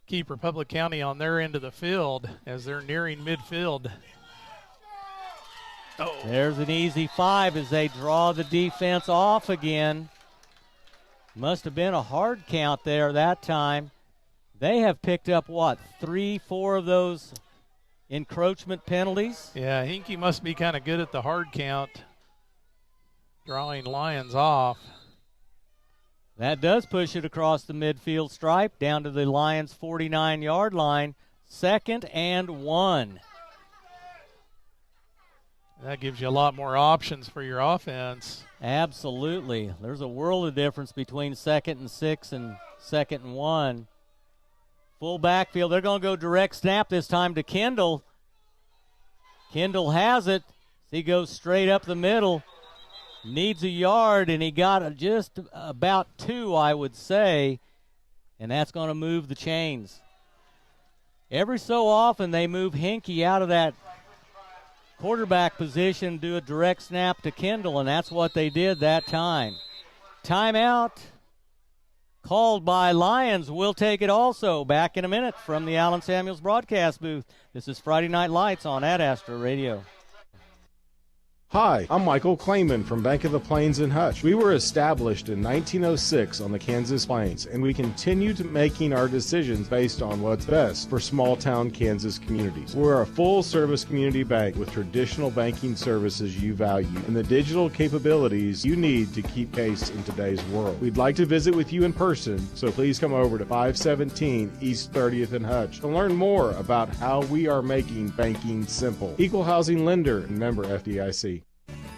keep Republic County on their end of the field as they're nearing midfield. Oh. There's an easy 5 as they draw the defense off again. Must have been a hard count there that time. They have picked up, 3-4 of those encroachment penalties? Yeah, Hinkie must be kind of good at the hard count, drawing Lyons off. That does push it across the midfield stripe down to the Lions' 49-yard line. 2nd and 1. That gives you a lot more options for your offense. Absolutely. There's a world of difference between 2nd and 6 and 2nd and 1. Full backfield. They're going to go direct snap this time to Kendall. Kendall has it. He goes straight up the middle. Needs a yard, and he got just about 2, I would say, and that's going to move the chains. Every so often they move Hinkie out of that quarterback position, do a direct snap to Kendall, and that's what they did that time. Timeout called by Lyons. We'll take it also. Back in a minute from the Allen Samuels broadcast booth. This is Friday Night Lights on Ad-Astra Radio. Hi, I'm Michael Klayman from Bank of the Plains in Hutch. We were established in 1906 on the Kansas Plains, and we continue to making our decisions based on what's best for small-town Kansas communities. We're a full-service community bank with traditional banking services you value and the digital capabilities you need to keep pace in today's world. We'd like to visit with you in person, so please come over to 517 East 30th in Hutch to learn more about how we are making banking simple. Equal housing lender and member FDIC.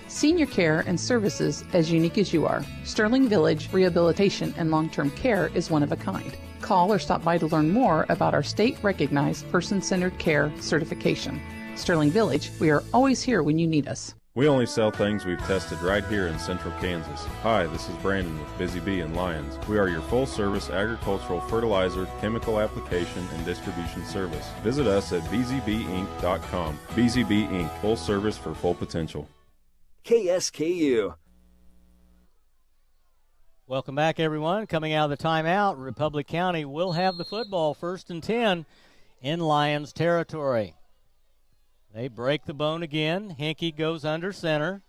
Senior care and services as unique as you are. Sterling Village Rehabilitation and Long-Term Care is one of a kind. Call or stop by to learn more about our state-recognized person-centered care certification. Sterling Village, we are always here when you need us. We only sell things we've tested right here in Central Kansas. Hi, this is Brandon with Busy Bee in Lyons. We are your full-service agricultural fertilizer, chemical application, and distribution service. Visit us at bzbinc.com. BZB Inc., full service for full potential. KSKU. Welcome back, everyone. Coming out of the timeout, Republic County will have the football 1st and 10 in Lyons territory. They break the bone again. Hinkie goes under center.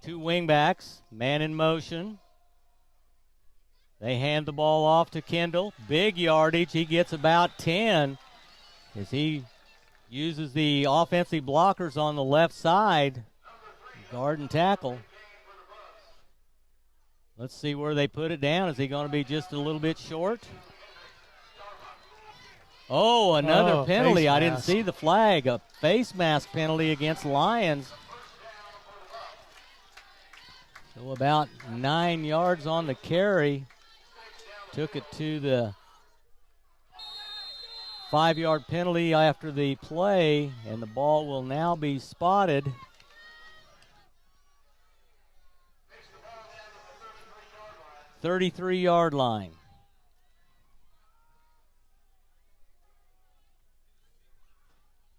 2 wingbacks, man in motion. They hand the ball off to Kendall. Big yardage. He gets about 10 as he uses the offensive blockers on the left side. Guard and tackle. Let's see where they put it down. Is he going to be just a little bit short? Oh, another penalty. I didn't see the flag. A face mask penalty against Lyons. So about 9 yards on the carry. took it to the 5-yard penalty after the play, and the ball will now be spotted. "33-yard line."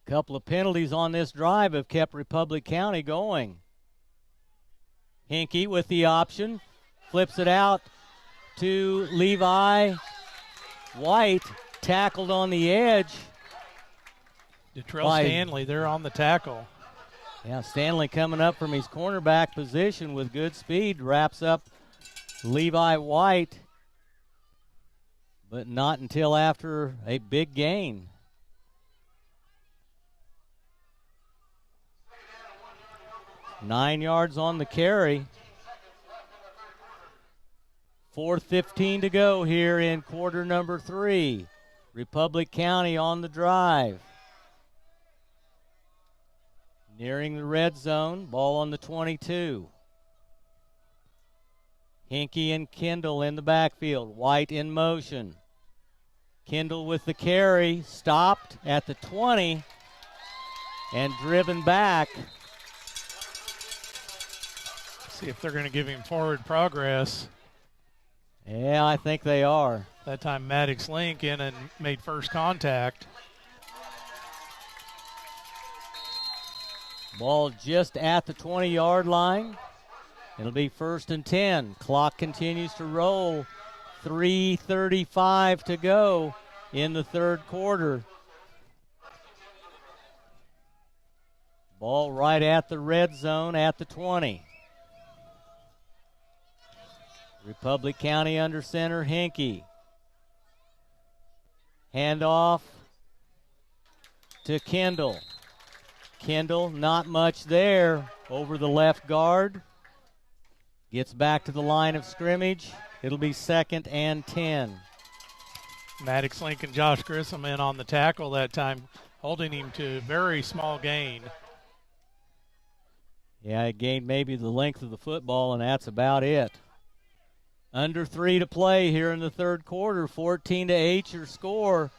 Couple of penalties on this drive have kept Republic County going. Hinkey with the option, flips it out to Levi White, tackled on the edge. Detrell Stanley there on the tackle. Yeah, Stanley coming up from his cornerback position with good speed, wraps up Levi White, but not until after a big gain. Nine yards on the carry. 4:15 to go here in quarter number 3. Republic County on the drive. Nearing the red zone, ball on the 22. Hinkey and Kendall in the backfield. White in motion. Kendall with the carry, stopped at the 20 and driven back. See if they're going to give him forward progress. Yeah, I think they are. That time Maddox Link in and made first contact. Ball just at the 20-yard line. It'll be 1st and 10. Clock continues to roll. 3:35 to go in the third quarter. Ball right at the red zone at the 20. Republic County under center, Hinkey. Handoff to Kendall. Kendall, not much there over the left guard. Gets back to the line of scrimmage. It'll be 2nd and 10. Maddox Link and Josh Grissom in on the tackle that time, holding him to a very small gain. Yeah, it gained maybe the length of the football, and that's about it. Under 3 to play here in the third quarter. 14-8 your score.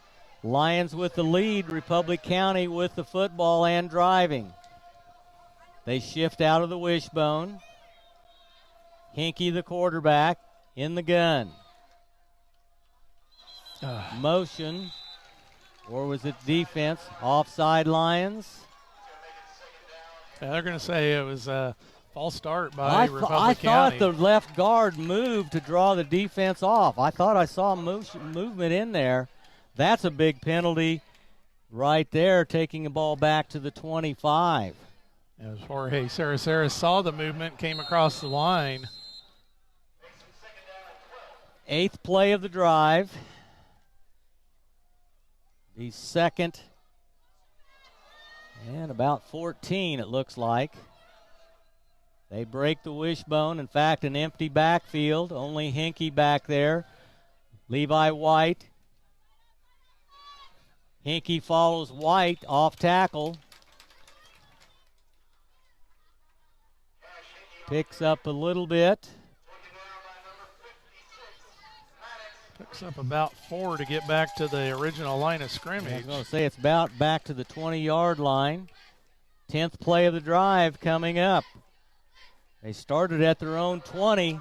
Lions with the lead. Republic County with the football and driving. They shift out of the wishbone. Hinkey, the quarterback, in the gun. Motion, or was it defense? Offside Lions. Yeah, they're going to say it was a false start by Republic County. I thought the left guard moved to draw the defense off. I thought I saw movement in there. That's a big penalty right there, taking the ball back to the 25. As Jorge Saracera saw the movement, came across the line. 8th play of the drive. The 2nd and about 14, it looks like. They break the wishbone. In fact, an empty backfield. Only Hinkey back there. Levi White. Hinkey follows White off tackle. Picks up a little bit. Picks up about 4 to get back to the original line of scrimmage. I was going to say it's about back to the 20-yard line. 10th play of the drive coming up. They started at their own 20.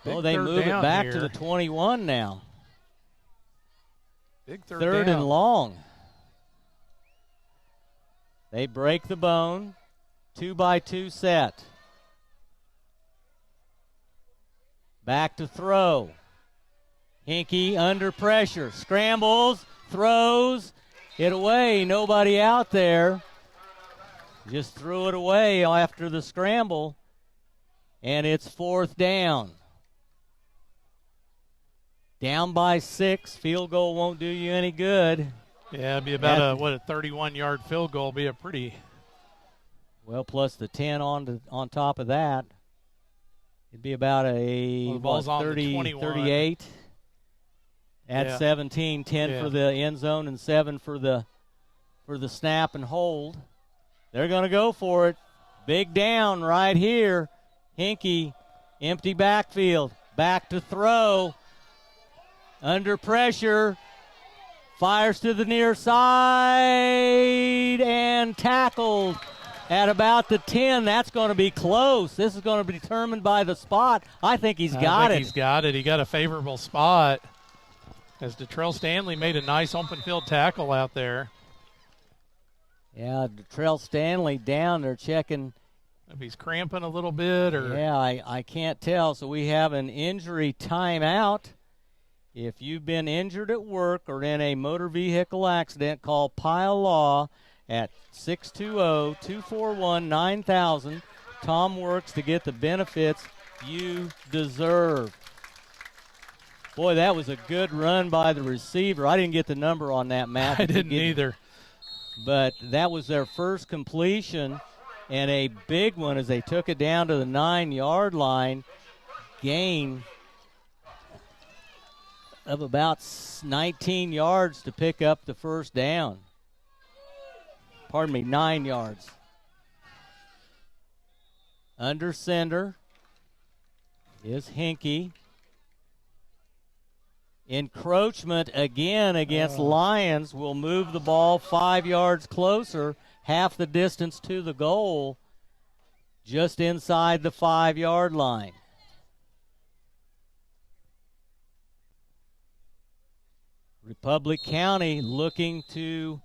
They move it back to the 21 now. Big third and long. They break the bone. 2-by-2 set. Back to throw. Hinkey under pressure. Scrambles, throws it away. Nobody out there. Just threw it away after the scramble. And it's 4th down. Down by 6. Field goal won't do you any good. Yeah, it'd be about a 31-yard field goal. Be a pretty. Well, plus the 10 on top of that. It'd be about a 38 at 17, 10 for the end zone and 7 for the snap and hold. They're going to go for it. Big down right here. Hinkey Empty backfield. Back to throw. Under pressure. Fires to the near side and tackled at about the 10. That's going to be close. This is going to be determined by the spot. I think he's got it. He's got it. He got a favorable spot as Detrell Stanley made a nice open field tackle out there. Yeah, Detrell Stanley down there checking. If he's cramping a little bit or. Yeah, I can't tell. So we have an injury timeout. If you've been injured at work or in a motor vehicle accident, call Pile Law at 620-241-9000. Tom works to get the benefits you deserve. Boy, that was a good run by the receiver. I didn't get the number on that, Matt. I didn't either. But that was their first completion, and a big one as they took it down to the 9-yard line. Gain of about 19 yards to pick up the first down. 9 yards. Under center is Hinkie. Encroachment again against Lyons will move the ball 5 yards closer, half the distance to the goal, just inside the 5-yard line. Republic County looking to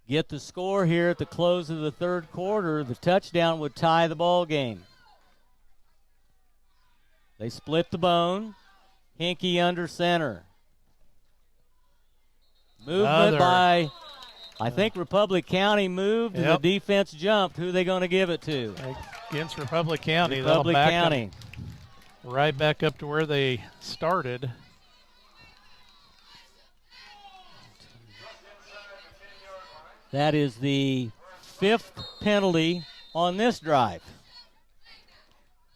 get the score here at the close of the third quarter. The touchdown would tie the ball game. They split the bone. Hinkie under center. Movement by, I think Republic County moved and the defense jumped. Who are they going to give it to? Against Republic County. Republic County. Right back up to where they started. That is the 5th penalty on this drive.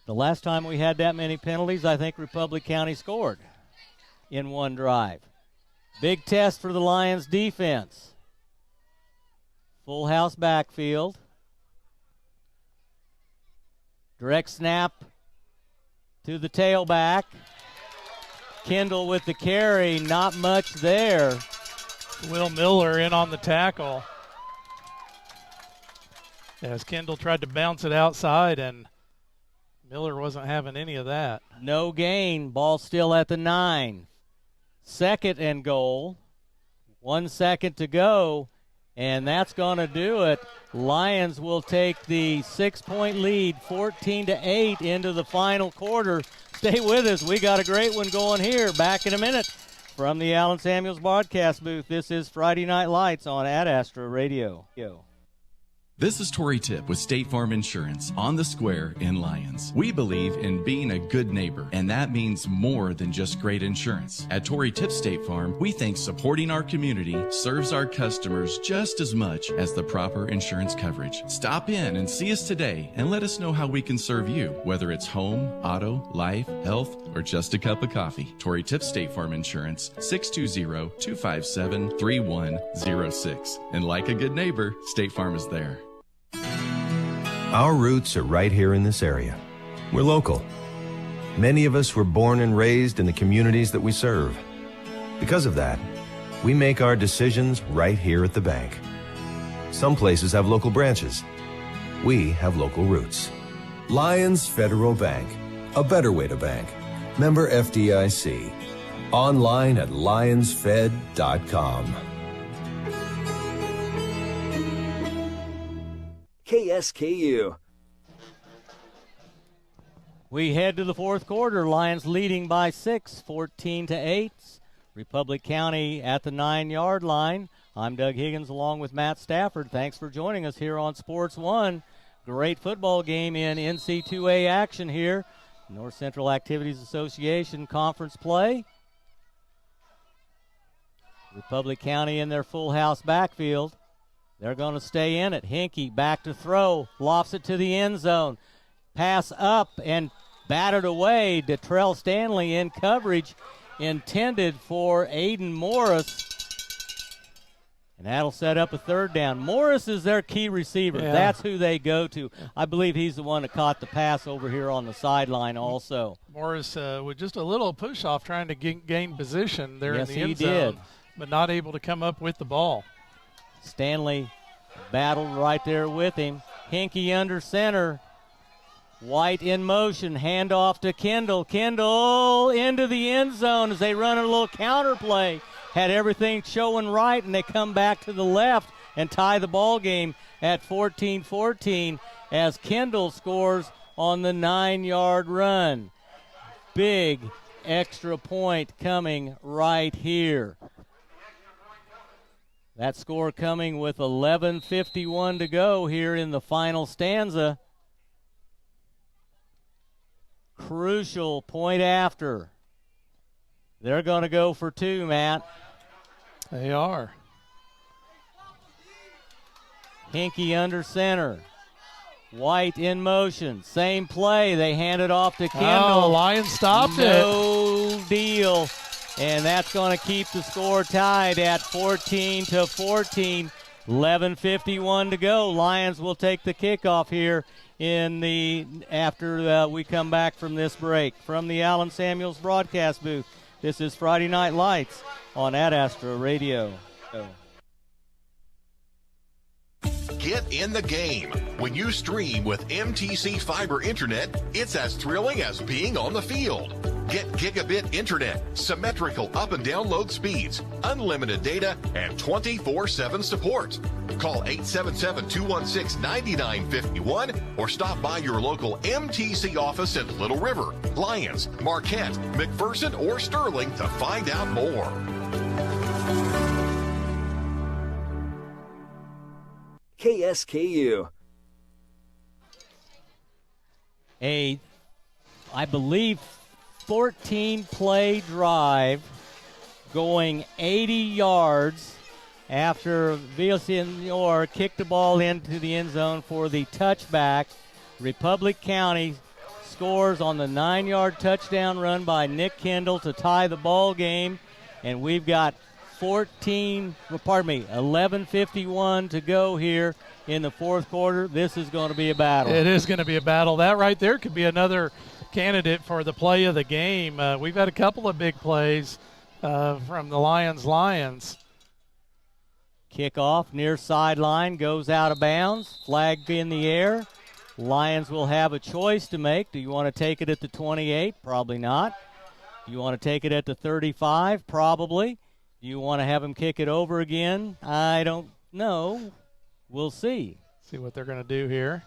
The last time we had that many penalties, I think Republic County scored in one drive. Big test for the Lions defense. Full house backfield. Direct snap to the tailback. Kendall with the carry, not much there. Will Miller in on the tackle. As Kendall tried to bounce it outside, and Miller wasn't having any of that. No gain. Ball still at the 9. 2nd and goal. 1 second to go, and that's going to do it. Lions will take the 6-point lead, 14-8 into the final quarter. Stay with us. We got a great one going here. Back in a minute from the Allen Samuels broadcast booth. This is Friday Night Lights on Ad Astra Radio. This is Tori Tipp with State Farm Insurance on the Square in Lyons. We believe in being a good neighbor, and that means more than just great insurance. At Tori Tipp State Farm, we think supporting our community serves our customers just as much as the proper insurance coverage. Stop in and see us today and let us know how we can serve you, whether it's home, auto, life, health, or just a cup of coffee. Tori Tipp State Farm Insurance, 620-257-3106. And like a good neighbor, State Farm is there. Our roots are right here in this area. We're local. Many of us were born and raised in the communities that we serve. Because of that, we make our decisions right here at the bank. Some places have local branches. We have local roots. Lyons Federal Bank, a better way to bank. Member FDIC. Online at lyonsfed.com. KSKU. We head to the fourth quarter. Lions leading by 6, 14-8. Republic County at the 9-yard line. I'm Doug Higgins along with Matt Stafford. Thanks for joining us here on Sports 1. Great football game in NC2A action here. North Central Activities Association conference play. Republic County in their full house backfield. They're going to stay in it. Hinkie back to throw. Lofts it to the end zone. Pass up and batted away. Detrell Stanley in coverage intended for Aiden Morris. And that'll set up a third down. Morris is their key receiver. Yeah. That's who they go to. I believe he's the one that caught the pass over here on the sideline also. Morris with just a little push-off trying to gain position there Yes, in the end he zone, did. but not able to come up with the ball. Stanley battled right there with him. Hinkie under center. White in motion. Handoff to Kendall. Kendall into the end zone as they run a little counter play. Had everything showing right, and they come back to the left and tie the ball game at 14-14 as Kendall scores on the 9-yard run. Big extra point coming right here. That score coming with 11:51 to go here in the final stanza. Crucial point after. They're going to go for two, Matt. They are. Hinkie under center. White in motion. Same play. They hand it off to Kendall. Oh, Lyons stopped it. No deal. And that's going to keep the score tied at 14-14. 11:51 to go. Lyons will take the kickoff here after we come back from this break. From the Allen Samuels broadcast booth, this is Friday Night Lights on Ad Astra Radio. Get in the game. When you stream with MTC Fiber Internet, it's as thrilling as being on the field. Get gigabit internet, symmetrical up and download speeds, unlimited data, and 24/7 support. Call 877-216-9951 or stop by your local MTC office in Little River, Lyons, Marquette, McPherson, or Sterling to find out more. KSKU. I believe, 14-play drive going 80 yards after Villaseñor kicked the ball into the end zone for the touchback. Republic County scores on the 9-yard touchdown run by Nick Kendall to tie the ball game, and we've got 11:51 to go here in the fourth quarter. This is going to be a battle. It is going to be a battle. That right there could be another candidate for the play of the game. We've had a couple of big plays from the Lions. Kickoff near sideline, goes out of bounds. Flag in the air. Lions will have a choice to make. Do you want to take it at the 28? Probably not. Do you want to take it at the 35? Probably. Do you want to have him kick it over again? I don't know. We'll see. See what they're going to do here.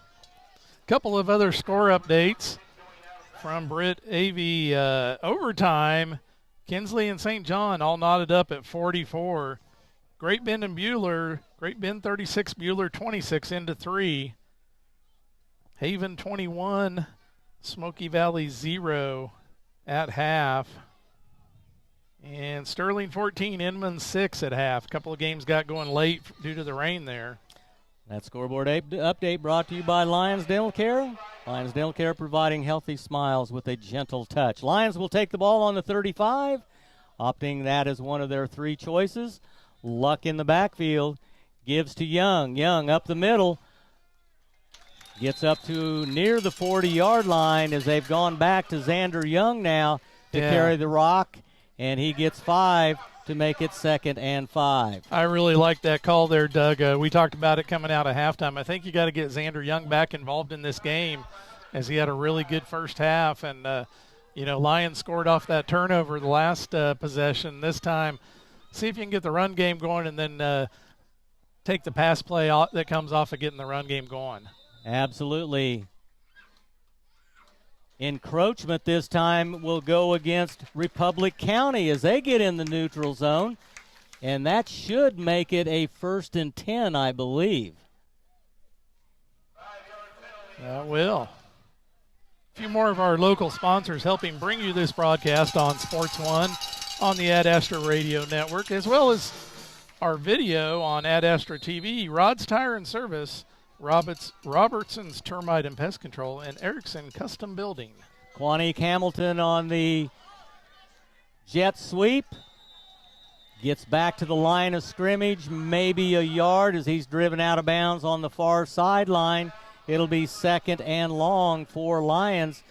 A couple of other score updates from Britt Avey. Overtime, Kinsley and St. John all knotted up at 44. Great Bend and Buhler, Great Bend 36, Buhler 26 into 3. Haven 21, Smoky Valley 0 at half. And Sterling 14, Inman 6 at half. A couple of games got going late due to the rain there. That scoreboard update brought to you by Lyons Dental Care. Lyons Dental Care providing healthy smiles with a gentle touch. Lions will take the ball on the 35, opting that as one of their three choices. Luck in the backfield, gives to Young. Young up the middle, gets up to near the 40-yard line as they've gone back to Xander Young now to carry the rock, and he gets 5 to make it 2nd and 5. I really like that call there, Doug. We talked about it coming out of halftime. I think you got to get Xander Young back involved in this game as he had a really good first half. And, Lions scored off that turnover the last possession. This time, see if you can get the run game going and then take the pass play that comes off of getting the run game going. Absolutely. Encroachment this time will go against Republic County as they get in the neutral zone, and that should make it a 1st and 10, I believe. That will. A few more of our local sponsors helping bring you this broadcast on Sports One on the Ad Astra Radio Network, as well as our video on Ad Astra TV, Rod's Tire and Service, Robertson's Termite and Pest Control, and Erickson Custom Building. Quanique Hamilton on the jet sweep. Gets back to the line of scrimmage, maybe a yard as he's driven out of bounds on the far sideline. It'll be 2nd and long for Lyons.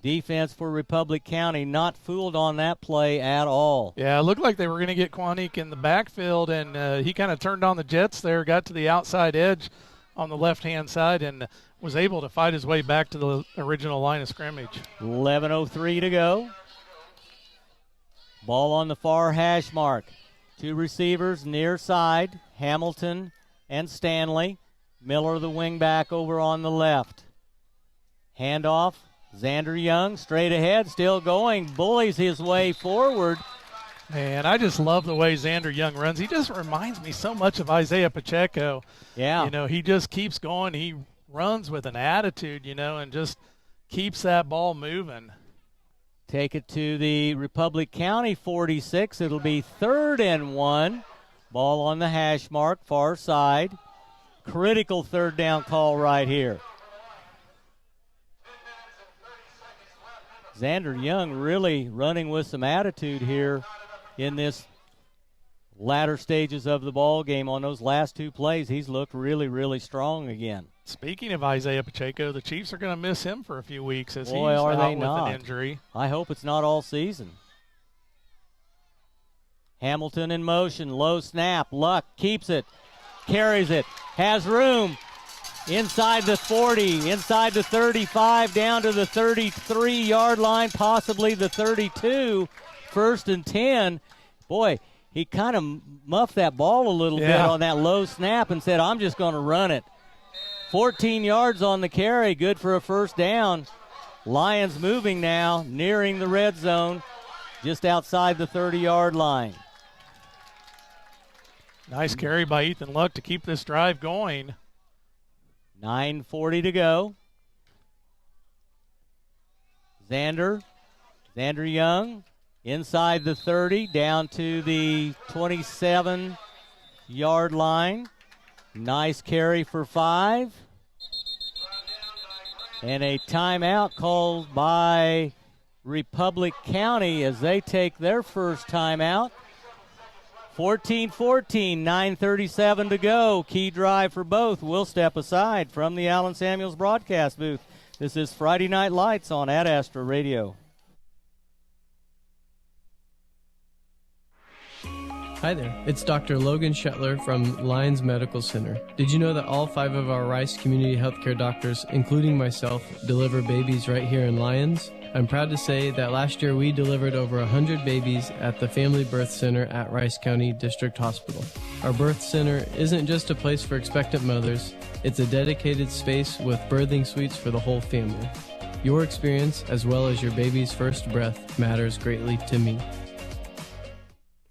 Defense for Republic County not fooled on that play at all. Yeah, it looked like they were going to get Quanique in the backfield, and he kind of turned on the jets there, got to the outside edge on the left-hand side, and was able to fight his way back to the original line of scrimmage. 11:03 to go. Ball on the far hash mark. 2 receivers near side, Hamilton and Stanley. Miller, the wingback, over on the left. Handoff, Xander Young, straight ahead, still going, bullies his way forward. Man, I just love the way Xander Young runs. He just reminds me so much of Isaiah Pacheco. Yeah. You know, he just keeps going. He runs with an attitude, you know, and just keeps that ball moving. Take it to the Republic County 46. It'll be 3rd and 1. Ball on the hash mark, far side. Critical 3rd down call right here. Xander Young really running with some attitude here in this latter stages of the ball game. On those last 2 plays, he's looked really, really strong again. Speaking of Isaiah Pacheco, the Chiefs are going to miss him for a few weeks as Boy, he's are out they with not. an injury. I hope it's not all season. Hamilton in motion, low snap, Luck keeps it, carries it, has room, inside the 40, inside the 35, down to the 33-yard line, possibly the 32, 1st and 10. Boy, he kind of muffed that ball a little bit on that low snap and said, I'm just going to run it. 14 yards on the carry, good for a 1st down. Lions moving now, nearing the red zone, just outside the 30-yard line. Nice carry by Ethan Luck to keep this drive going. 9:40 to go. Xander Young, inside the 30, down to the 27-yard line. Nice carry for 5. And a timeout called by Republic County as they take their first timeout. 14-14, 9:37 to go. Key drive for both. We'll step aside from the Allen Samuels broadcast booth. This is Friday Night Lights on Ad Astra Radio. Hi there, it's Dr. Logan Shetler from Lyons Medical Center. Did you know that all 5 of our Rice Community Healthcare doctors, including myself, deliver babies right here in Lyons? I'm proud to say that last year we delivered over 100 babies at the Family Birth Center at Rice County District Hospital. Our birth center isn't just a place for expectant mothers, it's a dedicated space with birthing suites for the whole family. Your experience, as well as your baby's first breath, matters greatly to me.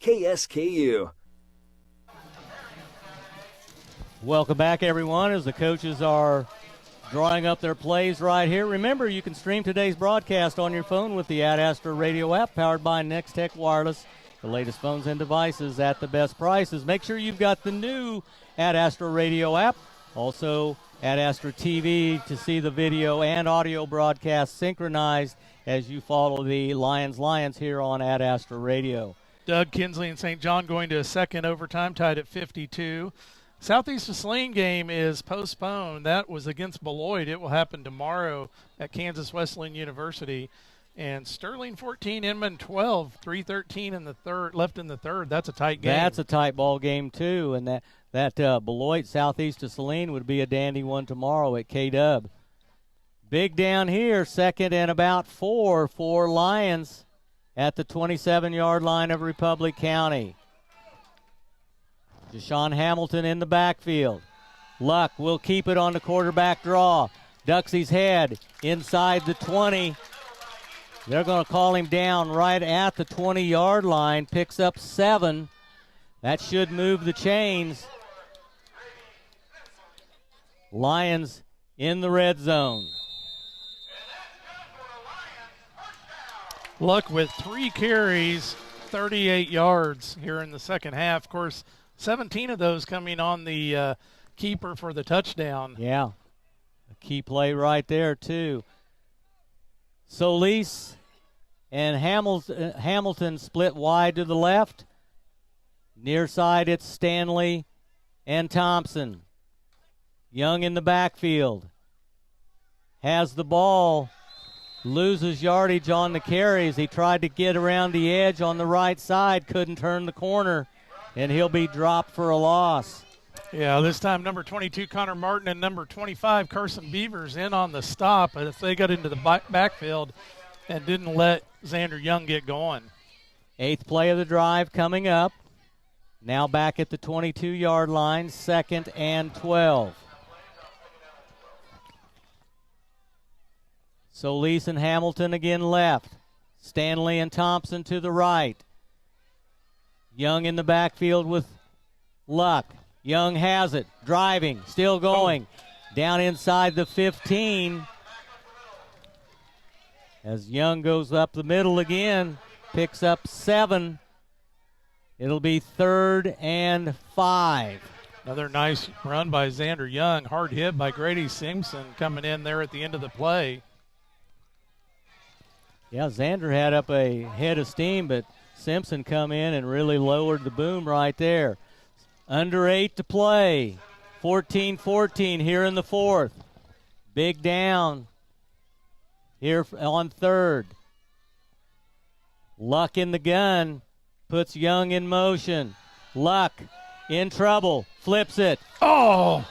KSKU. Welcome back, everyone, as the coaches are drawing up their plays right here. Remember, you can stream today's broadcast on your phone with the Ad Astra Radio app powered by Nextech Wireless. The latest phones and devices at the best prices. Make sure you've got the new Ad Astra Radio app. Also, Ad Astra TV to see the video and audio broadcast synchronized as you follow the Lions here on Ad Astra Radio. Doug Kinsley and St. John going to a second overtime, tied at 52. Southeast of Saline game is postponed. That was against Beloit. It will happen tomorrow at Kansas Wesleyan University. And Sterling 14, Inman 12, 3:13 in the third, left in the third. That's a tight game. That's a tight ball game too, and that Beloit Southeast of Saline would be a dandy one tomorrow at K-Dub. Big down here, 2nd and about 4 for Lions at the 27-yard line of Republic County. Deshaun Hamilton in the backfield. Luck will keep it on the quarterback draw. Ducks his head inside the 20. They're going to call him down right at the 20-yard line. Picks up 7. That should move the chains. Lions in the red zone. Luck with 3 carries, 38 yards here in the second half. Of course, 17 of those coming on the keeper for the touchdown. Yeah, a key play right there, too. Solis and Hamilton split wide to the left. Near side, it's Stanley and Thompson. Young in the backfield. Has the ball. Loses yardage on the carries. He tried to get around the edge on the right side. Couldn't turn the corner. And he'll be dropped for a loss. Yeah, this time number 22, Connor Martin, and number 25, Carson Beavers in on the stop. But if they got into the backfield and didn't let Xander Young get going. 8th play of the drive coming up. Now back at the 22-yard line, 2nd and 12. Solis and Hamilton again left. Stanley and Thompson to the right. Young in the backfield with Luck. Young has it, driving, still going. Down inside the 15. As Young goes up the middle again, picks up 7. It'll be 3rd and 5. Another nice run by Xander Young. Hard hit by Grady Simpson coming in there at the end of the play. Yeah, Xander had up a head of steam, but Simpson come in and really lowered the boom right there. Under 8 to play. 14-14 here in the 4th. Big down here on 3rd. Luck in the gun. Puts Young in motion. Luck in trouble. Flips it. Oh!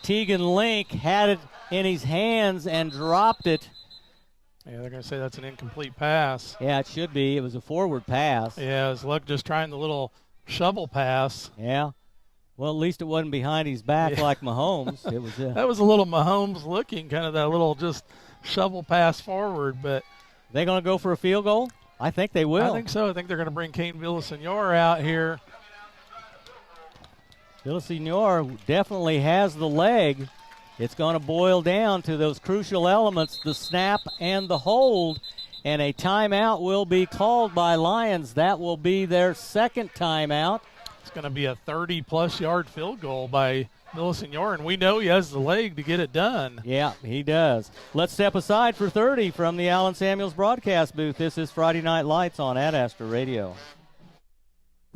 Tegan Link had it in his hands and dropped it. Yeah, they're going to say that's an incomplete pass. Yeah, it should be. It was a forward pass. Yeah, it was Luck just trying the little shovel pass. Yeah. Well, at least it wasn't behind his back like Mahomes. It was that was a little Mahomes looking, kind of that little just shovel pass forward. But they going to go for a field goal? I think they will. I think so. I think they're going to bring Kane Villasenor out here. Villasenor definitely has the leg. It's going to boil down to those crucial elements, the snap and the hold, and a timeout will be called by Lyons. That will be their second timeout. It's going to be a 30-plus yard field goal by Villasenor, and we know he has the leg to get it done. Yeah, he does. Let's step aside for 30 from the Allen Samuels broadcast booth. This is Friday Night Lights on Ad Astra Radio.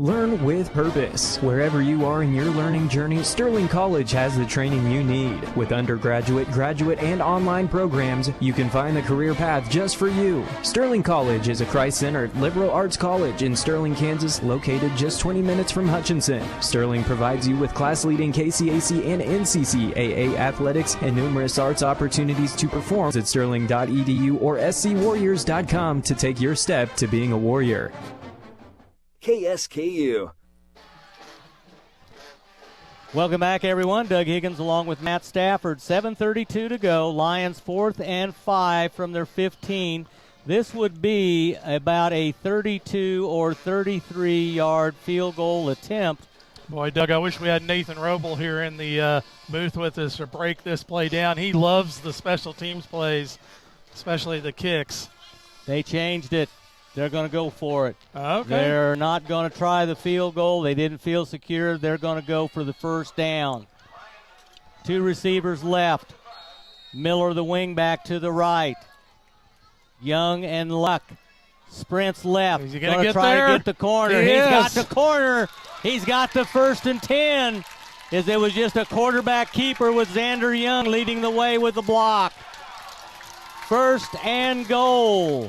Learn with purpose. Wherever you are in your learning journey, Sterling College has the training you need. With undergraduate, graduate, and online programs, you can find the career path just for you. Sterling College is a Christ-centered liberal arts college in Sterling, Kansas, located just 20 minutes from Hutchinson. Sterling provides you with class-leading KCAC and NCCAA athletics and numerous arts opportunities to perform at sterling.edu or scwarriors.com to take your step to being a warrior. KSKU. Welcome back, everyone. Doug Higgins along with Matt Stafford. 7:32 to go. Lions 4th and 5 from their 15. This would be about a 32 or 33-yard field goal attempt. Boy, Doug, I wish we had Nathan Roble here in the booth with us to break this play down. He loves the special teams plays, especially the kicks. They changed it. They're going to go for it. Okay. They're not going to try the field goal. They didn't feel secure. They're going to go for the first down. 2 receivers left. Miller, the wingback, to the right. Young and Luck. Sprints left. Is he going to try there? to get the corner. He's got the corner. He's got the 1st and 10. As it was just a quarterback keeper with Xander Young leading the way with the block. 1st and goal.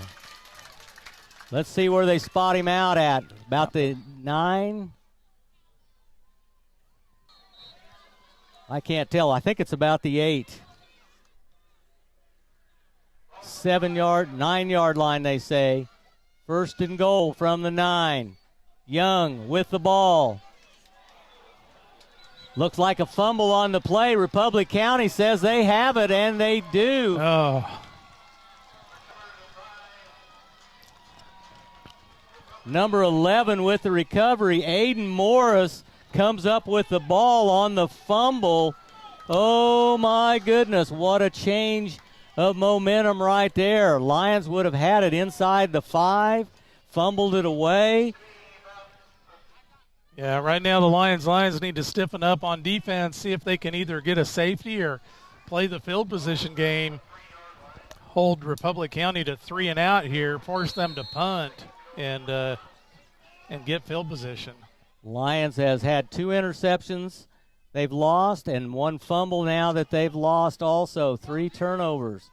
Let's see where they spot him out at. About the 9? I can't tell. I think it's about the 8. 7-yard, 9-yard line, they say. 1st and goal from the 9. Young with the ball. Looks like a fumble on the play. Republic County says they have it, and they do. Oh. Number 11 with the recovery. Aiden Morris comes up with the ball on the fumble. Oh, my goodness. What a change of momentum right there. Lions would have had it inside the 5, fumbled it away. Yeah, right now the Lions need to stiffen up on defense, see if they can either get a safety or play the field position game, hold Republic County to 3 and out here, force them to punt, and get field position. Lyons has had 2 interceptions they've lost and 1 fumble now that they've lost also. 3 turnovers.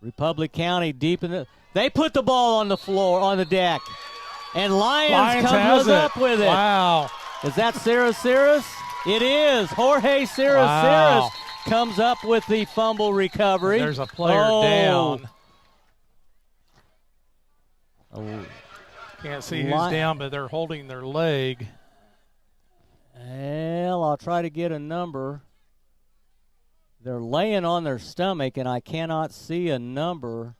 Republic County deep in the... They put the ball on the floor, on the deck. And Lyons comes up with it. Wow. Is that Cirrus? It is. Jorge Cirrus comes up with the fumble recovery. There's a player down. Oh. Can't see who's down, but they're holding their leg. Well, I'll try to get a number. They're laying on their stomach, and I cannot see a number.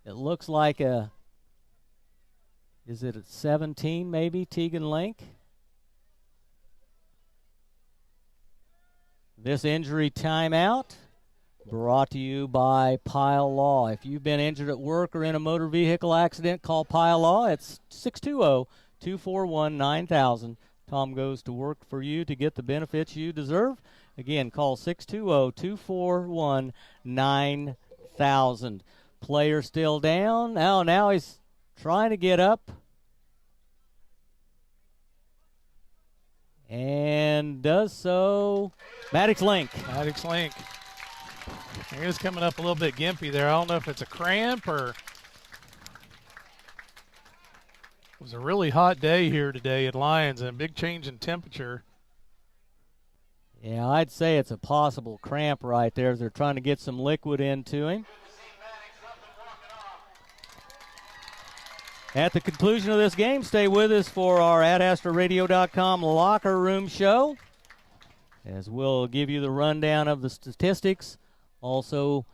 It looks like is it at 17 maybe, Tegan Link? This injury timeout brought to you by Pile Law. If you've been injured at work or in a motor vehicle accident, call Pile Law. It's 620-241-9000. Tom goes to work for you to get the benefits you deserve. Again, call 620-241-9000. Player still down. Now he's trying to get up. And does so. Maddox Link. He is coming up a little bit gimpy there. I don't know if it's a cramp or... It was a really hot day here today at Lyons and a big change in temperature. Yeah, I'd say it's a possible cramp right there. They're trying to get some liquid into him. At the conclusion of this game, stay with us for our AdAstraRadio.com locker room show, as we'll give you the rundown of the statistics, also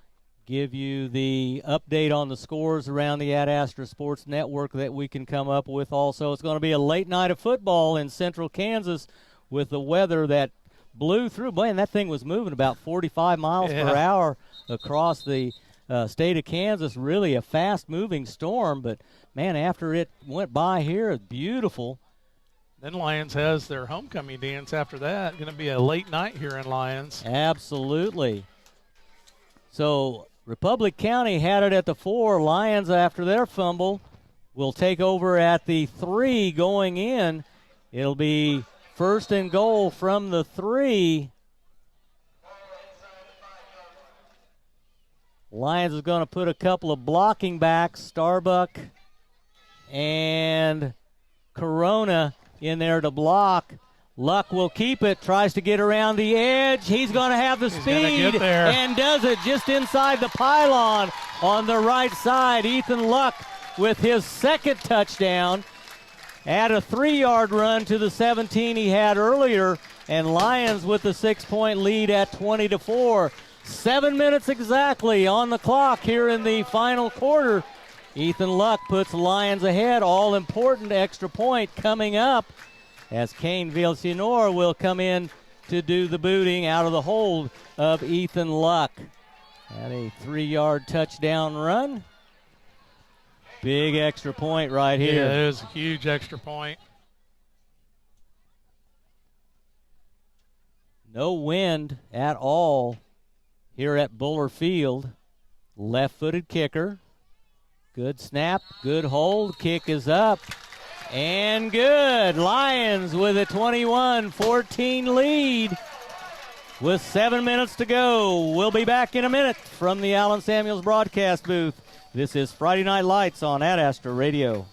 give you the update on the scores around the Ad Astra Sports Network that we can come up with. Also, it's going to be a late night of football in central Kansas with the weather that blew through. Man, that thing was moving about 45 miles per hour across the state of Kansas. Really a fast-moving storm, but, man, after it went by here, it's beautiful. Then Lyons has their homecoming dance after that. Going to be a late night here in Lyons. Absolutely. So Republic County had it at the 4. Lyons, after their fumble, will take over at the 3 going in. It'll be first and goal from the 3. Lyons is going to put a couple of blocking backs, Starbuck and Corona in there to block. Luck will keep it, tries to get around the edge. He's going to have the speed and does it just inside the pylon on the right side. Ethan Luck with his second touchdown. Add a 3-yard run to the 17 he had earlier, and Lyons with the 6-point lead at 20-4. 7 minutes exactly on the clock here in the final quarter. Ethan Luck puts Lyons ahead. All important extra point coming up as Kane Villasenor will come in to do the booting out of the hold of Ethan Luck. At a 3-yard touchdown run. Big extra point right here. Yeah, it is a huge extra point. No wind at all here at Buller Field. Left-footed kicker. Good snap, good hold. Kick is up. And good. Lyons with a 21-14 lead with 7 minutes to go. We'll be back in a minute from the Allen Samuels broadcast booth. This is Friday Night Lights on Ad Astra Radio.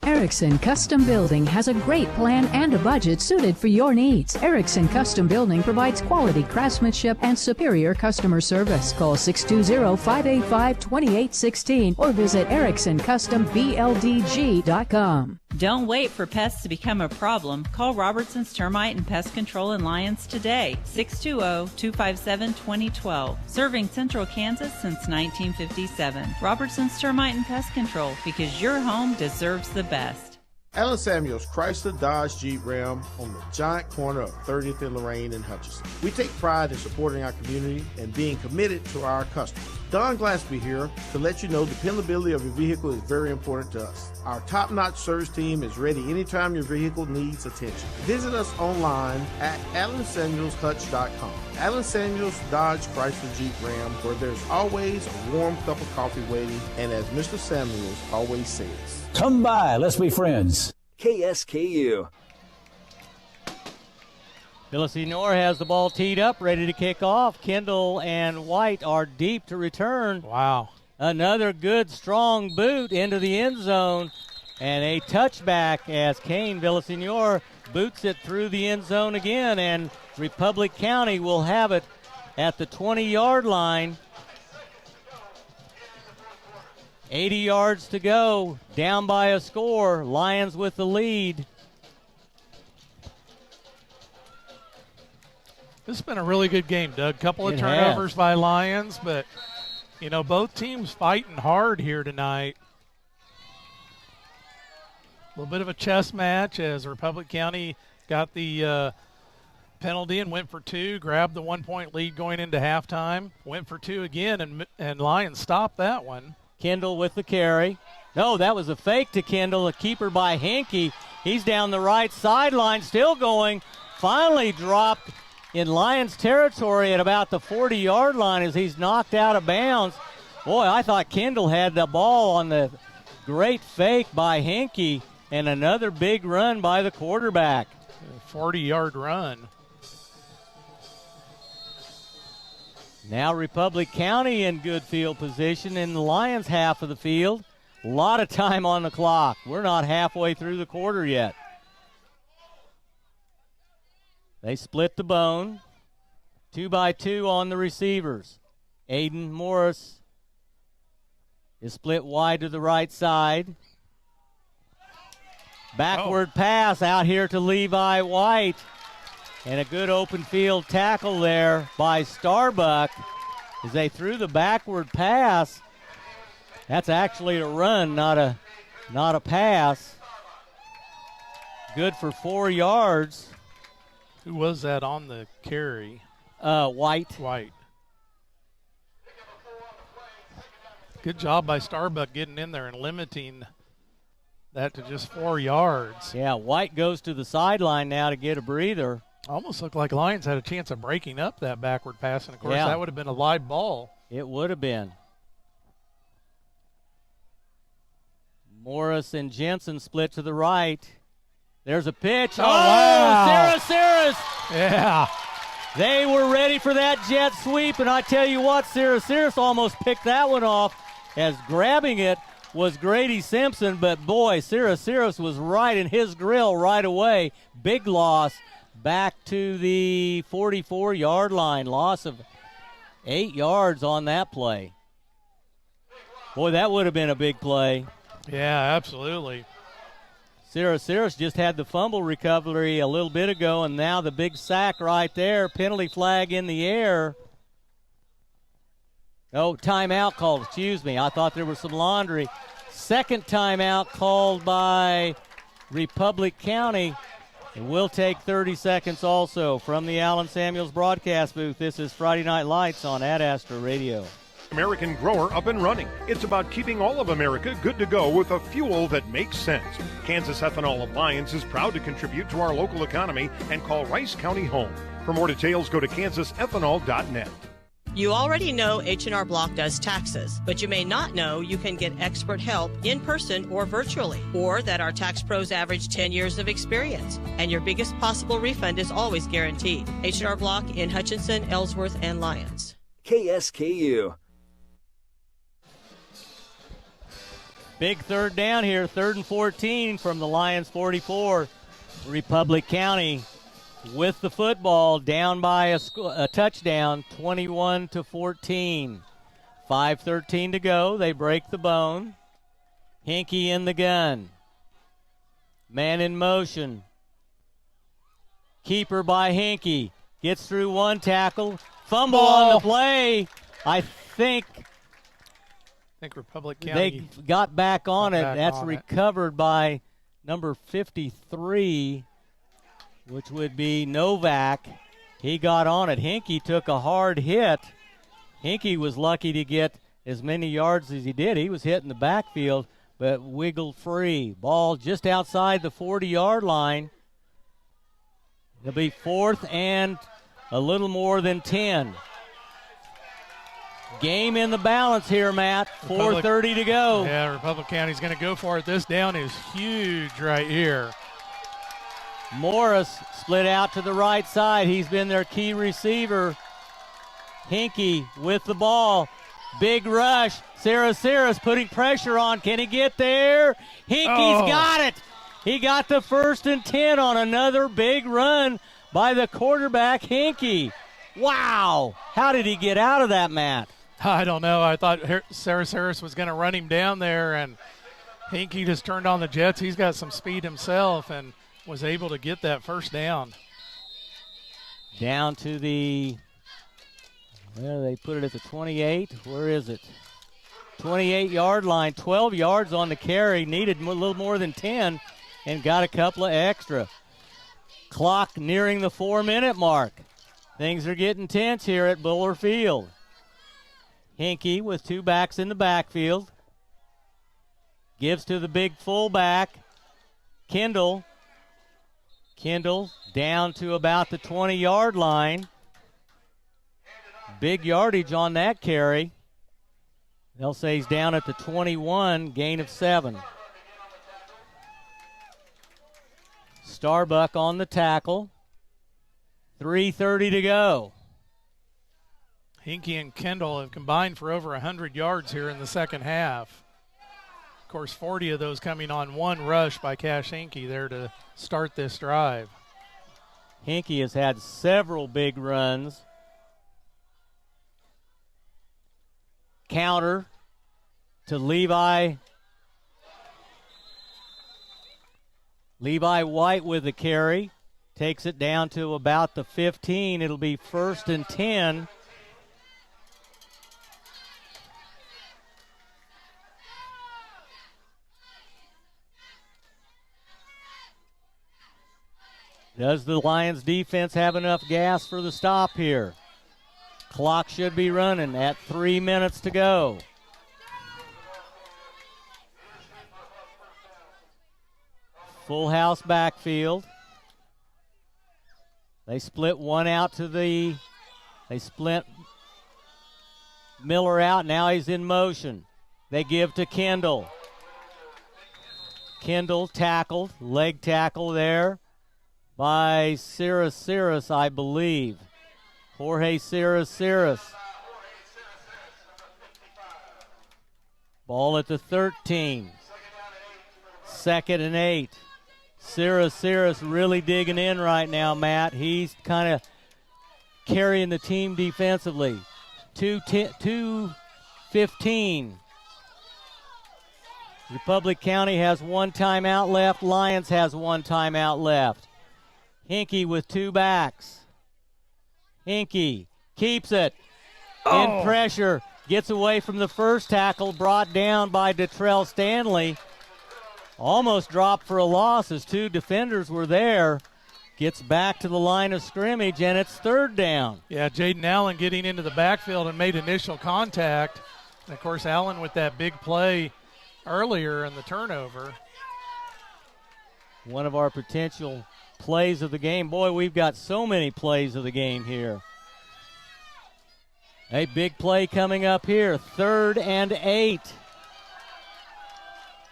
Erickson Custom Building has a great plan and a budget suited for your needs. Erickson Custom Building provides quality craftsmanship and superior customer service. Call 620-585-2816 or visit EricksonCustomBLDG.com. Don't wait for pests to become a problem. Call Robertson's Termite and Pest Control in Lyons today. 620-257-2012. Serving Central Kansas since 1957. Robertson's Termite and Pest Control, because your home deserves the best. Allen Samuels Chrysler Dodge Jeep Ram on the giant corner of 30th and Lorraine in Hutchinson. We take pride in supporting our community and being committed to our customers. Don Glaspie here to let you know dependability of your vehicle is very important to us. Our top-notch service team is ready anytime your vehicle needs attention. Visit us online at AllenSamuelsHutch.com. Allen Samuels Dodge Chrysler Jeep Ram, where there's always a warm cup of coffee waiting, and as Mr. Samuels always says, Come by. Let's be friends. KSKU. Villasenor has the ball teed up, ready to kick off. Kendall and White are deep to return. Wow. Another good, strong boot into the end zone. And a touchback as Kane Villasenor boots it through the end zone again. And Republic County will have it at the 20-yard line. 80 yards to go, down by a score. Lions with the lead. This has been a really good game, Doug. Couple of turnovers by Lions, but, you know, both teams fighting hard here tonight. A little bit of a chess match as Republic County got the penalty and went for two, grabbed the 1-point lead going into halftime, went for two again, and Lions stopped that one. Kendall with the carry. No, that was a fake to Kendall, a keeper by Henke. He's down the right sideline, still going. Finally dropped in Lions territory at about the 40-yard line as he's knocked out of bounds. Boy, I thought Kendall had the ball on the great fake by Henke and another big run by the quarterback. 40-yard run. Now Republic County in good field position in the Lions half of the field. A lot of time on the clock. We're not halfway through the quarter yet. They split the bone. 2-by-2 on the receivers. Aiden Morris is split wide to the right side. Backward pass out here to Levi White. And a good open field tackle there by Starbuck as they threw the backward pass. That's actually a run, not a pass. Good for 4 yards. Who was that on the carry? White. White. Good job by Starbuck getting in there and limiting that to just 4 yards. Yeah, White goes to the sideline now to get a breather. Almost looked like Lions had a chance of breaking up that backward pass, and, of course, that would have been a live ball. It would have been. Morris and Jensen split to the right. There's a pitch. Oh, wow. Sarah! Yeah. They were ready for that jet sweep, and I tell you what, Sarah almost picked that one off as grabbing it was Grady Simpson, but boy, Sarah was right in his grill right away. Big loss. Back to the 44-yard line. Loss of 8 yards on that play. Boy, that would have been a big play. Yeah, absolutely. Sarah just had the fumble recovery a little bit ago, and now the big sack right there. Penalty flag in the air. Oh, timeout called. Excuse me. I thought there was some laundry. Second timeout called by Republic County. And we'll take 30 seconds also from the Allen Samuels broadcast booth. This is Friday Night Lights on Ad Astra Radio. American grower up and running. It's about keeping all of America good to go with a fuel that makes sense. Kansas Ethanol of Lyons is proud to contribute to our local economy and call Rice County home. For more details, go to kansasethanol.net. You already know H&R Block does taxes, but you may not know you can get expert help in person or virtually, or that our tax pros average 10 years of experience, and your biggest possible refund is always guaranteed. H&R Block in Hutchinson, Ellsworth, and Lyons. KSKU. Big third down here, 3rd and 14 from the Lions 44. Republic County with the football, down by a touchdown, 21-14. 5:13 to go. They break the bone. Henke in the gun. Man in motion. Keeper by Henke. Gets through one tackle. Fumble on the play. I think Republic County. They got back on it. That's recovered by number 53. Which would be Novak. He got on it. Henke took a hard hit. Henke was lucky to get as many yards as he did. He was hitting the backfield, but wiggled free. Ball just outside the 40-yard line. It'll be 4th and a little more than 10. Game in the balance here, Matt. 4:30 to go. Yeah, Republic County's going to go for it. This down is huge right here. Morris split out to the right side. He's been their key receiver. Hinkey with the ball. Big rush. Sarah's putting pressure on. Can he get there? Hinkey's got it. He got the 1st and 10 on another big run by the quarterback, Hinkey. Wow. How did he get out of that, Matt? I don't know. I thought Sarah was going to run him down there, and Hinkey just turned on the jets. He's got some speed himself and was able to get that first down. Down to the, well, they put it at the 28. Where is it? 28-yard line, 12 yards on the carry. Needed a little more than 10 and got a couple of extra. Clock nearing the 4-minute mark. Things are getting tense here at Buller Field. Hinkey with 2 backs in the backfield. Gives to the big fullback, Kendall. Kendall down to about the 20-yard line. Big yardage on that carry. They'll say he's down at the 21, gain of 7. Starbuck on the tackle. 3:30 to go. Hinkey and Kendall have combined for over 100 yards here in the second half. Of course, 40 of those coming on one rush by Cash Hinkey there to start this drive. Hinkey has had several big runs. Counter to Levi. Levi White with the carry. Takes it down to about the 15. It'll be 1st and 10. Does the Lions defense have enough gas for the stop here? Clock should be running at 3 minutes to go. Full house backfield. They split one out to the, they split Miller out. Now he's in motion. They give to Kendall. Kendall tackled, leg tackle there by Cyrus, I believe. Jorge Cyrus. Ball at the 13. 2nd and 8. Cyrus really digging in right now, Matt. He's kind of carrying the team defensively. 2:15. Republic County has 1 timeout left. Lyons has 1 timeout left. Hinkey with 2 backs. Hinkey keeps it in pressure. Gets away from the first tackle, brought down by Detrell Stanley. Almost dropped for a loss as 2 defenders were there. Gets back to the line of scrimmage, and it's 3rd down. Yeah, Jaden Allen getting into the backfield and made initial contact. And, of course, Allen with that big play earlier in the turnover. One of our potential plays of the game. Boy, we've got so many plays of the game here. A big play coming up here. 3rd and 8.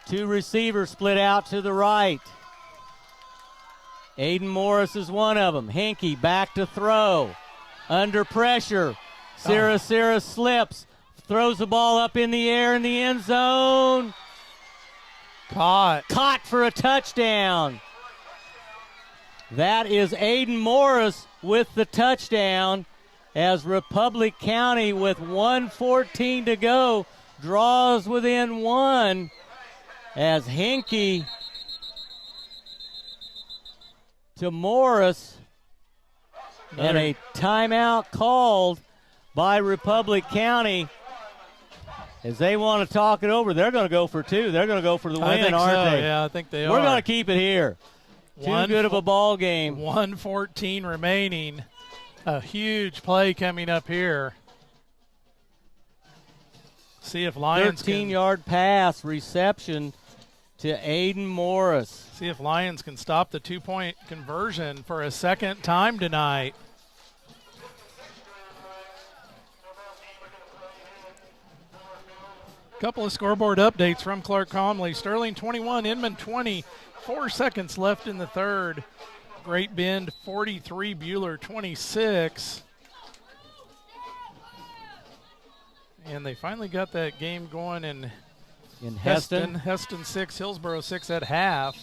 2 receivers split out to the right. Aiden Morris is one of them. Hinkey back to throw. Under pressure. Cyrus slips. Throws the ball up in the air in the end zone. Caught for a touchdown. That is Aiden Morris with the touchdown as Republic County with 1:14 to go draws within 1 as Hinkey to Morris and a timeout called by Republic County. As they want to talk it over, they're going to go for 2. They're going to go for the win, aren't they? Yeah, I think they are. We're going to keep it here. Too good of a ball game. 1:14 remaining. A huge play coming up here. See if Lyons 13-yard pass reception to Aiden Morris. See if Lyons can stop the 2-point conversion for a second time tonight. Couple of scoreboard updates from Clark Conley. Sterling 21, Inman 20. 4 seconds left in the third. Great Bend 43, Buhler 26. And they finally got that game going in Heston. Heston 6, Hillsboro 6 at half.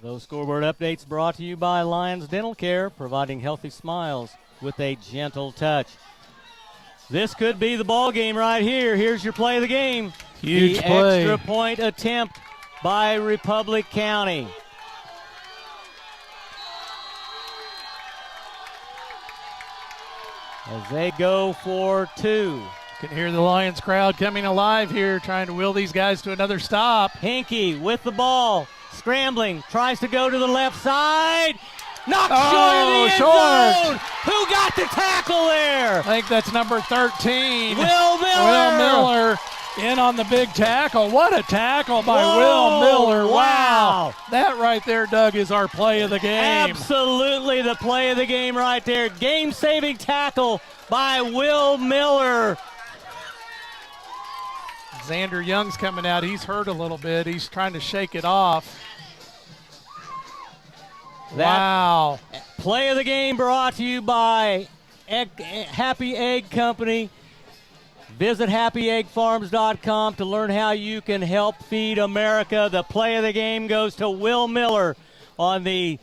Those scoreboard updates brought to you by Lyons Dental Care, providing healthy smiles with a gentle touch. This could be the ball game right here. Here's your play of the game. Huge the play. Extra point attempt by Republic County. As they go for two. You can hear the Lions crowd coming alive here, trying to will these guys to another stop. Hinkie with the ball, scrambling, tries to go to the left side. Knocked short of the end zone. Who got the tackle there? I think that's number 13. Will Miller. Will Miller in on the big tackle. What a tackle by Will Miller. Wow. That right there, Doug, is our play of the game. Absolutely the play of the game right there. Game-saving tackle by Will Miller. Xander Young's coming out. He's hurt a little bit. He's trying to shake it off. Wow. Play of the game brought to you by Happy Egg Company. Visit happyeggfarms.com to learn how you can help feed America. The play of the game goes to Will Miller on the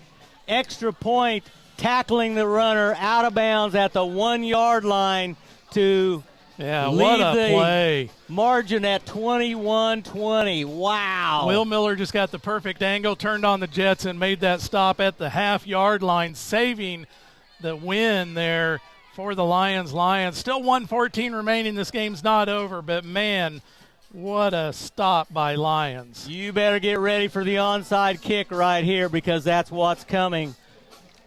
extra point, tackling the runner out of bounds at the 1 yard line to what a play. Margin at 21-20. Wow. Will Miller just got the perfect angle, turned on the jets, and made that stop at the half-yard line, saving the win there for the Lions. Still 1:14 remaining. This game's not over, but, man, what a stop by Lions. You better get ready for the onside kick right here because that's what's coming.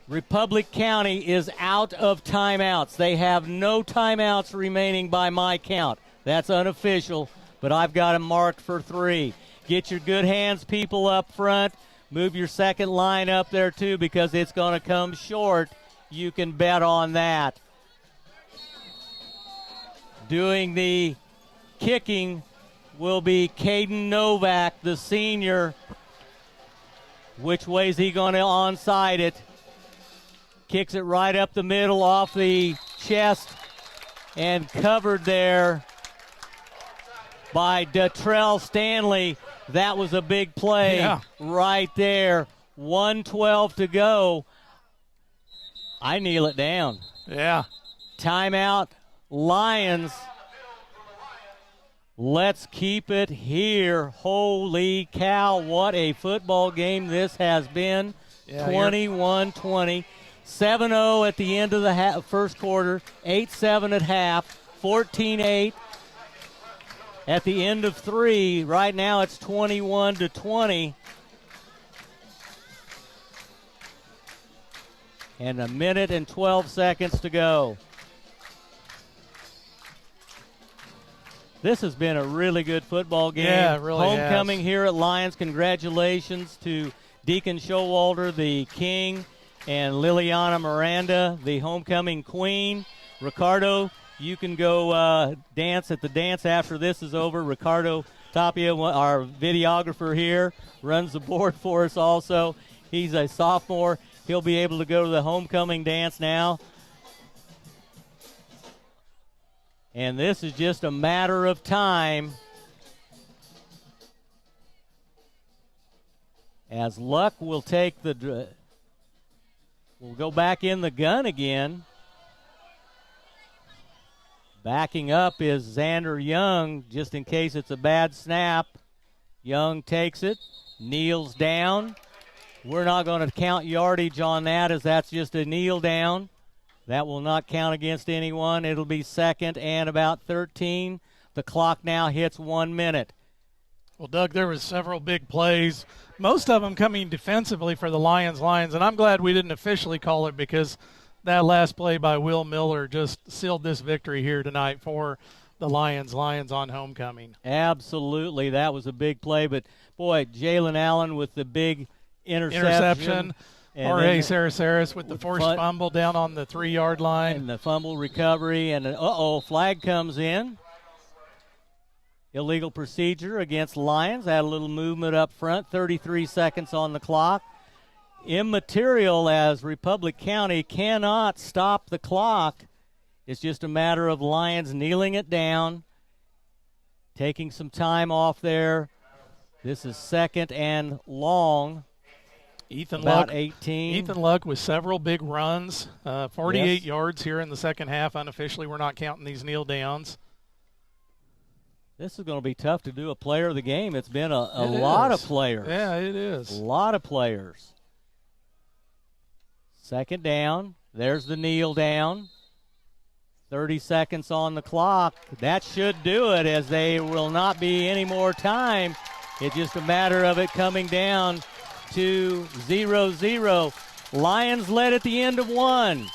Republic County is out of timeouts. They have no timeouts remaining by my count. That's unofficial, but I've got them marked for 3. Get your good hands, people, up front. Move your second line up there, too, because it's going to come short. You can bet on that. Doing the kicking will be Caden Novak, the senior. Which way is he going to onside it? Kicks it right up the middle off the chest and covered there by Detrell Stanley. That was a big play right there. 1:12 to go. I kneel it down. Yeah. Timeout, Lions. Let's keep it here. Holy cow, what a football game this has been. 21-20. 7-0 at the end of the first quarter, 8-7 at half, 14-8 at the end of 3. Right now it's 21-20. And 1 minute and 12 seconds to go. This has been a really good football game. Yeah, it really Homecoming has. here at Lyons. Congratulations to Deacon Showalter, the king, and Liliana Miranda, the homecoming queen. Ricardo, you can go dance at the dance after this is over. Ricardo Tapia, our videographer here, runs the board for us also. He's a sophomore. He'll be able to go to the homecoming dance now. And this is just a matter of time as Luck will take the... We'll go back in the gun again. Backing up is Xander Young, just in case it's a bad snap. Young takes it, kneels down. We're not going to count yardage on that as that's just a kneel down. That will not count against anyone. It'll be second and about 13. The clock now hits 1 minute. Well, Doug, there was several big plays, most of them coming defensively for the Lions, and I'm glad we didn't officially call it because that last play by Will Miller just sealed this victory here tonight for the Lions on homecoming. Absolutely. That was a big play, but, boy, Jalen Allen with the big interception. Jorge Saraceres with the forced fumble down on the 3 yard line. And the fumble recovery, and flag comes in. illegal procedure against Lyons. Had a little movement up front, 33 seconds on the clock. Immaterial, as Republic County cannot stop the clock. It's just a matter of Lyons kneeling it down, taking some time off there. This is second and long. Ethan about Luck, 18. Ethan Luck with several big runs, 48 Yes. yards here in the second half. Unofficially, we're not counting these kneel downs. This is going to be tough to do a player of the game. It's been a lot of players. Yeah, it is. A lot of players. Second down. There's the kneel down. 30 seconds on the clock. That should do it, as there will not be any more time. It's just a matter of it coming down to 0-0. Lyons led at the end of one.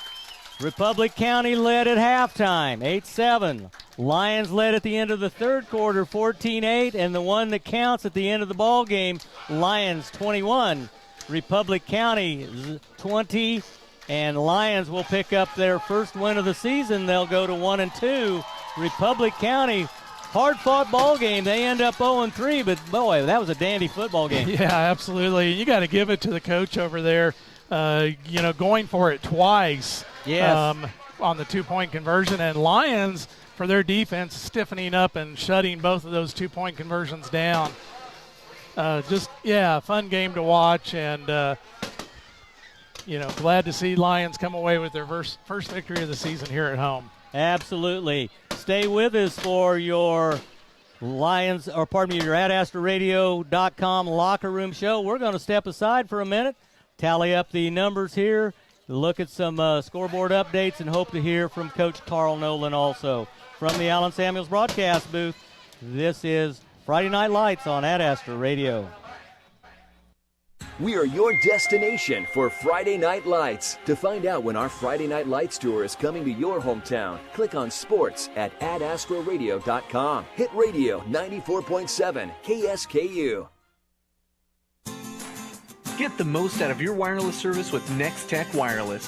Republic County led at halftime, 8-7. Lyons led at the end of the third quarter, 14-8, and the one that counts at the end of the ball game, Lyons 21, Republic County 20, and Lyons will pick up their first win of the season. They'll go to 1-2. Republic County, hard-fought ball game. They end up 0-3, but boy, that was a dandy football game. Yeah, absolutely. You got to give it to the coach over there. Going for it twice. Yes. On the two-point conversion, and Lyons, for their defense, stiffening up and shutting both of those two-point conversions down. Fun game to watch, and glad to see Lyons come away with their first victory of the season here at home. Absolutely. Stay with us for your your AdAstraRadio.com locker room show. We're going to step aside for a minute, tally up the numbers here, look at some scoreboard updates, and hope to hear from Coach Carl Nolan also. From the Allen Samuels broadcast booth, this is Friday Night Lights on AdAstra Radio. We are your destination for Friday Night Lights. To find out when our Friday Night Lights tour is coming to your hometown, click on sports at adastraradio.com. Hit radio 94.7 KSKU. Get the most out of your wireless service with NextTech Wireless.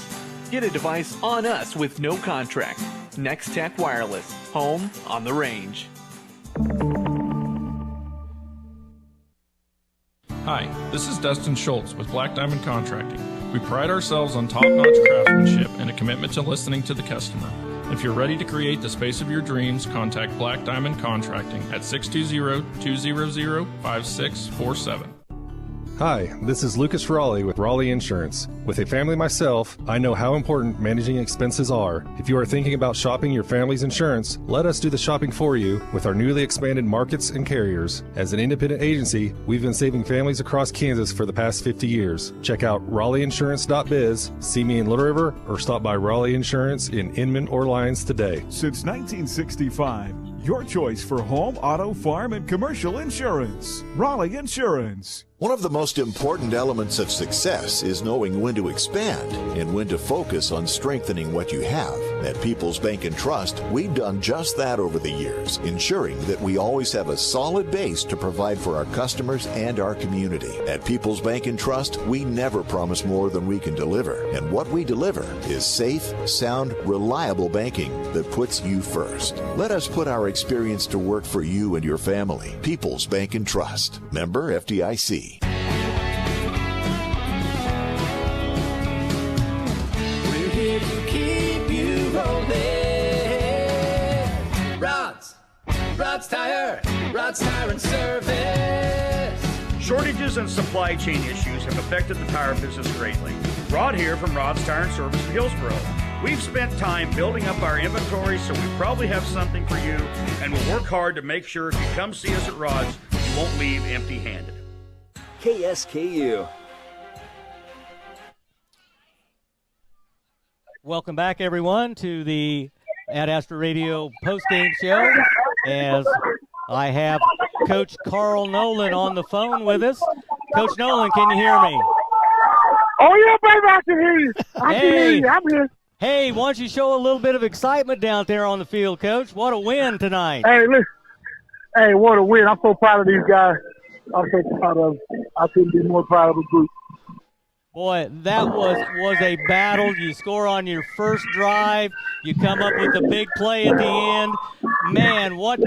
Get a device on us with no contract. NextTech Wireless, home on the range. Hi, this is Dustin Schultz with Black Diamond Contracting. We pride ourselves on top-notch craftsmanship and a commitment to listening to the customer. If you're ready to create the space of your dreams, contact Black Diamond Contracting at 620-200-5647. Hi, this is Lucas Raleigh with Raleigh Insurance. With a family myself, I know how important managing expenses are. If you are thinking about shopping your family's insurance, let us do the shopping for you with our newly expanded markets and carriers. As an independent agency, we've been saving families across Kansas for the past 50 years. Check out RaleighInsurance.biz, see me in Little River, or stop by Raleigh Insurance in Inman or Lyons today. Since 1965, your choice for home, auto, farm, and commercial insurance. Raleigh Insurance. One of the most important elements of success is knowing when to expand and when to focus on strengthening what you have. At People's Bank and Trust, we've done just that over the years, ensuring that we always have a solid base to provide for our customers and our community. At People's Bank and Trust, we never promise more than we can deliver, and what we deliver is safe, sound, reliable banking that puts you first. Let us put our experience to work for you and your family. People's Bank and Trust. Member FDIC. We're here to keep you rolling. Rod's Tire and Service. Shortages and supply chain issues have affected the tire business greatly. Rod here from Rod's Tire and Service of Hillsboro. We've spent time building up our inventory, so we probably have something for you, and we'll work hard to make sure if you come see us at Rod's, you won't leave empty-handed. KSKU. Welcome back, everyone, to the AdAstra Radio postgame show. As I have Coach Carl Nolan on the phone with us. Coach Nolan, can you hear me? Oh, yeah, baby, I can hear you. I can hear you. I'm here. Hey, why don't you show a little bit of excitement down there on the field, Coach? What a win tonight. Hey, listen. Hey, what a win. I'm so proud of these guys. I'm so proud of them. I couldn't be more proud of the group. Boy, that was a battle. You score on your first drive. You come up with a big play at the end. Man, what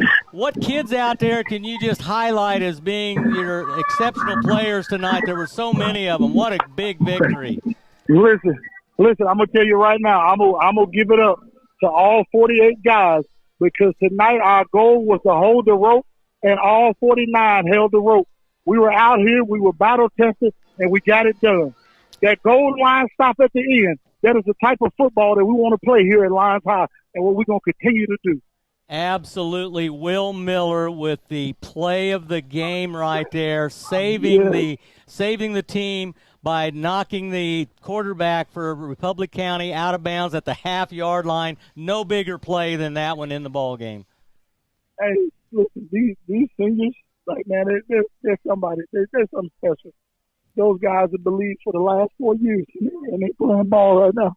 kids out there can you just highlight as being your exceptional players tonight? There were so many of them. What a big victory. Listen, I'm going to tell you right now, I'm gonna give it up to all 48 guys because tonight our goal was to hold the rope, and all 49 held the rope. We were out here, we were battle-tested, and we got it done. That goal line stop at the end, that is the type of football that we want to play here at Lyons High and what we're going to continue to do. Absolutely. Will Miller with the play of the game right there, saving the team by knocking the quarterback for Republic County out of bounds at the half-yard line. No bigger play than that one in the ball game. Hey, listen, these seniors, like, man, they're somebody. They're something special. Those guys have believed for the last 4 years, and they're playing ball right now.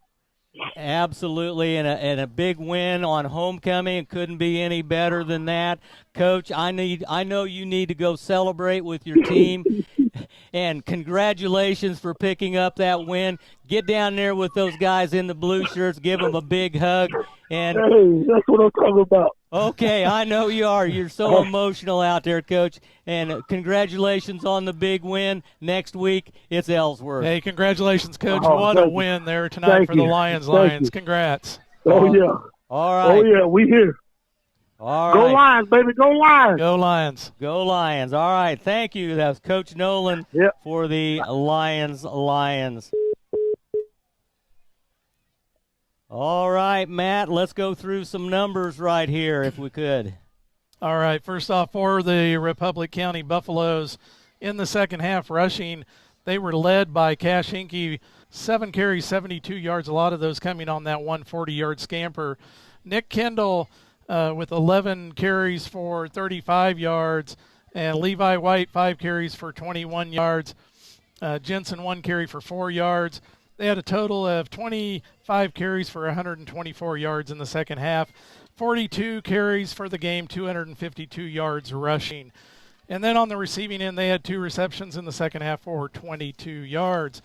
Absolutely, and a big win on homecoming. It couldn't be any better than that. Coach, I know you need to go celebrate with your team, and congratulations for picking up that win. Get down there with those guys in the blue shirts, give them a big hug. And hey, that's what I'm talking about. Okay, I know you are. You're so emotional out there, Coach. And congratulations on the big win. Next week, it's Ellsworth. Hey, congratulations, Coach. What a win there tonight for the Lions. Congrats. Oh, yeah. All right. Oh, yeah, we here. All Go right. Lions, baby. Go Lions. Go Lions. Go Lions. All right. Thank you. That was Coach Nolan for the Lions. All right, Matt, let's go through some numbers right here if we could. All right, first off, for the Republic County Buffaloes in the second half rushing, they were led by Cash Hinkey, 7 carries, 72 yards, a lot of those coming on that 140-yard scamper. Nick Kendall with 11 carries for 35 yards, and Levi White, 5 carries for 21 yards. Jensen, 1 carry for 4 yards. They had a total of 25 carries for 124 yards in the second half, 42 carries for the game, 252 yards rushing. And then on the receiving end, they had 2 receptions in the second half for 22 yards.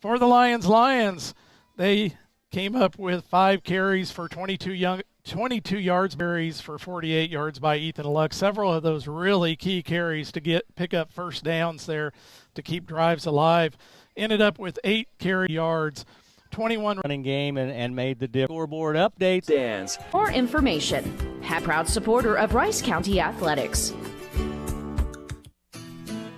For the Lions, they came up with 5 carries for 22 yards, carries for 48 yards by Ethan Luck. Several of those really key carries to pick up first downs there to keep drives alive. Ended up with 8 carry yards, 21 running game, and made the scoreboard updates. Dance. For information, proud supporter of Rice County Athletics.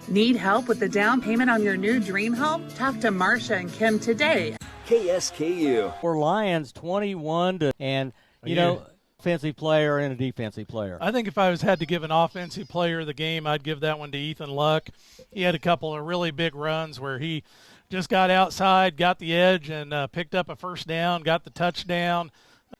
Need help with the down payment on your new dream home? Talk to Marcia and Kim today. KSKU. For Lions, 21 to, and you know, offensive player and a defensive player. I think if I had to give an offensive player of the game, I'd give that one to Ethan Luck. He had a couple of really big runs where he just got outside, got the edge, and picked up a first down, got the touchdown.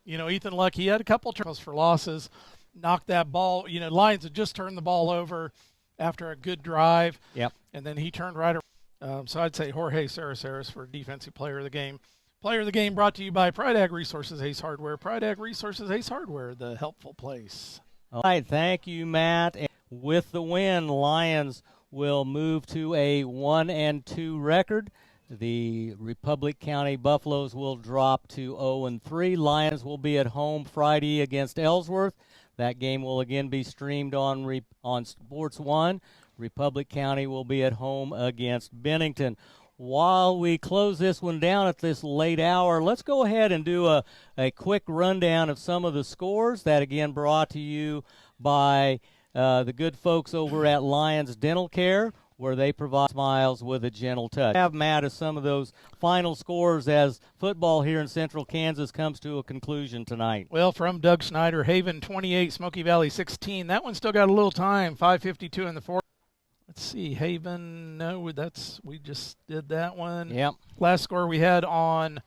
You know, Ethan Luck, he had a couple tackles for losses, knocked that ball. You know, Lions had just turned the ball over after a good drive. Yep. And then he turned right around. So I'd say Jorge Saraceres for defensive player of the game. Player of the game brought to you by Pride Ag Resources Ace Hardware. Pride Ag Resources Ace Hardware, the helpful place. All right, thank you, Matt. And with the win, Lions will move to a 1-2 record. The Republic County Buffaloes will drop to 0-3. Lions will be at home Friday against Ellsworth. That game will again be streamed on Sports 1. Republic County will be at home against Bennington. While we close this one down at this late hour, let's go ahead and do a quick rundown of some of the scores. That, again, brought to you by the good folks over at Lyons Dental Care, where they provide smiles with a gentle touch. I have Matt as some of those final scores as football here in Central Kansas comes to a conclusion tonight. Well, from Doug Schneider, Haven 28, Smoky Valley 16. That one still got a little time, 5:52 in the fourth. Let's see, Haven, no, we just did that one. Yep. Last score we had on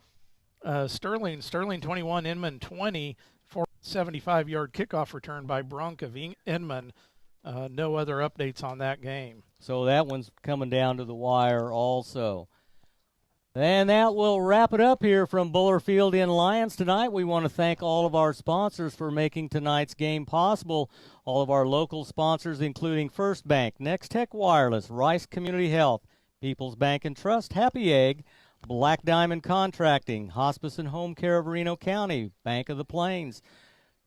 Sterling 21, Inman 20, for 75-yard kickoff return by Brunk of Inman. No other updates on that game. So that one's coming down to the wire also. And that will wrap it up here from Buller Field in Lyons tonight. We want to thank all of our sponsors for making tonight's game possible. All of our local sponsors, including First Bank, Next Tech Wireless, Rice Community Health, People's Bank and Trust, Happy Egg, Black Diamond Contracting, Hospice and Home Care of Reno County, Bank of the Plains,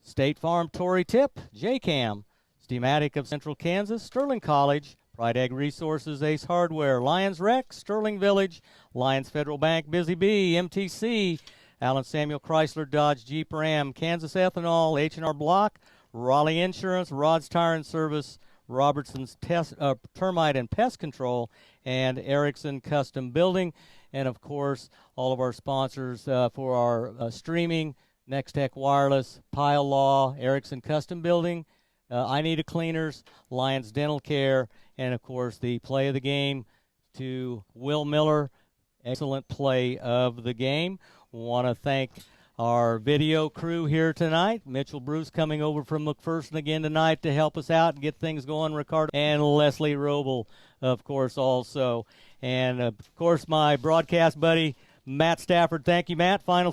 State Farm Tory Tip, JCAM, Steamatic of Central Kansas, Sterling College, Pride Ag Resources, Ace Hardware, Lyons Rec, Sterling Village, Lyons Federal Bank, Busy Bee, MTC, Allen Samuel Chrysler Dodge Jeep Ram, Kansas Ethanol, H&R Block, Raleigh Insurance, Rod's Tire and Service, Robertson's Termite and Pest Control, and Erickson Custom Building. And, of course, all of our sponsors for our streaming, Next Tech Wireless, Pile Law, Erickson Custom Building, I Need a Cleaners, Lyons Dental Care, and, of course, the play of the game to Will Miller. Excellent play of the game. Want to thank our video crew here tonight. Mitchell Bruce coming over from McPherson again tonight to help us out and get things going. Ricardo and Leslie Robel, of course, also. And, of course, my broadcast buddy, Matt Stafford. Thank you, Matt. Final